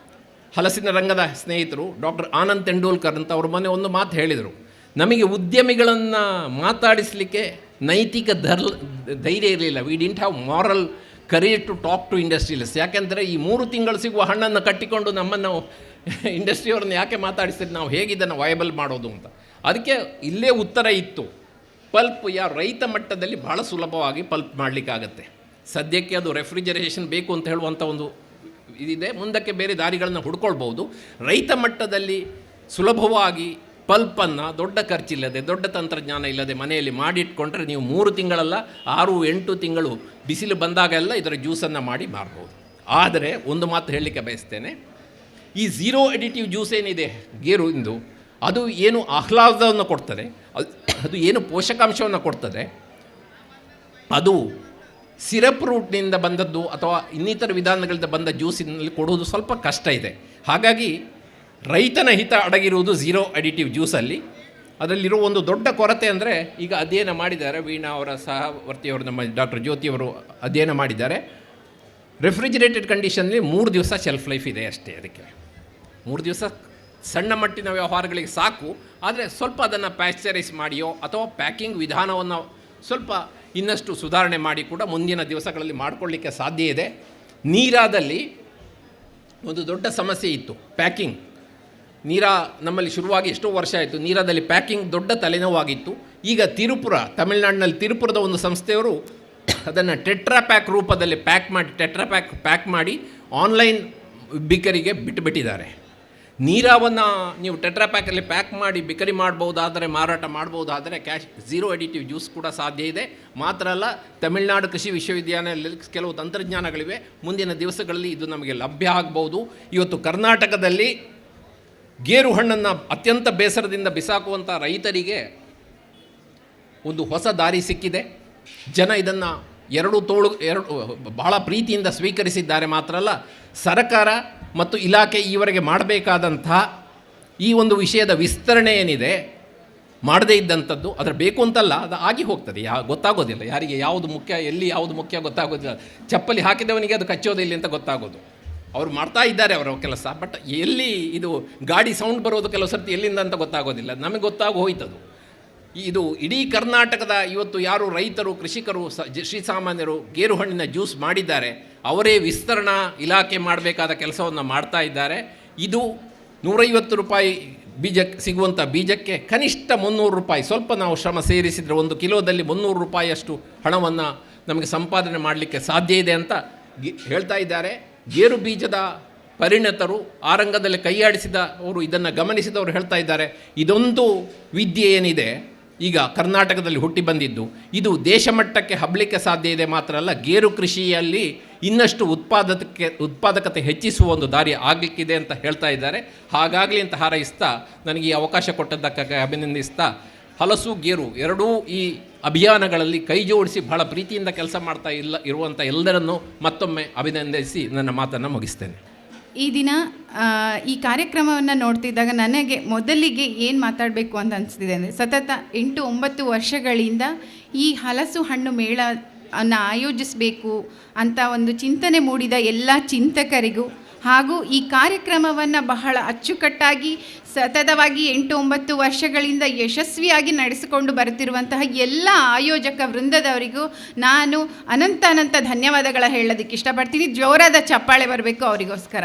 ಹಲಸಿನ ರಂಗದ ಸ್ನೇಹಿತರು, ಡಾಕ್ಟರ್ ಆನಂದ್ ತೆಂಡೂಲ್ಕರ್ ಅಂತ. ಅವ್ರ ಮೊನ್ನೆ ಒಂದು ಮಾತು ಹೇಳಿದರು, ನಮಗೆ ಉದ್ಯಮಿಗಳನ್ನು ಮಾತಾಡಿಸಲಿಕ್ಕೆ ನೈತಿಕ ಧೈರ್ಯ ಇರಲಿಲ್ಲ. We didn't have moral courage to talk to industrialist. ಯಾಕೆಂದರೆ ಈ 3 ತಿಂಗಳು ಸಿಗುವ ಹಣ್ಣನ್ನು ಕಟ್ಟಿಕೊಂಡು ನಮ್ಮನ್ನು ಇಂಡಸ್ಟ್ರಿಯವ್ರನ್ನ ಯಾಕೆ ಮಾತಾಡಿಸ್ತೀರಿ, ನಾವು ಹೇಗಿದ್ದನ್ನು ವಯಬಲ್ ಮಾಡೋದು ಅಂತ. ಅದಕ್ಕೆ ಇಲ್ಲೇ ಉತ್ತರ ಇತ್ತು. ಪಲ್ಪ್ ರೈತ ಮಟ್ಟದಲ್ಲಿ ಬಹಳ ಸುಲಭವಾಗಿ ಪಲ್ಪ್ ಮಾಡಲಿಕ್ಕಾಗತ್ತೆ. ಸದ್ಯಕ್ಕೆ ಅದು ರೆಫ್ರಿಜರೇಷನ್ ಬೇಕು ಅಂತ ಹೇಳುವಂಥ ಒಂದು ಇದಿದೆ, ಮುಂದಕ್ಕೆ ಬೇರೆ ದಾರಿಗಳನ್ನು ಹುಡ್ಕೊಳ್ಬೋದು. ರೈತ ಮಟ್ಟದಲ್ಲಿ ಸುಲಭವಾಗಿ ಪಲ್ಪನ್ನು ದೊಡ್ಡ ಖರ್ಚಿಲ್ಲದೆ, ದೊಡ್ಡ ತಂತ್ರಜ್ಞಾನ ಇಲ್ಲದೆ ಮನೆಯಲ್ಲಿ ಮಾಡಿಟ್ಕೊಂಡ್ರೆ ನೀವು 3 ತಿಂಗಳಲ್ಲ 6-8 ತಿಂಗಳು ಬಿಸಿಲು ಬಂದಾಗೆಲ್ಲ ಇದರ ಜ್ಯೂಸನ್ನು ಮಾಡಿ ಮಾರ್ಬೋದು. ಆದರೆ ಒಂದು ಮಾತು ಹೇಳಲಿಕ್ಕೆ ಬಯಸ್ತೇನೆ, ಈ ಝೀರೋ ಎಡಿಟಿವ್ ಜ್ಯೂಸ್ ಏನಿದೆ ಗೇರು ಇಂದು, ಅದು ಏನು ಆಹ್ಲಾದವನ್ನು ಕೊಡ್ತದೆ, ಅದು ಏನು ಪೋಷಕಾಂಶವನ್ನು ಕೊಡ್ತದೆ, ಅದು ಸಿರಪ್ ರೂಟ್ನಿಂದ ಬಂದದ್ದು ಅಥವಾ ಇನ್ನಿತರ ವಿಧಾನಗಳಿಂದ ಬಂದ ಜ್ಯೂಸಿನಲ್ಲಿ ಕೊಡುವುದು ಸ್ವಲ್ಪ ಕಷ್ಟ ಇದೆ. ಹಾಗಾಗಿ ರೈತನ ಹಿತ ಅಡಗಿರುವುದು ಝೀರೋ ಅಡಿಟಿವ್ ಜ್ಯೂಸಲ್ಲಿ. ಅದರಲ್ಲಿರುವ ಒಂದು ದೊಡ್ಡ ಕೊರತೆ ಅಂದರೆ, ಈಗ ಅಧ್ಯಯನ ಮಾಡಿದ್ದಾರೆ, ವೀಣಾ ಅವರ ಸಹವರ್ತಿಯವರು, ನಮ್ಮ ಡಾಕ್ಟರ್ ಜ್ಯೋತಿಯವರು ಅಧ್ಯಯನ ಮಾಡಿದ್ದಾರೆ. ರೆಫ್ರಿಜಿರೇಟೆಡ್ ಕಂಡೀಷನ್ನಲ್ಲಿ 3 ದಿವಸ ಶೆಲ್ಫ್ ಲೈಫ್ ಇದೆ ಅಷ್ಟೇ. ಅದಕ್ಕೆ 3 ದಿವಸ ಸಣ್ಣ ಮಟ್ಟಿನ ವ್ಯವಹಾರಗಳಿಗೆ ಸಾಕು. ಆದರೆ ಸ್ವಲ್ಪ ಅದನ್ನು ಪ್ಯಾಶ್ಚರೈಸ್ ಮಾಡಿಯೋ ಅಥವಾ ಪ್ಯಾಕಿಂಗ್ ವಿಧಾನವನ್ನು ಸ್ವಲ್ಪ ಇನ್ನಷ್ಟು ಸುಧಾರಣೆ ಮಾಡಿ ಕೂಡ ಮುಂದಿನ ದಿವಸಗಳಲ್ಲಿ ಮಾಡಿಕೊಳ್ಳಿಕ್ಕೆ ಸಾಧ್ಯ ಇದೆ. ನೀರಾದಲ್ಲಿ ಒಂದು ದೊಡ್ಡ ಸಮಸ್ಯೆ ಇತ್ತು, ಪ್ಯಾಕಿಂಗ್. ನೀರಾ ನಮ್ಮಲ್ಲಿ ಶುರುವಾಗಿ ಎಷ್ಟೋ ವರ್ಷ ಆಯಿತು, ನೀರಾದಲ್ಲಿ ಪ್ಯಾಕಿಂಗ್ ದೊಡ್ಡ ತಲೆನೋವಾಗಿತ್ತು. ಈಗ ತಮಿಳುನಾಡಿನಲ್ಲಿ ತಿರುಪುರದ ಒಂದು ಸಂಸ್ಥೆಯವರು ಅದನ್ನು ಟೆಟ್ರಾ ಪ್ಯಾಕ್ ರೂಪದಲ್ಲಿ ಪ್ಯಾಕ್ ಮಾಡಿ ಆನ್ಲೈನ್ ಬಿಕರಿಗೆ ಬಿಟ್ಟುಬಿಟ್ಟಿದ್ದಾರೆ. ನೀರಾವನ್ನು ನೀವು ಟೆಟ್ರಾ ಪ್ಯಾಕಲ್ಲಿ ಪ್ಯಾಕ್ ಮಾಡಿ ಬಿಕರಿ ಮಾಡ್ಬೋದಾದರೆ, ಮಾರಾಟ ಮಾಡ್ಬೋದಾದರೆ ಝೀರೋ ಎಡಿಟಿವ್ ಜ್ಯೂಸ್ ಕೂಡ ಸಾಧ್ಯ ಇದೆ. ಮಾತ್ರ ಅಲ್ಲ, ತಮಿಳುನಾಡು ಕೃಷಿ ವಿಶ್ವವಿದ್ಯಾಲಯದಲ್ಲಿ ಕೆಲವು ತಂತ್ರಜ್ಞಾನಗಳಿವೆ. ಮುಂದಿನ ದಿವಸಗಳಲ್ಲಿ ಇದು ನಮಗೆ ಲಭ್ಯ ಆಗ್ಬೋದು. ಇವತ್ತು ಕರ್ನಾಟಕದಲ್ಲಿ ಗೇರು ಹಣ್ಣನ್ನು ಅತ್ಯಂತ ಬೇಸರದಿಂದ ಬಿಸಾಕುವಂಥ ರೈತರಿಗೆ ಒಂದು ಹೊಸ ದಾರಿ ಸಿಕ್ಕಿದೆ. ಜನ ಇದನ್ನು ಎರಡು ಬಹಳ ಪ್ರೀತಿಯಿಂದ ಸ್ವೀಕರಿಸಿದ್ದಾರೆ. ಮಾತ್ರ ಅಲ್ಲ, ಸರ್ಕಾರ ಮತ್ತು ಇಲಾಖೆ ಈವರೆಗೆ ಮಾಡಬೇಕಾದಂತಹ ಈ ಒಂದು ವಿಷಯದ ವಿಸ್ತರಣೆ ಏನಿದೆ ಮಾಡದೇ ಇದ್ದಂಥದ್ದು, ಅದರ ಬೇಕು ಅಂತಲ್ಲ, ಅದು ಆಗಿ ಹೋಗ್ತದೆ. ಗೊತ್ತಾಗೋದಿಲ್ಲ ಯಾರಿಗೆ ಯಾವುದು ಮುಖ್ಯ, ಎಲ್ಲಿ ಯಾವುದು ಮುಖ್ಯ ಗೊತ್ತಾಗೋದಿಲ್ಲ. ಚಪ್ಪಲಿ ಹಾಕಿದವನಿಗೆ ಅದು ಕಚ್ಚೋದಿಲ್ಲ ಅಂತ ಗೊತ್ತಾಗೋದು. ಅವರು ಮಾಡ್ತಾ ಇದ್ದಾರೆ ಅವರ ಕೆಲಸ, ಬಟ್ ಎಲ್ಲಿ ಇದು ಗಾಡಿ ಸೌಂಡ್ ಬರೋದು ಕೆಲವು ಸರ್ತಿ ಎಲ್ಲಿಂದ ಅಂತ ಗೊತ್ತಾಗೋದಿಲ್ಲ. ನಮಗೆ ಗೊತ್ತಾಗಿ ಹೋಯ್ತದು. ಇದು ಇಡೀ ಕರ್ನಾಟಕದ ಇವತ್ತು ಯಾರು ರೈತರು, ಕೃಷಿಕರು, ಶ್ರೀಸಾಮಾನ್ಯರು ಗೇರು ಹಣ್ಣಿನ ಜ್ಯೂಸ್ ಮಾಡಿದ್ದಾರೆ, ಅವರೇ ವಿಸ್ತರಣಾ ಇಲಾಖೆ ಮಾಡಬೇಕಾದ ಕೆಲಸವನ್ನು ಮಾಡ್ತಾ ಇದ್ದಾರೆ. ಇದು 150 ರೂಪಾಯಿ ಸಿಗುವಂಥ ಬೀಜಕ್ಕೆ ಕನಿಷ್ಠ 300 ರೂಪಾಯಿ, ಸ್ವಲ್ಪ ನಾವು ಶ್ರಮ ಸೇರಿಸಿದರೆ 1 ಕಿಲೋದಲ್ಲಿ 300 ರೂಪಾಯಿಯಷ್ಟು ಹಣವನ್ನು ನಮಗೆ ಸಂಪಾದನೆ ಮಾಡಲಿಕ್ಕೆ ಸಾಧ್ಯ ಇದೆ ಅಂತ ಹೇಳ್ತಾ ಇದ್ದಾರೆ. ಗೇರು ಬೀಜದ ಪರಿಣತರು, ಆ ರಂಗದಲ್ಲಿ ಕೈಯಾಡಿಸಿದವರು, ಇದನ್ನು ಗಮನಿಸಿದವರು ಹೇಳ್ತಾ ಇದ್ದಾರೆ, ಇದೊಂದು ವಿದ್ಯೆ ಏನಿದೆ ಈಗ ಕರ್ನಾಟಕದಲ್ಲಿ ಹುಟ್ಟಿ ಬಂದಿದ್ದು, ಇದು ದೇಶ ಮಟ್ಟಕ್ಕೆ ಹಬ್ಬಲಿಕ್ಕೆ ಸಾಧ್ಯ ಇದೆ. ಮಾತ್ರ ಅಲ್ಲ, ಗೇರು ಕೃಷಿಯಲ್ಲಿ ಇನ್ನಷ್ಟು ಉತ್ಪಾದಕತೆ ಹೆಚ್ಚಿಸುವ ಒಂದು ದಾರಿ ಆಗಲಿಕ್ಕಿದೆ ಅಂತ ಹೇಳ್ತಾ ಇದ್ದಾರೆ. ಹಾಗಾಗಲಿ ಅಂತ ಹಾರೈಸ್ತಾ, ನನಗೆ ಈ ಅವಕಾಶ ಕೊಟ್ಟದ್ದಕ್ಕಾಗಿ ಅಭಿನಂದಿಸ್ತಾ, ಹಲಸು ಗೇರು ಎರಡೂ ಈ ಅಭಿಯಾನಗಳಲ್ಲಿ ಕೈ ಜೋಡಿಸಿ ಬಹಳ ಪ್ರೀತಿಯಿಂದ ಕೆಲಸ ಮಾಡ್ತಾ ಇರುವಂಥ ಎಲ್ಲರನ್ನೂ ಮತ್ತೊಮ್ಮೆ ಅಭಿನಂದಿಸಿ ನನ್ನ ಮಾತನ್ನು ಮುಗಿಸ್ತೇನೆ.
ಈ ದಿನ ಈ ಕಾರ್ಯಕ್ರಮವನ್ನು ನೋಡ್ತಿದ್ದಾಗ ನನಗೆ ಮೊದಲಿಗೆ ಏನು ಮಾತಾಡಬೇಕು ಅಂತ ಅನಿಸ್ತಿದೆ ಅಂದರೆ, ಸತತ 8-9 ವರ್ಷಗಳಿಂದ ಈ ಹಲಸು ಹಣ್ಣು ಮೇಳವನ್ನು ಆಯೋಜಿಸಬೇಕು ಅಂತ ಒಂದು ಚಿಂತನೆ ಮೂಡಿದ ಎಲ್ಲ ಚಿಂತಕರಿಗೂ, ಹಾಗೂ ಈ ಕಾರ್ಯಕ್ರಮವನ್ನು ಬಹಳ ಅಚ್ಚುಕಟ್ಟಾಗಿ ಸತತವಾಗಿ 8-9 ವರ್ಷಗಳಿಂದ ಯಶಸ್ವಿಯಾಗಿ ನಡೆಸಿಕೊಂಡು ಬರುತ್ತಿರುವಂತಹ ಎಲ್ಲ ಆಯೋಜಕ ವೃಂದದವರಿಗೂ ನಾನು ಅನಂತ ಧನ್ಯವಾದಗಳ ಹೇಳೋದಕ್ಕೆ ಇಷ್ಟಪಡ್ತೀನಿ. ಜೋರಾದ ಚಪ್ಪಾಳೆ ಬರಬೇಕು ಅವರಿಗೋಸ್ಕರ.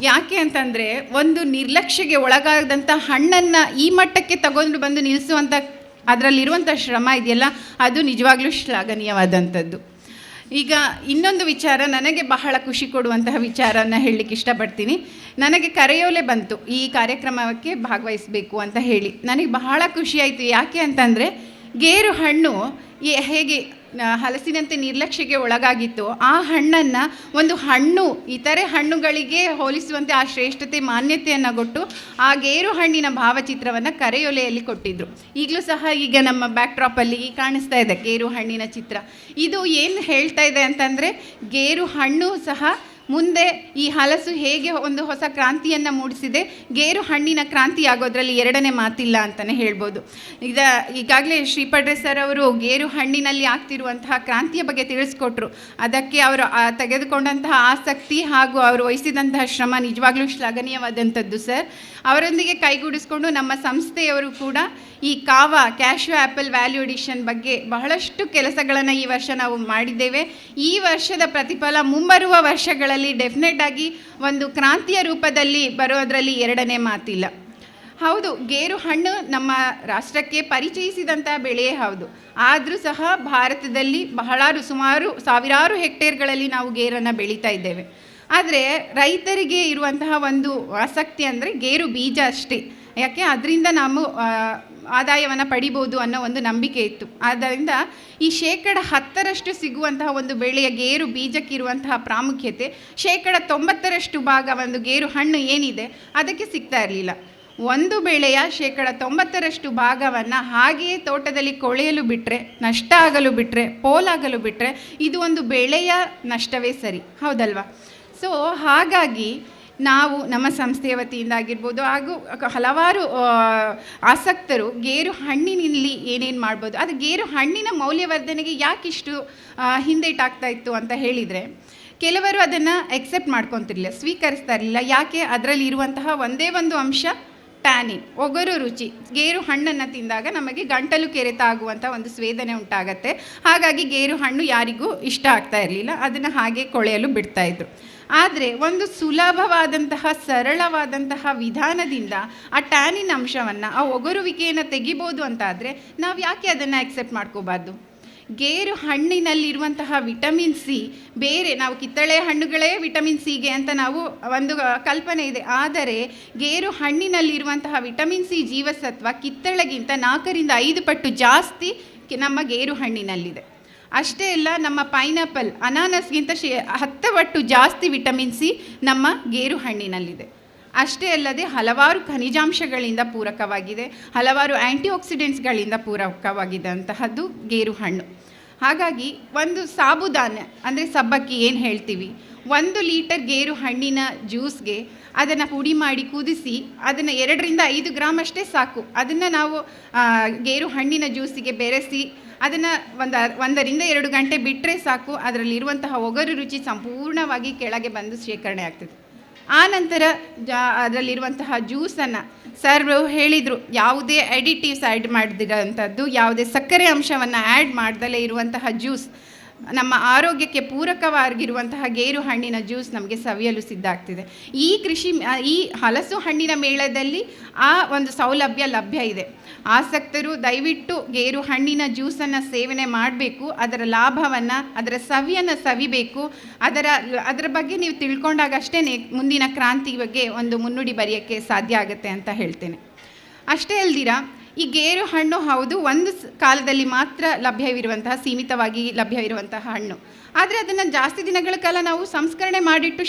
ಯಾಕೆ ಅಂತಂದರೆ, ಒಂದು ನಿರ್ಲಕ್ಷ್ಯಕ್ಕೆ ಒಳಗಾದಂಥ ಹಣ್ಣನ್ನು ಈ ಮಟ್ಟಕ್ಕೆ ತಗೊಂಡು ಬಂದು ನಿಲ್ಲಿಸುವಂಥ ಅದರಲ್ಲಿರುವಂಥ ಶ್ರಮ ಇದೆಯಲ್ಲ, ಅದು ನಿಜವಾಗ್ಲೂ ಶ್ಲಾಘನೀಯವಾದಂಥದ್ದು. ಈಗ ಇನ್ನೊಂದು ವಿಚಾರ, ನನಗೆ ಬಹಳ ಖುಷಿ ಕೊಡುವಂತಹ ವಿಚಾರವನ್ನು ಹೇಳಲಿಕ್ಕೆ ಇಷ್ಟಪಡ್ತೀನಿ. ನನಗೆ ಕರೆಯೋಲೆ ಬಂತು ಈ ಕಾರ್ಯಕ್ರಮಕ್ಕೆ ಭಾಗವಹಿಸಬೇಕು ಅಂತ ಹೇಳಿ. ನನಗೆ ಬಹಳ ಖುಷಿಯಾಯಿತು. ಯಾಕೆ ಅಂತಂದರೆ, ಗೇರು ಹಣ್ಣು ಹೇಗೆ ಹಲಸಿನಂತೆ ನಿರ್ಲಕ್ಷ್ಯಕ್ಕೆ ಒಳಗಾಗಿತ್ತು, ಆ ಹಣ್ಣನ್ನು ಒಂದು ಹಣ್ಣು ಇತರೆ ಹಣ್ಣುಗಳಿಗೆ ಹೋಲಿಸುವಂತೆ ಆ ಶ್ರೇಷ್ಠತೆ ಮಾನ್ಯತೆಯನ್ನು ಕೊಟ್ಟು ಆ ಗೇರು ಹಣ್ಣಿನ ಭಾವಚಿತ್ರವನ್ನು ಕರೆಯೊಲೆಯಲ್ಲಿ ಕೊಟ್ಟಿದ್ದರು. ಈಗಲೂ ಸಹ ಈಗ ನಮ್ಮ ಬ್ಯಾಕ್ ಡ್ರಾಪಲ್ಲಿ ಕಾಣಿಸ್ತಾ ಇದೆ ಗೇರು ಹಣ್ಣಿನ ಚಿತ್ರ. ಇದು ಏನು ಹೇಳ್ತಾ ಇದೆ ಅಂತಂದರೆ, ಗೇರು ಹಣ್ಣು ಸಹ ಮುಂದೆ ಈ ಹಲಸು ಹೇಗೆ ಒಂದು ಹೊಸ ಕ್ರಾಂತಿಯನ್ನು ಮೂಡಿಸಿದೆ, ಗೇರು ಹಣ್ಣಿನ ಕ್ರಾಂತಿ ಆಗೋದ್ರಲ್ಲಿ ಎರಡನೇ ಮಾತಿಲ್ಲ ಅಂತಲೇ ಹೇಳ್ಬೋದು. ಈಗಾಗಲೇ ಶ್ರೀಪಡ್ರೆ ಸರ್ ಅವರು ಗೇರು ಹಣ್ಣಿನಲ್ಲಿ ಆಗ್ತಿರುವಂತಹ ಕ್ರಾಂತಿಯ ಬಗ್ಗೆ ತಿಳಿಸ್ಕೊಟ್ರು. ಅದಕ್ಕೆ ಅವರು ತೆಗೆದುಕೊಂಡಂತಹ ಆಸಕ್ತಿ ಹಾಗೂ ಅವರು ವಹಿಸಿದಂತಹ ಶ್ರಮ ನಿಜವಾಗ್ಲೂ ಶ್ಲಾಘನೀಯವಾದಂಥದ್ದು ಸರ್. ಅವರೊಂದಿಗೆ ಕೈಗೂಡಿಸ್ಕೊಂಡು ನಮ್ಮ ಸಂಸ್ಥೆಯವರು ಕೂಡ ಈ ಕ್ಯಾಶ್ಯೂ ಆ್ಯಪಲ್ ವ್ಯಾಲ್ಯೂ ಎಡಿಷನ್ ಬಗ್ಗೆ ಬಹಳಷ್ಟು ಕೆಲಸಗಳನ್ನು ಈ ವರ್ಷ ನಾವು ಮಾಡಿದ್ದೇವೆ. ಈ ವರ್ಷದ ಪ್ರತಿಫಲ ಮುಂಬರುವ ವರ್ಷಗಳಲ್ಲಿ ಡೆಫಿನೆಟ್ ಆಗಿ ಒಂದು ಕ್ರಾಂತಿಯ ರೂಪದಲ್ಲಿ ಬರೋದರಲ್ಲಿ ಎರಡನೇ ಮಾತಿಲ್ಲ. ಹೌದು, ಗೇರು ಹಣ್ಣು ನಮ್ಮ ರಾಷ್ಟ್ರಕ್ಕೆ ಪರಿಚಯಿಸಿದಂಥ ಬೆಳೆಯೇ ಹೌದು. ಆದರೂ ಸಹ ಭಾರತದಲ್ಲಿ ಸುಮಾರು ಸಾವಿರಾರು ಹೆಕ್ಟೇರ್ಗಳಲ್ಲಿ ನಾವು ಗೇರನ್ನು ಬೆಳೀತಾ ಇದ್ದೇವೆ. ಆದರೆ ರೈತರಿಗೆ ಇರುವಂತಹ ಒಂದು ಆಸಕ್ತಿ ಅಂದರೆ ಗೇರು ಬೀಜ ಅಷ್ಟೇ. ಯಾಕೆ, ಅದರಿಂದ ನಾವು ಆದಾಯವನ್ನು ಪಡಿಬೋದು ಅನ್ನೋ ಒಂದು ನಂಬಿಕೆ ಇತ್ತು. ಆದ್ದರಿಂದ ಈ 10% ಸಿಗುವಂತಹ ಒಂದು ಬೆಳೆಯ ಗೇರು ಬೀಜಕ್ಕಿರುವಂತಹ ಪ್ರಾಮುಖ್ಯತೆ 90% ಭಾಗ ಒಂದು ಗೇರು ಹಣ್ಣು ಏನಿದೆ ಅದಕ್ಕೆ ಸಿಗ್ತಾ ಇರಲಿಲ್ಲ. ಒಂದು ಬೆಳೆಯ 90% ಭಾಗವನ್ನು ಹಾಗೆಯೇ ತೋಟದಲ್ಲಿ ಕೊಳೆಯಲು ಬಿಟ್ಟರೆ, ನಷ್ಟ ಆಗಲು ಬಿಟ್ಟರೆ, ಪೋಲಾಗಲು ಬಿಟ್ಟರೆ ಇದು ಒಂದು ಬೆಳೆಯ ನಷ್ಟವೇ ಸರಿ, ಹೌದಲ್ವಾ? ಸೊ ಹಾಗಾಗಿ ನಾವು ನಮ್ಮ ಸಂಸ್ಥೆಯ ವತಿಯಿಂದ ಆಗಿರ್ಬೋದು ಹಾಗೂ ಹಲವಾರು ಆಸಕ್ತರು ಗೇರು ಹಣ್ಣಿನಲ್ಲಿ ಏನೇನು ಮಾಡ್ಬೋದು, ಅದು ಗೇರು ಹಣ್ಣಿನ ಮೌಲ್ಯವರ್ಧನೆಗೆ ಯಾಕಿಷ್ಟು ಹಿಂದೇಟಾಗ್ತಾ ಇತ್ತು ಅಂತ ಹೇಳಿದರೆ, ಕೆಲವರು ಅದನ್ನು ಎಕ್ಸೆಪ್ಟ್ ಮಾಡ್ಕೊತಿರ್ಲಿಲ್ಲ, ಸ್ವೀಕರಿಸ್ತಾ ಇರಲಿಲ್ಲ. ಯಾಕೆ, ಅದರಲ್ಲಿ ಇರುವಂತಹ ಒಂದೇ ಒಂದು ಅಂಶ ಟ್ಯಾನಿನ್, ಒಗರು ರುಚಿ. ಗೇರು ಹಣ್ಣನ್ನು ತಿಂದಾಗ ನಮಗೆ ಗಂಟಲು ಕೆರೆತ ಆಗುವಂಥ ಒಂದು ಸ್ವೇದನೆ ಉಂಟಾಗತ್ತೆ. ಹಾಗಾಗಿ ಗೇರು ಹಣ್ಣು ಯಾರಿಗೂ ಇಷ್ಟ ಆಗ್ತಾ ಇರಲಿಲ್ಲ, ಅದನ್ನು ಹಾಗೆ ಕೊಳೆಯಲು ಬಿಡ್ತಾಯಿದ್ರು. ಆದರೆ ಒಂದು ಸುಲಭವಾದಂತಹ ಸರಳವಾದಂತಹ ವಿಧಾನದಿಂದ ಆ ಟ್ಯಾನಿನ್ ಅಂಶವನ್ನು, ಆ ಒಗರುವಿಕೆಯನ್ನು ತೆಗಿಬೋದು ಅಂತ ಆದರೆ ನಾವು ಯಾಕೆ ಅದನ್ನು ಎಕ್ಸೆಪ್ಟ್ ಮಾಡ್ಕೋಬಾರ್ದು? ಗೇರು ಹಣ್ಣಿನಲ್ಲಿರುವಂತಹ ವಿಟಮಿನ್ ಸಿ ಬೇರೆ, ನಾವು ಕಿತ್ತಳೆ ಹಣ್ಣುಗಳೇ ವಿಟಮಿನ್ ಸಿಗೆ ಅಂತ ನಾವು ಒಂದು ಕಲ್ಪನೆ ಇದೆ. ಆದರೆ ಗೇರು ಹಣ್ಣಿನಲ್ಲಿರುವಂತಹ ವಿಟಮಿನ್ ಸಿ ಜೀವಸತ್ವ ಕಿತ್ತಳೆಗಿಂತ 4ರಿಂದ 5 ಪಟ್ಟು ಜಾಸ್ತಿ ನಮ್ಮ ಗೇರು ಹಣ್ಣಿನಲ್ಲಿದೆ. ಅಷ್ಟೇ ಅಲ್ಲ, ನಮ್ಮ ಪೈನಾಪಲ್ ಅನಾನಸ್ಗಿಂತ 10 ಪಟ್ಟು ಜಾಸ್ತಿ ವಿಟಮಿನ್ ಸಿ ನಮ್ಮ ಗೇರು ಹಣ್ಣಿನಲ್ಲಿದೆ. ಅಷ್ಟೇ ಅಲ್ಲದೆ ಹಲವಾರು ಖನಿಜಾಂಶಗಳಿಂದ ಪೂರಕವಾಗಿದೆ, ಹಲವಾರು ಆ್ಯಂಟಿಆಕ್ಸಿಡೆಂಟ್ಸ್ಗಳಿಂದ ಪೂರಕವಾಗಿದೆ ಅಂತಹದ್ದು ಗೇರು ಹಣ್ಣು. ಹಾಗಾಗಿ ಒಂದು ಸಾಬುದಾನ ಅಂದರೆ ಸಬ್ಬಕ್ಕಿ ಏನು ಹೇಳ್ತೀವಿ, 1 ಲೀಟರ್ ಗೇರು ಹಣ್ಣಿನ ಜ್ಯೂಸ್ಗೆ ಅದನ್ನು ಪುಡಿ ಮಾಡಿ ಕುದಿಸಿ ಅದನ್ನು 2ರಿಂದ 5 ಗ್ರಾಮ್ ಅಷ್ಟೇ ಸಾಕು. ಅದನ್ನು ನಾವು ಗೇರು ಹಣ್ಣಿನ ಜ್ಯೂಸಿಗೆ ಬೆರೆಸಿ ಅದನ್ನು 1 ರಿಂದ 2 ಗಂಟೆ ಬಿಟ್ಟರೆ ಸಾಕು. ಅದರಲ್ಲಿರುವಂತಹ ಒಗರು ರುಚಿ ಸಂಪೂರ್ಣವಾಗಿ ಕೆಳಗೆ ಬಂದು ಶೇಖರಣೆ ಆಗ್ತದೆ. ಆ ನಂತರ ಅದರಲ್ಲಿರುವಂತಹ ಜ್ಯೂಸನ್ನು ಸರ್ ಹೇಳಿದರು, ಯಾವುದೇ ಅಡಿಟಿವ್ಸ್ ಆ್ಯಡ್ ಮಾಡಿದಿರೋಂಥದ್ದು, ಯಾವುದೇ ಸಕ್ಕರೆ ಅಂಶವನ್ನು ಆ್ಯಡ್ ಮಾಡ್ದಲೇ ಇರುವಂತಹ ಜ್ಯೂಸ್, ನಮ್ಮ ಆರೋಗ್ಯಕ್ಕೆ ಪೂರಕವಾಗಿರುವಂತಹ ಗೇರು ಹಣ್ಣಿನ ಜ್ಯೂಸ್ ನಮಗೆ ಸವಿಯಲು ಸಿದ್ಧ ಆಗ್ತಿದೆ. ಈ ಹಲಸು ಹಣ್ಣಿನ ಮೇಳದಲ್ಲಿ ಆ ಒಂದು ಸೌಲಭ್ಯ ಲಭ್ಯ ಇದೆ. ಆಸಕ್ತರು ದಯವಿಟ್ಟು ಗೇರು ಹಣ್ಣಿನ ಜ್ಯೂಸನ್ನು ಸೇವನೆ ಮಾಡಬೇಕು, ಅದರ ಲಾಭವನ್ನು, ಅದರ ಸವಿಯನ್ನು ಸವಿಬೇಕು. ಅದರ ಬಗ್ಗೆ ನೀವು ತಿಳ್ಕೊಂಡಾಗಷ್ಟೇ ಮುಂದಿನ ಕ್ರಾಂತಿ ಬಗ್ಗೆ ಒಂದು ಮುನ್ನುಡಿ ಬರೆಯೋಕ್ಕೆ ಸಾಧ್ಯ ಆಗುತ್ತೆ ಅಂತ ಹೇಳ್ತೇನೆ. ಅಷ್ಟೇ ಅಲ್ದಿರ ಈ ಗೇರು ಹಣ್ಣು ಹೌದು ಒಂದು ಕಾಲದಲ್ಲಿ ಮಾತ್ರ ಲಭ್ಯವಿರುವಂತಹ, ಸೀಮಿತವಾಗಿ ಲಭ್ಯವಿರುವಂತಹ ಹಣ್ಣು. ಆದರೆ ಅದನ್ನು ಜಾಸ್ತಿ ದಿನಗಳ ಕಾಲ ನಾವು ಸಂಸ್ಕರಣೆ ಮಾಡಿಟ್ಟು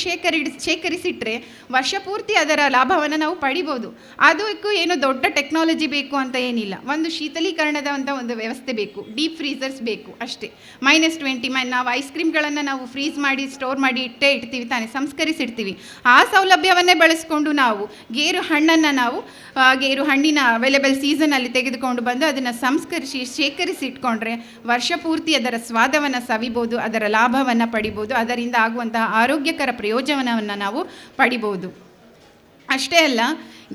ಶೇಖರಿಸಿಟ್ರೆ ವರ್ಷ ಪೂರ್ತಿ ಅದರ ಲಾಭವನ್ನು ನಾವು ಪಡಿಬೋದು. ಅದಕ್ಕೂ ಏನು ದೊಡ್ಡ ಟೆಕ್ನಾಲಜಿ ಬೇಕು ಅಂತ ಏನಿಲ್ಲ, ಒಂದು ಶೀತಲೀಕರಣದ ಅಂತ ಒಂದು ವ್ಯವಸ್ಥೆ ಬೇಕು, ಡೀಪ್ ಫ್ರೀಸರ್ಸ್ ಬೇಕು ಅಷ್ಟೇ. -20 ನಾವು ಐಸ್ ಕ್ರೀಮ್ಗಳನ್ನು ನಾವು ಫ್ರೀಸ್ ಮಾಡಿ ಸ್ಟೋರ್ ಮಾಡಿ ಇಡ್ತೀವಿ ತಾನೆ, ಸಂಸ್ಕರಿಸಿಡ್ತೀವಿ. ಆ ಸೌಲಭ್ಯವನ್ನೇ ಬಳಸ್ಕೊಂಡು ನಾವು ಗೇರು ಹಣ್ಣನ್ನು ಗೇರು ಹಣ್ಣಿನ ಅವೈಲೇಬಲ್ ಸೀಸನಲ್ಲಿ ತೆಗೆದುಕೊಂಡು ಬಂದು ಅದನ್ನು ಸಂಸ್ಕರಿಸಿ ಶೇಖರಿಸಿ ಇಟ್ಕೊಂಡ್ರೆ ವರ್ಷ ಪೂರ್ತಿ ಅದರ ಸ್ವಾದವನ್ನು ಸವಿಬೋದು, ಅದರ ಲಾಭವನ್ನು ಪಡಿಬೋದು, ಅದರಿಂದ ಆಗುವಂತಹ ಆರೋಗ್ಯಕರ ಪ್ರಯೋಜನವನ್ನು ನಾವು ಪಡಿಬೋದು. ಅಷ್ಟೇ ಅಲ್ಲ,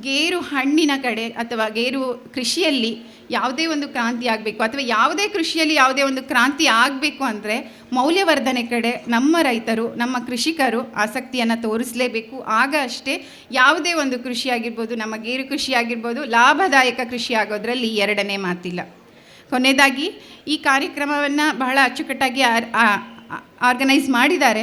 ಗೇರು ಹಣ್ಣಿನ ಕಡೆ ಅಥವಾ ಗೇರು ಕೃಷಿಯಲ್ಲಿ ಯಾವುದೇ ಒಂದು ಕ್ರಾಂತಿ ಆಗಬೇಕು ಅಥವಾ ಯಾವುದೇ ಕೃಷಿಯಲ್ಲಿ ಯಾವುದೇ ಒಂದು ಕ್ರಾಂತಿ ಆಗಬೇಕು ಅಂದರೆ ಮೌಲ್ಯವರ್ಧನೆ ಕಡೆ ನಮ್ಮ ರೈತರು, ನಮ್ಮ ಕೃಷಿಕರು ಆಸಕ್ತಿಯನ್ನು ತೋರಿಸಲೇಬೇಕು. ಆಗ ಅಷ್ಟೇ ಯಾವುದೇ ಒಂದು ಕೃಷಿ ಆಗಿರ್ಬೋದು, ನಮ್ಮ ಗೇರು ಕೃಷಿ ಆಗಿರ್ಬೋದು, ಲಾಭದಾಯಕ ಕೃಷಿ ಆಗೋದ್ರಲ್ಲಿ ಎರಡನೇ ಮಾತಿಲ್ಲ. ಕೊನೆಯದಾಗಿ ಈ ಕಾರ್ಯಕ್ರಮವನ್ನು ಬಹಳ ಅಚ್ಚುಕಟ್ಟಾಗಿ ಆರ್ಗನೈಸ್ ಮಾಡಿದ್ದಾರೆ.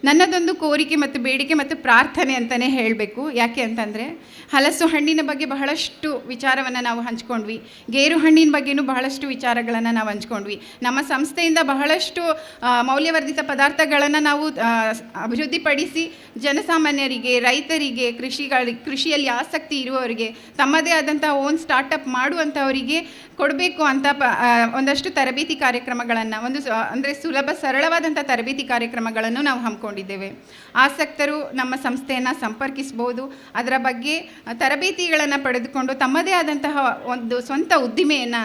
ನನ್ನದೊಂದು ಕೋರಿಕೆ ಮತ್ತು ಬೇಡಿಕೆ ಮತ್ತು ಪ್ರಾರ್ಥನೆ ಅಂತಲೇ ಹೇಳಬೇಕು. ಯಾಕೆ ಅಂತಂದರೆ ಹಲಸು ಹಣ್ಣಿನ ಬಗ್ಗೆ ಬಹಳಷ್ಟು ವಿಚಾರವನ್ನು ನಾವು ಹಂಚ್ಕೊಂಡ್ವಿ, ಗೇರು ಹಣ್ಣಿನ ಬಗ್ಗೆಯೂ ಬಹಳಷ್ಟು ವಿಚಾರಗಳನ್ನು ನಾವು ಹಂಚ್ಕೊಂಡ್ವಿ. ನಮ್ಮ ಸಂಸ್ಥೆಯಿಂದ ಬಹಳಷ್ಟು ಮೌಲ್ಯವರ್ಧಿತ ಪದಾರ್ಥಗಳನ್ನು ನಾವು ಅಭಿವೃದ್ಧಿಪಡಿಸಿ ಜನಸಾಮಾನ್ಯರಿಗೆ, ರೈತರಿಗೆ, ಕೃಷಿಯಲ್ಲಿ ಆಸಕ್ತಿ ಇರುವವರಿಗೆ, ತಮ್ಮದೇ ಆದಂಥ ಓನ್ ಸ್ಟಾರ್ಟಪ್ ಮಾಡುವಂಥವರಿಗೆ ಕೊಡಬೇಕು ಅಂತ ಒಂದಷ್ಟು ತರಬೇತಿ ಕಾರ್ಯಕ್ರಮಗಳನ್ನು, ಅಂದರೆ ಸರಳವಾದಂಥ ತರಬೇತಿ ಕಾರ್ಯಕ್ರಮಗಳನ್ನು ನಾವು ಹಮ್ಮಿಕೊಂಡಿದ್ದೇವೆ. ಆಸಕ್ತರು ನಮ್ಮ ಸಂಸ್ಥೆಯನ್ನು ಸಂಪರ್ಕಿಸ್ಬೋದು, ಅದರ ಬಗ್ಗೆ ತರಬೇತಿಗಳನ್ನು ಪಡೆದುಕೊಂಡು ತಮ್ಮದೇ ಆದಂತಹ ಒಂದು ಸ್ವಂತ ಉದ್ದಿಮೆಯನ್ನು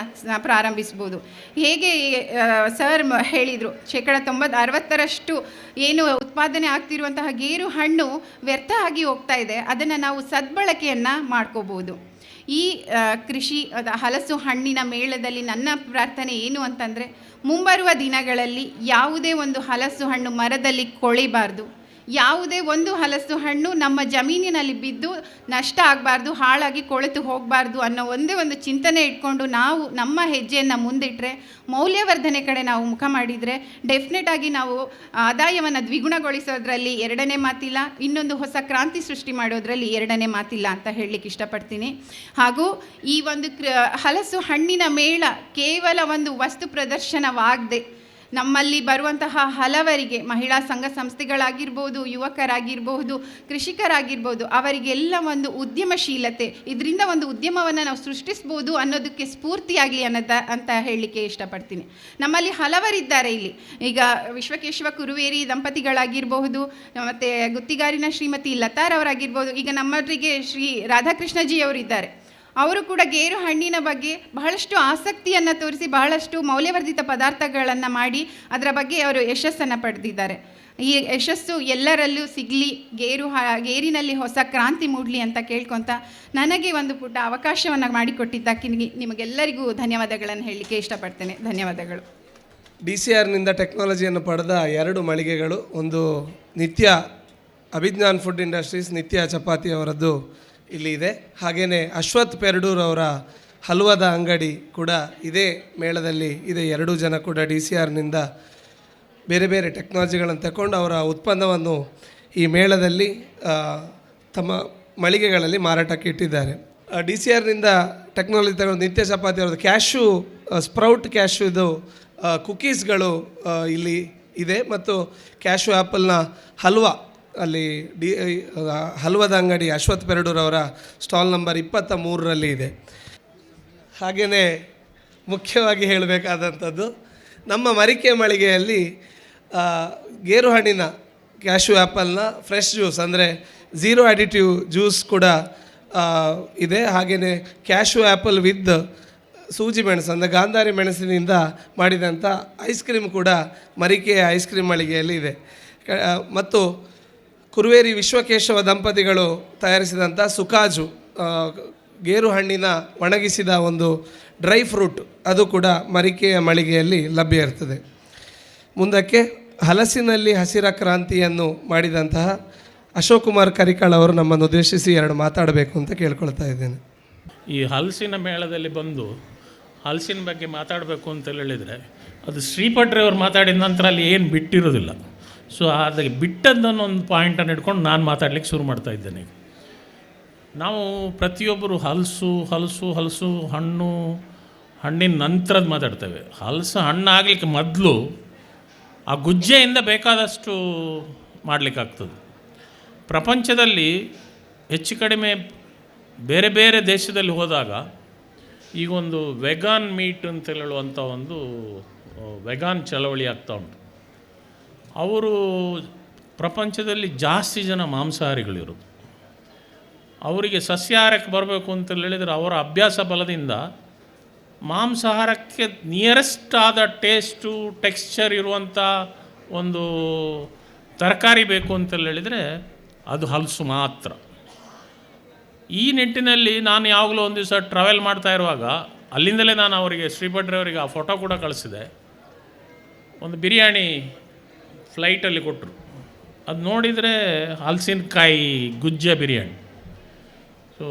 ಪ್ರಾರಂಭಿಸ್ಬೋದು. ಹೇಗೆ ಸರ್ ಹೇಳಿದರು, 60% ಏನು ಉತ್ಪಾದನೆ ಆಗ್ತಿರುವಂತಹ ಗೇರು ಹಣ್ಣು ವ್ಯರ್ಥ ಆಗಿ ಹೋಗ್ತಾ ಇದೆ, ಅದನ್ನು ನಾವು ಸದ್ಬಳಕೆಯನ್ನು ಮಾಡ್ಕೋಬೋದು. ಈ ಹಲಸು ಹಣ್ಣಿನ ಮೇಳದಲ್ಲಿ ನನ್ನ ಪ್ರಾರ್ಥನೆ ಏನು ಅಂತಂದರೆ, ಮುಂಬರುವ ದಿನಗಳಲ್ಲಿ ಯಾವುದೇ ಒಂದು ಹಲಸು ಹಣ್ಣು ಮರದಲ್ಲಿ ಕೊಳಿಬಾರ್ದು, ಯಾವುದೇ ಒಂದು ಹಲಸು ಹಣ್ಣು ನಮ್ಮ ಜಮೀನಿನಲ್ಲಿ ಬಿದ್ದು ನಷ್ಟ ಆಗಬಾರ್ದು, ಹಾಳಾಗಿ ಕೊಳೆತು ಹೋಗಬಾರ್ದು ಅನ್ನೋ ಒಂದೇ ಒಂದು ಚಿಂತನೆ ಇಟ್ಕೊಂಡು ನಾವು ನಮ್ಮ ಹೆಜ್ಜೆಯನ್ನು ಮುಂದಿಟ್ಟರೆ, ಮೌಲ್ಯವರ್ಧನೆ ಕಡೆ ನಾವು ಮುಖ ಮಾಡಿದರೆ ಡೆಫಿನೆಟ್ ಆಗಿ ನಾವು ಆದಾಯವನ್ನು ದ್ವಿಗುಣಗೊಳಿಸೋದ್ರಲ್ಲಿ ಎರಡನೇ ಮಾತಿಲ್ಲ, ಇನ್ನೊಂದು ಹೊಸ ಕ್ರಾಂತಿ ಸೃಷ್ಟಿ ಮಾಡೋದ್ರಲ್ಲಿ ಎರಡನೇ ಮಾತಿಲ್ಲ ಅಂತ ಹೇಳಲಿಕ್ಕೆ ಇಷ್ಟಪಡ್ತೀನಿ. ಹಾಗೂ ಈ ಒಂದು ಹಲಸು ಹಣ್ಣಿನ ಮೇಳ ಕೇವಲ ಒಂದು ವಸ್ತು ಪ್ರದರ್ಶನವಾಗದೆ ನಮ್ಮಲ್ಲಿ ಬರುವಂತಹ ಹಲವರಿಗೆ, ಮಹಿಳಾ ಸಂಘ ಸಂಸ್ಥೆಗಳಾಗಿರ್ಬೋದು, ಯುವಕರಾಗಿರ್ಬೋದು, ಕೃಷಿಕರಾಗಿರ್ಬೋದು, ಅವರಿಗೆಲ್ಲ ಒಂದು ಉದ್ಯಮಶೀಲತೆ, ಇದರಿಂದ ಒಂದು ಉದ್ಯಮವನ್ನು ನಾವು ಸೃಷ್ಟಿಸ್ಬೋದು ಅನ್ನೋದಕ್ಕೆ ಸ್ಫೂರ್ತಿಯಾಗಲಿ ಅಂತ ಹೇಳಲಿಕ್ಕೆ ಇಷ್ಟಪಡ್ತೀನಿ. ನಮ್ಮಲ್ಲಿ ಹಲವರಿದ್ದಾರೆ ಇಲ್ಲಿ. ಈಗ ವಿಶ್ವಕೇಶವ ಕುರುವೇರಿ ದಂಪತಿಗಳಾಗಿರಬಹುದು, ಮತ್ತು ಗುತ್ತಿಗಾರಿನ ಶ್ರೀಮತಿ ಲತಾರವರಾಗಿರ್ಬೋದು, ಈಗ ನಮ್ಮವರಿಗೆ ಶ್ರೀ ರಾಧಾಕೃಷ್ಣಜಿ ಅವರಿದ್ದಾರೆ. ಅವರು ಕೂಡ ಗೇರು ಹಣ್ಣಿನ ಬಗ್ಗೆ ಬಹಳಷ್ಟು ಆಸಕ್ತಿಯನ್ನು ತೋರಿಸಿ ಬಹಳಷ್ಟು ಮೌಲ್ಯವರ್ಧಿತ ಪದಾರ್ಥಗಳನ್ನು ಮಾಡಿ ಅದರ ಬಗ್ಗೆ ಅವರು ಯಶಸ್ಸನ್ನು ಪಡೆದಿದ್ದಾರೆ. ಈ ಯಶಸ್ಸು ಎಲ್ಲರಲ್ಲೂ ಸಿಗಲಿ, ಗೇರಿನಲ್ಲಿ ಹೊಸ ಕ್ರಾಂತಿ ಮೂಡಲಿ ಅಂತ ಕೇಳ್ಕೊತ ನನಗೆ ಒಂದು ಪುಟ್ಟ ಅವಕಾಶವನ್ನು ಮಾಡಿಕೊಟ್ಟಿದ್ದಕ್ಕೆ ನಿಮಗೆಲ್ಲರಿಗೂ ಧನ್ಯವಾದಗಳನ್ನು ಹೇಳಲಿಕ್ಕೆ ಇಷ್ಟಪಡ್ತೇನೆ. ಧನ್ಯವಾದಗಳು.
DCRನಿಂದ ಟೆಕ್ನಾಲಜಿಯನ್ನು ಪಡೆದ 2 ಮಳಿಗೆಗಳು, ಒಂದು ನಿತ್ಯ ಅಭಿಜ್ಞಾನ್ ಫುಡ್ ಇಂಡಸ್ಟ್ರೀಸ್, ನಿತ್ಯ ಚಪಾತಿ ಅವರದ್ದು ಇಲ್ಲಿ ಇದೆ. ಹಾಗೆಯೇ ಅಶ್ವಥ್ ಪೆರ್ಡೂರ್ ಅವರ ಹಲ್ವಾದ ಅಂಗಡಿ ಕೂಡ ಇದೇ ಮೇಳದಲ್ಲಿ ಇದೆ. 2 ಜನ ಕೂಡ DCRನಿಂದ ಬೇರೆ ಬೇರೆ ಟೆಕ್ನಾಲಜಿಗಳನ್ನು ತಗೊಂಡು ಅವರ ಉತ್ಪನ್ನವನ್ನು ಈ ಮೇಳದಲ್ಲಿ ತಮ್ಮ ಮಳಿಗೆಗಳಲ್ಲಿ ಮಾರಾಟಕ್ಕೆ ಇಟ್ಟಿದ್ದಾರೆ. DCRನಿಂದ ಟೆಕ್ನಾಲಜಿ ತಗೊಂಡು ನಿತ್ಯ ಚಪಾತಿ ಅವರದ್ದು ಕ್ಯಾಶು ಸ್ಪ್ರೌಟ್ ಕ್ಯಾಶು ಇದು ಕುಕೀಸ್ಗಳು ಇಲ್ಲಿ ಇದೆ. ಮತ್ತು ಕ್ಯಾಶು ಆ್ಯಪಲ್ನ ಹಲ್ವಾ ಅಲ್ಲಿ ಹಲ್ವಾದ ಅಂಗಡಿ ಅಶ್ವಥ್ ಪೆರಡೂರವರ ಸ್ಟಾಲ್ ನಂಬರ್ 23ರಲ್ಲಿ ಇದೆ. ಹಾಗೆಯೇ ಮುಖ್ಯವಾಗಿ ಹೇಳಬೇಕಾದಂಥದ್ದು, ನಮ್ಮ ಮರಿಕೆ ಮಳಿಗೆಯಲ್ಲಿ ಗೇರು ಹಣ್ಣಿನ ಕ್ಯಾಶು ಆ್ಯಪಲ್ನ ಫ್ರೆಶ್ ಜ್ಯೂಸ್ ಅಂದರೆ 0 ಅಡಿಟಿವ್ ಜ್ಯೂಸ್ ಕೂಡ ಇದೆ. ಹಾಗೆಯೇ ಕ್ಯಾಶು ಆ್ಯಪಲ್ ವಿತ್ ಸೂಜಿ ಮೆಣಸು ಅಂದರೆ ಗಾಂಧಾರಿ ಮೆಣಸಿನಿಂದ ಮಾಡಿದಂಥ ಐಸ್ ಕ್ರೀಮ್ ಕೂಡ ಮರಿಕೆಯ ಐಸ್ ಕ್ರೀಮ್ ಮಳಿಗೆಯಲ್ಲಿ ಇದೆ. ಮತ್ತು ಕುರುವೇರಿ ವಿಶ್ವಕೇಶವ ದಂಪತಿಗಳು ತಯಾರಿಸಿದಂಥ ಸುಕಾಜು ಗೇರು ಹಣ್ಣಿನ ಒಣಗಿಸಿದ ಒಂದು ಡ್ರೈ ಫ್ರೂಟ್ ಅದು ಕೂಡ ಮರಿಕೆಯ ಮಳಿಗೆಯಲ್ಲಿ ಲಭ್ಯ ಇರ್ತದೆ. ಮುಂದಕ್ಕೆ ಹಲಸಿನಲ್ಲಿ ಹಸಿರ ಕ್ರಾಂತಿಯನ್ನು ಮಾಡಿದಂತಹ ಅಶೋಕ್ ಕುಮಾರ್ ಕರಿಕಾಳ್ ಅವರು ನಮ್ಮನ್ನು ಉದ್ದೇಶಿಸಿ 2 ಮಾತಾಡಬೇಕು ಅಂತ ಕೇಳ್ಕೊಳ್ತಾ ಇದ್ದೇನೆ.
ಈ ಹಲಸಿನ ಮೇಳದಲ್ಲಿ ಬಂದು ಹಲಸಿನ ಬಗ್ಗೆ ಮಾತಾಡಬೇಕು ಅಂತ ಹೇಳಿದರೆ ಅದು ಶ್ರೀಪಟ್ರೆ ಮಾತಾಡಿದ ನಂತರ ಅಲ್ಲಿ ಏನು ಬಿಟ್ಟಿರೋದಿಲ್ಲ. ಸೊ ಅದಕ್ಕೆ ಬಿಟ್ಟದ್ದನ್ನು ಒಂದು ಪಾಯಿಂಟನ್ನು ಇಟ್ಕೊಂಡು ನಾನು ಮಾತಾಡಲಿಕ್ಕೆ ಶುರು ಮಾಡ್ತಾ ಇದ್ದೇನೆ. ನಾವು ಪ್ರತಿಯೊಬ್ಬರು ಹಲಸು ಹಣ್ಣಿನ ನಂತರದ ಮಾತಾಡ್ತೇವೆ. ಹಣ್ಣು ಆಗಲಿಕ್ಕೆ ಮೊದಲು ಆ ಗುಜ್ಜೆಯಿಂದ ಬೇಕಾದಷ್ಟು ಮಾಡಲಿಕ್ಕಾಗ್ತದೆ. ಪ್ರಪಂಚದಲ್ಲಿ ಹೆಚ್ಚು ಕಡಿಮೆ ಬೇರೆ ಬೇರೆ ದೇಶದಲ್ಲಿ ಹೋದಾಗ ಈಗೊಂದು ವೆಗಾನ್ ಮೀಟ್ ಅಂತ ಹೇಳುವಂಥ ಒಂದು ವೆಗಾನ್ ಚಳವಳಿ ಆಗ್ತಾ ಉಂಟು. ಅವರು ಪ್ರಪಂಚದಲ್ಲಿ ಜಾಸ್ತಿ ಜನ ಮಾಂಸಾಹಾರಿಗಳಿರೋದು. ಅವರಿಗೆ ಸಸ್ಯಾಹಾರಕ್ಕೆ ಬರಬೇಕು ಅಂತ ಹೇಳಿದರೆ ಅವರ ಅಭ್ಯಾಸ ಬಲದಿಂದ ಮಾಂಸಾಹಾರಕ್ಕೆ ನಿಯರೆಸ್ಟ್ ಆದ ಟೇಸ್ಟು ಟೆಕ್ಸ್ಚರ್ ಇರುವಂಥ ಒಂದು ತರಕಾರಿ ಬೇಕು ಅಂತ ಹೇಳಿದರೆ ಅದು ಹಲಸು ಮಾತ್ರ. ಈ ನಿಟ್ಟಿನಲ್ಲಿ ನಾನು ಯಾವಾಗಲೂ ಒಂದು ದಿವಸ ಟ್ರಾವೆಲ್ ಮಾಡ್ತಾ ಇರುವಾಗ ಅಲ್ಲಿಂದಲೇ ನಾನು ಅವರಿಗೆ ಶ್ರೀಪಟ್ರೆ ಅವರಿಗೆ ಆ ಫೋಟೋ ಕೂಡ ಕಳಿಸಿದೆ. ಒಂದು ಬಿರಿಯಾನಿ ಫ್ಲೈಟಲ್ಲಿ ಕೊಟ್ಟರು. ಅದು ನೋಡಿದರೆ ಹಲಸಿನಕಾಯಿ ಗುಜ್ಜೆ ಬಿರಿಯಾನಿ. ಸೊ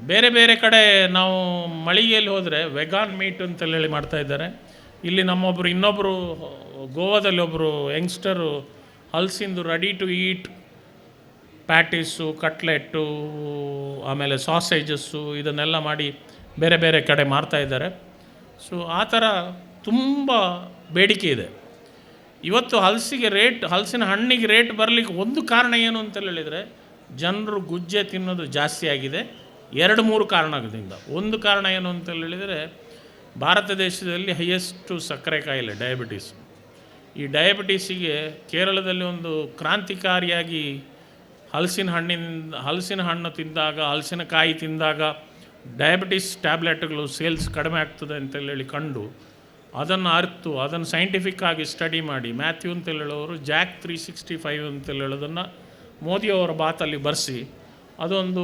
ಬೇರೆ ಬೇರೆ ಕಡೆ ನಾವು ಮಳಿಗೆಯಲ್ಲಿ ಹೋದರೆ ವೆಗಾನ್ ಮೀಟ್ ಅಂತೇಳಿ ಹೇಳಿ ಮಾಡ್ತಾಯಿದ್ದಾರೆ. ಇಲ್ಲಿ ಇನ್ನೊಬ್ಬರು ಗೋವಾದಲ್ಲಿ ಒಬ್ಬರು ಯಂಗ್ಸ್ಟರು ಹಲಸಿಂದು ready to eat patties, cutlets, ಆಮೇಲೆ ಸಾಸೇಜಸ್ಸು ಇದನ್ನೆಲ್ಲ ಮಾಡಿ ಬೇರೆ ಬೇರೆ ಕಡೆ ಮಾರ್ತಾಯಿದ್ದಾರೆ. ಸೊ ಆ ಥರ ತುಂಬ ಬೇಡಿಕೆ ಇದೆ. ಇವತ್ತು ಹಲಸಿನ ಹಣ್ಣಿಗೆ ರೇಟ್ ಬರಲಿಕ್ಕೆ ಒಂದು ಕಾರಣ ಏನು ಅಂತ ಹೇಳಿದರೆ ಜನರು ಗುಜ್ಜೆ ತಿನ್ನೋದು ಜಾಸ್ತಿ ಆಗಿದೆ. 2-3 ಕಾರಣದಿಂದ. ಒಂದು ಕಾರಣ ಏನು ಅಂತ ಹೇಳಿದರೆ ಭಾರತ ದೇಶದಲ್ಲಿ ಹೈಯೆಸ್ಟು ಸಕ್ಕರೆ ಕಾಯಿಲೆ ಡಯಾಬಿಟೀಸ್. ಈ ಡಯಾಬಿಟೀಸಿಗೆ ಕೇರಳದಲ್ಲಿ ಒಂದು ಕ್ರಾಂತಿಕಾರಿಯಾಗಿ ಹಲಸಿನ ಹಣ್ಣು ತಿಂದಾಗ, ಹಲಸಿನಕಾಯಿ ತಿಂದಾಗ ಡಯಾಬಿಟಿಸ್ ಟ್ಯಾಬ್ಲೆಟ್ಗಳು ಸೇಲ್ಸ್ ಕಡಿಮೆ ಆಗ್ತದೆ ಅಂತೇಳಿ ಕಂಡು ಅದನ್ನು ಅರಿತು ಅದನ್ನು ಸೈಂಟಿಫಿಕ್ ಆಗಿ ಸ್ಟಡಿ ಮಾಡಿ ಮ್ಯಾಥ್ಯೂ ಅಂತ ಹೇಳೋರು ಜಾಕ್ 365 ಅಂತ ಹೇಳೋದನ್ನು ಮೋದಿಯವರ ಬಾತಲ್ಲಿ ಬರೆಸಿ ಅದೊಂದು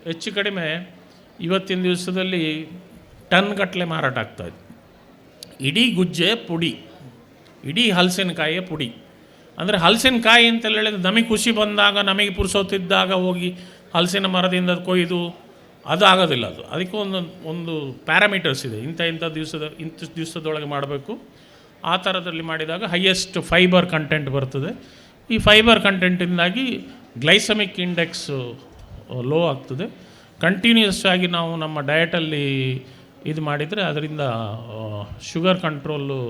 ಹೆಚ್ಚು ಕಡಿಮೆ ಇವತ್ತಿನ ದಿವಸದಲ್ಲಿ ಟನ್ಗಟ್ಟಲೆ ಮಾರಾಟ ಆಗ್ತಾಯಿದೆ. ಇಡೀ ಗುಜ್ಜೆ ಪುಡಿ, ಇಡೀ ಹಲಸಿನಕಾಯಿಯ ಪುಡಿ. ಅಂದರೆ ಹಲಸಿನಕಾಯಿ ಅಂತ ಹೇಳಿದ್ರೆ ನಮಗೆ ಖುಷಿ ಬಂದಾಗ, ನಮಗೆ ಪುರ್ಸೊತ್ತಿದ್ದಾಗ ಹೋಗಿ ಹಲಸಿನ ಮರದಿಂದ ಕೊಯ್ದು ಅದು ಆಗೋದಿಲ್ಲ. ಅದಕ್ಕೆ ಒಂದು ಪ್ಯಾರಾಮೀಟರ್ಸ್ ಇದೆ. ಇಂಥ ದಿವಸದೊಳಗೆ ಮಾಡಬೇಕು. ಆ ಥರದಲ್ಲಿ ಮಾಡಿದಾಗ ಹೈಯೆಸ್ಟ್ ಫೈಬರ್ ಕಂಟೆಂಟ್ ಬರ್ತದೆ. ಈ ಫೈಬರ್ ಕಂಟೆಂಟಿಂದಾಗಿ ಗ್ಲೈಸಮಿಕ್ ಇಂಡೆಕ್ಸು ಲೋ ಆಗ್ತದೆ. ಕಂಟಿನ್ಯೂಸ್ ಆಗಿ ನಾವು ನಮ್ಮ ಡಯಟಲ್ಲಿ ಇದು ಮಾಡಿದರೆ ಅದರಿಂದ ಶುಗರ್ ಕಂಟ್ರೋಲು,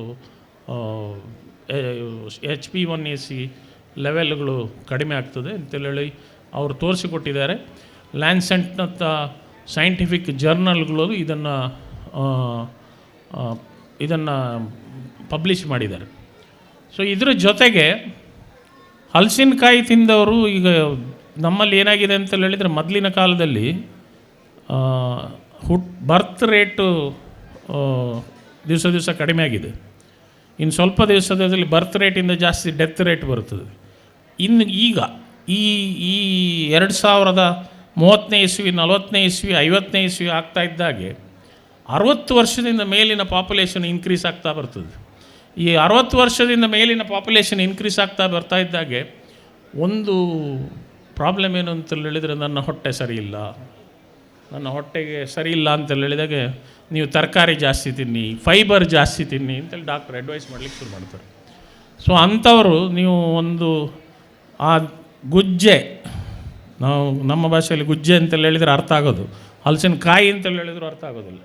HbA1c ಲೆವೆಲ್ಗಳು ಕಡಿಮೆ ಆಗ್ತದೆ ಅಂತೇಳಿ ಅವರು ತೋರಿಸಿಕೊಟ್ಟಿದ್ದಾರೆ. ಲ್ಯಾನ್ಸೆಂಟ್ನಂಥ ಸೈಂಟಿಫಿಕ್ ಜರ್ನಲ್ಗಳು ಇದನ್ನು ಪಬ್ಲಿಷ್ ಮಾಡಿದ್ದಾರೆ. ಸೊ ಇದರ ಜೊತೆಗೆ ಹಲಸಿನಕಾಯಿ ತಿಂದವರು ಈಗ ನಮ್ಮಲ್ಲಿ ಏನಾಗಿದೆ ಅಂತ ಹೇಳಿದರೆ ಮೊದಲಿನ ಕಾಲದಲ್ಲಿ ಬರ್ತ್ ರೇಟು ದಿವಸ ಕಡಿಮೆ ಆಗಿದೆ. ಇನ್ನು ಸ್ವಲ್ಪ ದಿವಸದಲ್ಲಿ ಬರ್ತ್ ರೇಟಿಂದ ಜಾಸ್ತಿ ಡೆತ್ ರೇಟ್ ಬರುತ್ತದೆ. ಈಗ ಈ 2030ನೇ ಇಸ್ವಿ, 40ನೇ ಇಸ್ವಿ, 50ನೇ ಇಸ್ವಿ ಆಗ್ತಾ ಇದ್ದಾಗೆ 60 ವರ್ಷದಿಂದ ಮೇಲಿನ ಪಾಪ್ಯುಲೇಷನ್ ಇನ್ಕ್ರೀಸ್ ಆಗ್ತಾ ಬರ್ತದೆ. ಈ 60 ವರ್ಷದಿಂದ ಮೇಲಿನ ಪಾಪ್ಯುಲೇಷನ್ ಇನ್ಕ್ರೀಸ್ ಆಗ್ತಾ ಬರ್ತಾ ಇದ್ದಾಗೆ ಒಂದು ಪ್ರಾಬ್ಲಮ್ ಏನು ಅಂತ ಹೇಳಿದರೆ ನನ್ನ ಹೊಟ್ಟೆಗೆ ಸರಿ ಇಲ್ಲ ಅಂತ ಹೇಳಿದಾಗೆ ನೀವು ತರಕಾರಿ ಜಾಸ್ತಿ ತಿನ್ನಿ, ಫೈಬರ್ ಜಾಸ್ತಿ ತಿನ್ನಿ ಅಂತೇಳಿ ಡಾಕ್ಟ್ರ್ ಅಡ್ವೈಸ್ ಮಾಡಲಿಕ್ಕೆ ಶುರು ಮಾಡ್ತಾರೆ. ಸೊ ಅಂಥವರು ನೀವು ಒಂದು ಆ ಗುಜ್ಜೆ, ನಾವು ನಮ್ಮ ಭಾಷೆಯಲ್ಲಿ ಗುಜ್ಜೆ ಅಂತೇಳಿ ಹೇಳಿದರೆ ಅರ್ಥ ಆಗೋದು, ಹಲಸಿನಕಾಯಿ ಅಂತೇಳಿ ಹೇಳಿದ್ರು ಅರ್ಥ ಆಗೋದಿಲ್ಲ.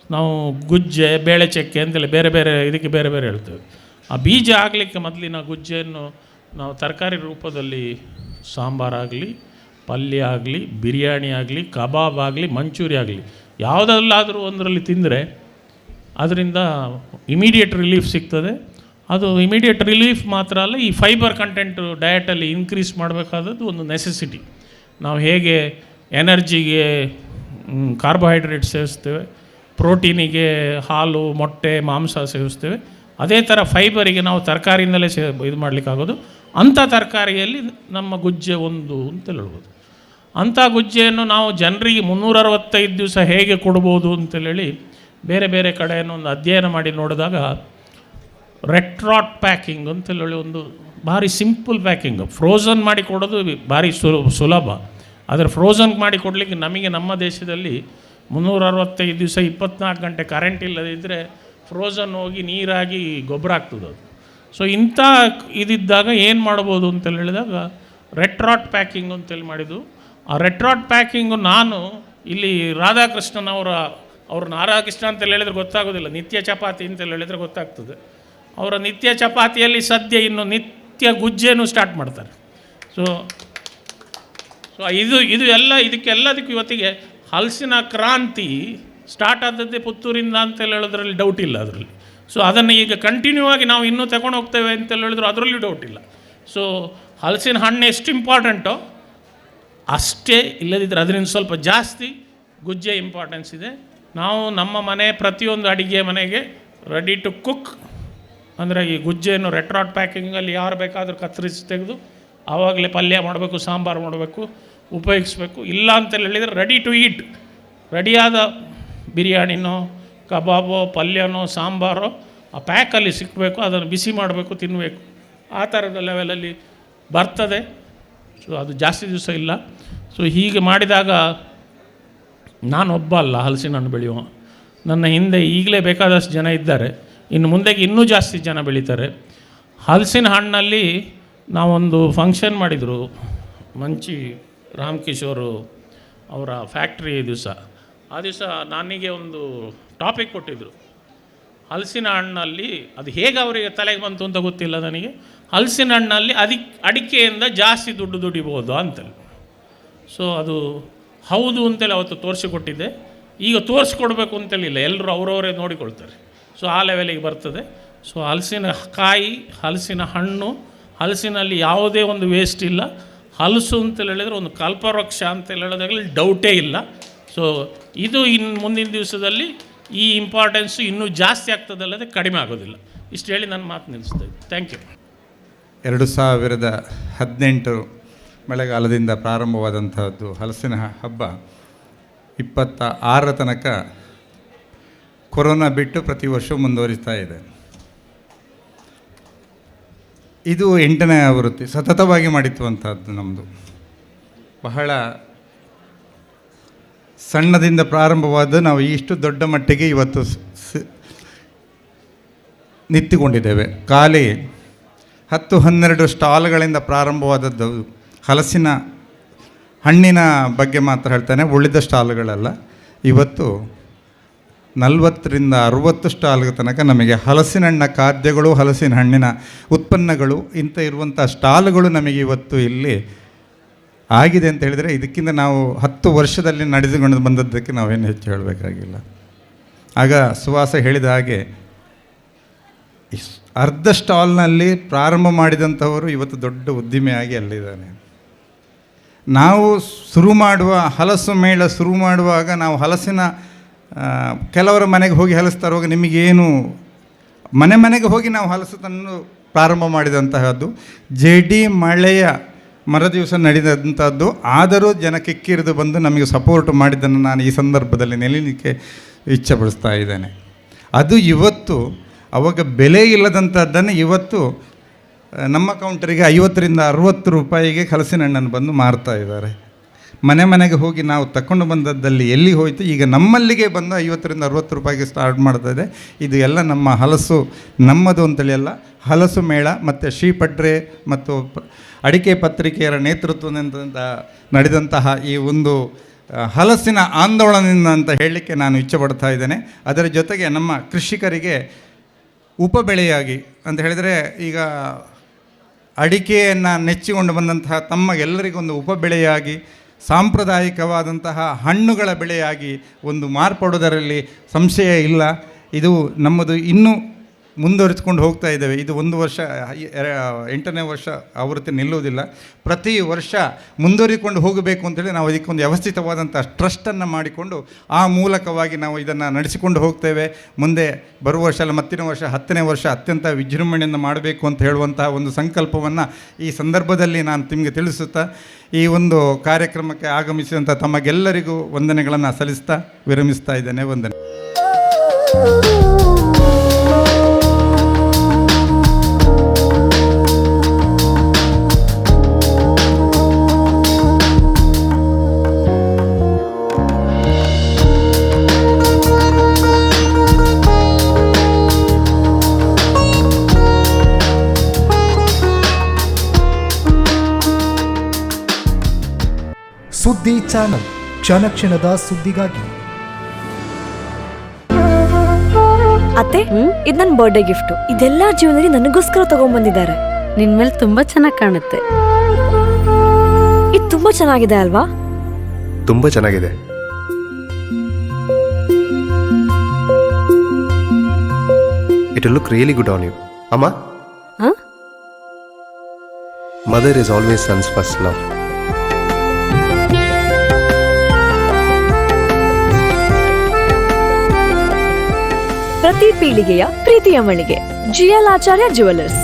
ನಾವು ಗುಜ್ಜೆ, ಬೇಳೆ ಚಕ್ಕೆ ಅಂತೇಳಿ ಬೇರೆ ಬೇರೆ ಇದಕ್ಕೆ ಬೇರೆ ಬೇರೆ ಹೇಳ್ತೇವೆ. ಆ ಬೀಜ ಆಗಲಿಕ್ಕೆ ಮೊದಲಿನ ಗುಜ್ಜೆಯನ್ನು ನಾವು ತರಕಾರಿ ರೂಪದಲ್ಲಿ ಸಾಂಬಾರಾಗಲಿ, ಪಲ್ಯ ಆಗಲಿ, ಬಿರಿಯಾನಿ ಆಗಲಿ, ಕಬಾಬ್ ಆಗಲಿ, ಮಂಚೂರಿ ಆಗಲಿ ಯಾವುದಲ್ಲಾದರೂ ಒಂದರಲ್ಲಿ ತಿಂದರೆ ಅದರಿಂದ ಇಮಿಡಿಯೇಟ್ ರಿಲೀಫ್ ಸಿಗ್ತದೆ. ಅದು ಇಮಿಡಿಯೇಟ್ ರಿಲೀಫ್ ಮಾತ್ರ ಅಲ್ಲ, ಈ ಫೈಬರ್ ಕಂಟೆಂಟು ಡಯಟಲ್ಲಿ ಇನ್ಕ್ರೀಸ್ ಮಾಡಬೇಕಾದದ್ದು ಒಂದು ನೆಸೆಸಿಟಿ. ನಾವು ಹೇಗೆ ಎನರ್ಜಿಗೆ ಕಾರ್ಬೋಹೈಡ್ರೇಟ್ ಸೇವಿಸ್ತೇವೆ, ಪ್ರೋಟೀನಿಗೆ ಹಾಲು, ಮೊಟ್ಟೆ, ಮಾಂಸ ಸೇವಿಸ್ತೇವೆ, ಅದೇ ಥರ ಫೈಬರಿಗೆ ನಾವು ತರಕಾರಿಯಿಂದಲೇ ಇದು ಮಾಡಲಿಕ್ಕಾಗೋದು. ಅಂಥ ತರಕಾರಿಯಲ್ಲಿ ನಮ್ಮ ಗುಜ್ಜೆ ಒಂದು ಅಂತ ಹೇಳ್ಬೋದು. ಅಂಥ ಗುಜ್ಜೆಯನ್ನು ನಾವು ಜನರಿಗೆ 365 ದಿವಸ ಹೇಗೆ ಕೊಡ್ಬೋದು ಅಂತೇಳಿ ಬೇರೆ ಬೇರೆ ಕಡೆಯನ್ನು ಒಂದು ಅಧ್ಯಯನ ಮಾಡಿ ನೋಡಿದಾಗ ರೆಟ್ರಾಟ್ ಪ್ಯಾಕಿಂಗ್ ಅಂತೇಳಿ ಒಂದು ಭಾರಿ ಸಿಂಪಲ್ ಪ್ಯಾಕಿಂಗ್, ಫ್ರೋಝನ್ ಮಾಡಿ ಕೊಡೋದು ಭಾರಿ ಸುಲಭ. ಆದರೆ ಫ್ರೋಝನ್ ಮಾಡಿ ಕೊಡಲಿಕ್ಕೆ ನಮಗೆ ನಮ್ಮ ದೇಶದಲ್ಲಿ 365 ದಿವಸ 24 ಗಂಟೆ ಕರೆಂಟ್ ಇಲ್ಲದಿದ್ದರೆ ಫ್ರೋಝನ್ ಹೋಗಿ ನೀರಾಗಿ ಗೊಬ್ಬರ ಆಗ್ತದೆ ಅದು. ಸೊ ಇಂಥ ಇದಿದ್ದಾಗ ಏನು ಮಾಡ್ಬೋದು ಅಂತೇಳಿ ಹೇಳಿದಾಗ ರೆಟ್ರಾಟ್ ಪ್ಯಾಕಿಂಗ್ ಅಂತೇಳಿ ಮಾಡಿದ್ದು. ಆ ರೆಟ್ರಾಟ್ ಪ್ಯಾಕಿಂಗು ನಾನು ಇಲ್ಲಿ ರಾಧಾಕೃಷ್ಣನ್ ಅವ್ರನ್ನ ರಾಧಾಕೃಷ್ಣ ಅಂತೇಳಿ ಹೇಳಿದ್ರೆ ಗೊತ್ತಾಗೋದಿಲ್ಲ, ನಿತ್ಯ ಚಪಾತಿ ಅಂತೇಳಿ ಹೇಳಿದರೆ ಗೊತ್ತಾಗ್ತದೆ. ಅವರ ನಿತ್ಯ ಚಪಾತಿಯಲ್ಲಿ ಸದ್ಯ ಇನ್ನು ನಿತ್ಯ ಗುಜ್ಜೆನೂ ಸ್ಟಾರ್ಟ್ ಮಾಡ್ತಾರೆ. ಸೊ ಇದು ಎಲ್ಲ ಇದಕ್ಕೆಲ್ಲದಕ್ಕೂ ಇವತ್ತಿಗೆ ಹಲಸಿನ ಕ್ರಾಂತಿ ಸ್ಟಾರ್ಟ್ ಆದದ್ದೇ ಪುತ್ತೂರಿಂದ ಅಂತೇಳಿ ಹೇಳೋದ್ರಲ್ಲಿ ಡೌಟ್ ಇಲ್ಲ ಅದರಲ್ಲಿ. ಸೊ ಅದನ್ನು ಈಗ ಕಂಟಿನ್ಯೂ ಆಗಿ ನಾವು ಇನ್ನೂ ತಗೊಂಡು ಹೋಗ್ತೇವೆ ಅಂತೇಳಿ ಹೇಳಿದ್ರು ಅದರಲ್ಲೂ ಡೌಟ್ ಇಲ್ಲ. ಸೊ ಹಲಸಿನ ಹಣ್ಣು ಎಷ್ಟು ಇಂಪಾರ್ಟೆಂಟೋ ಅಷ್ಟೇ, ಇಲ್ಲದಿದ್ದರೆ ಅದರಿಂದ ಸ್ವಲ್ಪ ಜಾಸ್ತಿ ಗುಜ್ಜೆ ಇಂಪಾರ್ಟೆನ್ಸ್ ಇದೆ. ನಾವು ನಮ್ಮ ಮನೆ ಪ್ರತಿಯೊಂದು ಅಡಿಗೆ ಮನೆಗೆ ರೆಡಿ ಟು ಕುಕ್ ಅಂದರೆ ಈ ಗುಜ್ಜೆಯನ್ನು ರೆಟ್ರಾಟ್ ಪ್ಯಾಕಿಂಗಲ್ಲಿ ಯಾರು ಬೇಕಾದರೂ ಕತ್ತರಿಸಿ ತೆಗೆದು ಆವಾಗಲೇ ಪಲ್ಯ ಮಾಡಬೇಕು, ಸಾಂಬಾರು ಮಾಡಬೇಕು, ಉಪಯೋಗಿಸ್ಬೇಕು. ಇಲ್ಲ ಅಂತೇಳಿ ಹೇಳಿದರೆ ರೆಡಿ ಟು ಈಟ್, ರೆಡಿಯಾದ ಬಿರಿಯಾನಿನೋ ಕಬಾಬೋ ಪಲ್ಯನೋ ಸಾಂಬಾರೋ ಆ ಪ್ಯಾಕಲ್ಲಿ ಸಿಕ್ಕಬೇಕು, ಅದನ್ನು ಬಿಸಿ ಮಾಡಬೇಕು, ತಿನ್ನಬೇಕು, ಆ ಥರದ ಲೆವೆಲಲ್ಲಿ ಬರ್ತದೆ. ಸೊ ಅದು ಜಾಸ್ತಿ ದಿವಸ ಇಲ್ಲ. ಸೊ ಹೀಗೆ ಮಾಡಿದಾಗ ನಾನೊಬ್ಬ ಅಲ್ಲ ಹಲಸಿನ ಹಣ್ಣು ಬೆಳೆಯುವ, ನನ್ನ ಹಿಂದೆ ಈಗಲೇ ಬೇಕಾದಷ್ಟು ಜನ ಇದ್ದಾರೆ, ಇನ್ನು ಮುಂದೆಗೆ ಇನ್ನೂ ಜಾಸ್ತಿ ಜನ ಬೆಳೀತಾರೆ. ಹಲಸಿನ ಹಣ್ಣಲ್ಲಿ ನಾವೊಂದು ಫಂಕ್ಷನ್ ಮಾಡಿದರು, ಮಂಚಿ ರಾಮಕಿಶೋರು ಅವರ ಫ್ಯಾಕ್ಟ್ರಿ ದಿವಸ. ಆ ದಿವಸ ನನಗೆ ಒಂದು ಟಾಪಿಕ್ ಕೊಟ್ಟಿದ್ದರು, ಹಲಸಿನ ಹಣ್ಣಲ್ಲಿ ಅದು ಹೇಗೆ ಅವರಿಗೆ ತಲೆಗೆ ಬಂತು ಅಂತ ಗೊತ್ತಿಲ್ಲ ನನಗೆ, ಹಲಸಿನ ಹಣ್ಣಲ್ಲಿ ಅಡಿಕೆಯಿಂದ ಜಾಸ್ತಿ ದುಡ್ಡು ದುಡಿಬೋದು ಅಂತೇಳಿ. ಸೊ ಅದು ಹೌದು ಅಂತೇಳಿ ಅವತ್ತು ತೋರಿಸಿಕೊಟ್ಟಿದ್ದೆ. ಈಗ ತೋರಿಸ್ಕೊಡ್ಬೇಕು ಅಂತೇಳಿಲ್ಲ, ಎಲ್ಲರೂ ಅವರವರೇ ನೋಡಿಕೊಳ್ತಾರೆ. ಸೊ ಆ ಲೆವೆಲಿಗೆ ಬರ್ತದೆ. ಸೊ ಹಲಸಿನ ಕಾಯಿ, ಹಲಸಿನ ಹಣ್ಣು, ಹಲಸಿನಲ್ಲಿ ಯಾವುದೇ ಒಂದು ವೇಸ್ಟ್ ಇಲ್ಲ. ಹಲಸು ಅಂತೇಳಿ ಹೇಳಿದರೆ ಒಂದು ಕಲ್ಪವೃಕ್ಷ ಅಂತೇಳಿ ಹೇಳೋದಾಗಲಿ ಡೌಟೇ ಇಲ್ಲ. ಸೊ ಇದು ಇನ್ನು ಮುಂದಿನ ದಿವಸದಲ್ಲಿ ಈ ಇಂಪಾರ್ಟೆನ್ಸು ಇನ್ನೂ ಜಾಸ್ತಿ ಆಗ್ತದಲ್ಲದೆ ಕಡಿಮೆ ಆಗೋದಿಲ್ಲ. ಇಷ್ಟು ಹೇಳಿ ನನ್ನ ಮಾತು ನಿಲ್ಲಿಸ್ತಾ ಇದ್ದೆ. Thank you.
2018 ಮಳೆಗಾಲದಿಂದ ಪ್ರಾರಂಭವಾದಂತಹದ್ದು ಹಲಸಿನ ಹಬ್ಬ 26 ತನಕ ಕೊರೋನಾ ಬಿಟ್ಟು ಪ್ರತಿ ವರ್ಷ ಮುಂದುವರಿಸ್ತಾ ಇದೆ. ಇದು 8ನೇ ಆವೃತ್ತಿ, ಸತತವಾಗಿ ಮಾಡಿಸುವಂಥದ್ದು. ನಮ್ಮದು ಬಹಳ ಸಣ್ಣದಿಂದ ಪ್ರಾರಂಭವಾದ ನಾವು ಇಷ್ಟು ದೊಡ್ಡ ಮಟ್ಟಿಗೆ ಇವತ್ತು ನಿಂತುಕೊಂಡಿದ್ದೇವೆ. ಖಾಲಿ 10-12 ಸ್ಟಾಲ್ಗಳಿಂದ ಪ್ರಾರಂಭವಾದದ್ದು ಹಲಸಿನ ಹಣ್ಣಿನ ಬಗ್ಗೆ ಮಾತ್ರ ಹೇಳ್ತಾನೆ, ಉಳಿದ ಸ್ಟಾಲ್ಗಳೆಲ್ಲ ಇವತ್ತು 40ರಿಂದ 60 ಸ್ಟಾಲ್ಗೆ ತನಕ ನಮಗೆ ಹಲಸಿನ ಹಣ್ಣಿನ ಖಾದ್ಯಗಳು, ಹಲಸಿನ ಹಣ್ಣಿನ ಉತ್ಪನ್ನಗಳು ಇಂಥ ಇರುವಂಥ ಸ್ಟಾಲ್ಗಳು ನಮಗೆ ಇವತ್ತು ಇಲ್ಲಿ ಆಗಿದೆ ಅಂತ ಹೇಳಿದರೆ, ಇದಕ್ಕಿಂತ ನಾವು 10 ವರ್ಷದಲ್ಲಿ ನಡೆದುಕೊಂಡು ಬಂದದ್ದಕ್ಕೆ ನಾವೇನು ಹೆಚ್ಚು ಹೇಳಬೇಕಾಗಿಲ್ಲ. ಆಗ ಸುವಾಸ ಹೇಳಿದ ಹಾಗೆ ಅರ್ಧ ಸ್ಟಾಲ್ನಲ್ಲಿ ಪ್ರಾರಂಭ ಮಾಡಿದಂಥವರು ಇವತ್ತು ದೊಡ್ಡ ಉದ್ದಿಮೆಯಾಗಿ ಅಲ್ಲಿದ್ದಾನೆ. ನಾವು ಹಲಸು ಮೇಳ ಶುರು ಮಾಡುವಾಗ ನಾವು ಹಲಸಿನ ಕೆಲವರ ಮನೆಗೆ ಹೋಗಿ ಹಲಸು ತರುವಾಗ ನಿಮಗೇನು ಮನೆಗೆ ಹೋಗಿ ನಾವು ಹಲಸು ತಂದು ಪ್ರಾರಂಭ ಮಾಡಿದಂತಹದ್ದು. ಜಡಿ ಮಳೆಯ ಮರುದಿವಸ ನಡೆದಂಥದ್ದು. ಆದರೂ ಜನ ಕಿಕ್ಕಿರಿದು ಬಂದು ನಮಗೆ ಸಪೋರ್ಟ್ ಮಾಡಿದ್ದನ್ನು ನಾನು ಈ ಸಂದರ್ಭದಲ್ಲಿ ನೆನಲಿಕ್ಕೆ ಇಚ್ಛೆಪಡಿಸ್ತಾ ಇದ್ದೇನೆ. ಅದು ಇವತ್ತು ಅವಾಗ ಬೆಲೆ ಇಲ್ಲದಂಥದ್ದನ್ನು ಇವತ್ತು ನಮ್ಮ ಕೌಂಟರಿಗೆ 50ರಿಂದ 60 ರೂಪಾಯಿಗೆ ಹಲಸಿನ ಹಣ್ಣನ್ನು ಬಂದು ಮಾರ್ತಾ ಇದ್ದಾರೆ. ಮನೆ ಮನೆಗೆ ಹೋಗಿ ನಾವು ತಗೊಂಡು ಬಂದದ್ದಲ್ಲಿ ಎಲ್ಲಿ ಹೋಯಿತು, ಈಗ ನಮ್ಮಲ್ಲಿಗೆ ಬಂದು 50-60 ರೂಪಾಯಿಗೆ ಸ್ಟಾರ್ಟ್ ಮಾಡ್ತಾಯಿದೆ. ಇದು ಎಲ್ಲ ನಮ್ಮ ಹಲಸು ನಮ್ಮದು ಅಂತೇಳಿ ಅಲ್ಲ, ಹಲಸು ಮೇಳ ಮತ್ತು ಶ್ರೀಪಡ್ರೆ ಮತ್ತು ಅಡಿಕೆ ಪತ್ರಿಕೆಯರ ನೇತೃತ್ವದಿಂದ ನಡೆದಂತಹ ಈ ಒಂದು ಹಲಸಿನ ಆಂದೋಲನದಿಂದ ಅಂತ ಹೇಳಲಿಕ್ಕೆ ನಾನು ಇಚ್ಛೆಪಡ್ತಾ ಇದ್ದೇನೆ. ಅದರ ಜೊತೆಗೆ ನಮ್ಮ ಕೃಷಿಕರಿಗೆ ಉಪಬೆಳೆಯಾಗಿ ಅಂತ ಹೇಳಿದರೆ, ಈಗ ಅಡಿಕೆಯನ್ನು ನೆಚ್ಚಿಕೊಂಡು ಬಂದಂತಹ ತಮ್ಮಗೆಲ್ಲರಿಗೊಂದು ಉಪಬೆಳೆಯಾಗಿ ಸಾಂಪ್ರದಾಯಿಕವಾದಂತಹ ಹಣ್ಣುಗಳ ಬೆಳೆಯಾಗಿ ಒಂದು ಮಾರ್ಪಡುವುದರಲ್ಲಿ ಸಂಶಯ ಇಲ್ಲ. ಇದು ನಮ್ಮದು ಇನ್ನೂ ಮುಂದುವರಿಸ್ಕೊಂಡು ಹೋಗ್ತಾ ಇದ್ದೇವೆ. ಇದು 1 ವರ್ಷ 8ನೇ ವರ್ಷ ಆವೃತ್ತಿ ನಿಲ್ಲುವುದಿಲ್ಲ. ಪ್ರತಿ ವರ್ಷ ಮುಂದುವರಿಕೊಂಡು ಹೋಗಬೇಕು ಅಂತೇಳಿ ನಾವು ಇದಕ್ಕೊಂದು ವ್ಯವಸ್ಥಿತವಾದಂಥ ಟ್ರಸ್ಟನ್ನು ಮಾಡಿಕೊಂಡು ಆ ಮೂಲಕವಾಗಿ ನಾವು ಇದನ್ನು ನಡೆಸಿಕೊಂಡು ಹೋಗ್ತೇವೆ. ಮುಂದೆ ಬರುವ ವರ್ಷ ಅಲ್ಲ, ಮತ್ತಿನ ವರ್ಷ 10ನೇ ವರ್ಷ ಅತ್ಯಂತ ವಿಜೃಂಭಣೆಯಿಂದ ಮಾಡಬೇಕು ಅಂತ ಹೇಳುವಂತಹ ಒಂದು ಸಂಕಲ್ಪವನ್ನು ಈ ಸಂದರ್ಭದಲ್ಲಿ ನಾನು ನಿಮಗೆ ತಿಳಿಸುತ್ತಾ ಈ ಒಂದು ಕಾರ್ಯಕ್ರಮಕ್ಕೆ ಆಗಮಿಸಿದಂಥ ತಮಗೆಲ್ಲರಿಗೂ ವಂದನೆಗಳನ್ನು ಸಲ್ಲಿಸ್ತಾ ವಿರಮಿಸ್ತಾ ಇದ್ದೇನೆ. ವಂದನೆ.
ಸುದ್ದಿ ಚಾನಲ್, ಕ್ಷಣ ಕ್ಷಣದ ಸುದ್ದಿಗಾಗಿ.
ಅತ್ತೆ, ಇದು ನನ್ನ ಬರ್ಡೇ ಗಿಫ್ಟ್. ಇದೆಲ್ಲ ಜೀವನದಲ್ಲಿ ನನಗೋಸ್ಕರ ತಗೊಂಡ್ಬಂದಿದ್ದಾರೆ.
ನಿನ್ ಮೇಲೆ ತುಂಬಾ ಚೆನ್ನಾಗಿ ಕಾಣುತ್ತೆ.
ಇದು ತುಂಬಾ ಚೆನ್ನಾಗಿದೆ ಅಲ್ವಾ?
ತುಂಬಾ ಚೆನ್ನಾಗಿದೆ. It will look really good on you. Amma?
Huh?
Mother is always son's first love.
ಪ್ರತಿ ಪೀಳಿಗೆಯ ಪ್ರೀತಿಯ ಮಳಿಗೆ GL ಆಚಾರ್ಯ ಜುವೆಲ್ಲರ್ಸ್.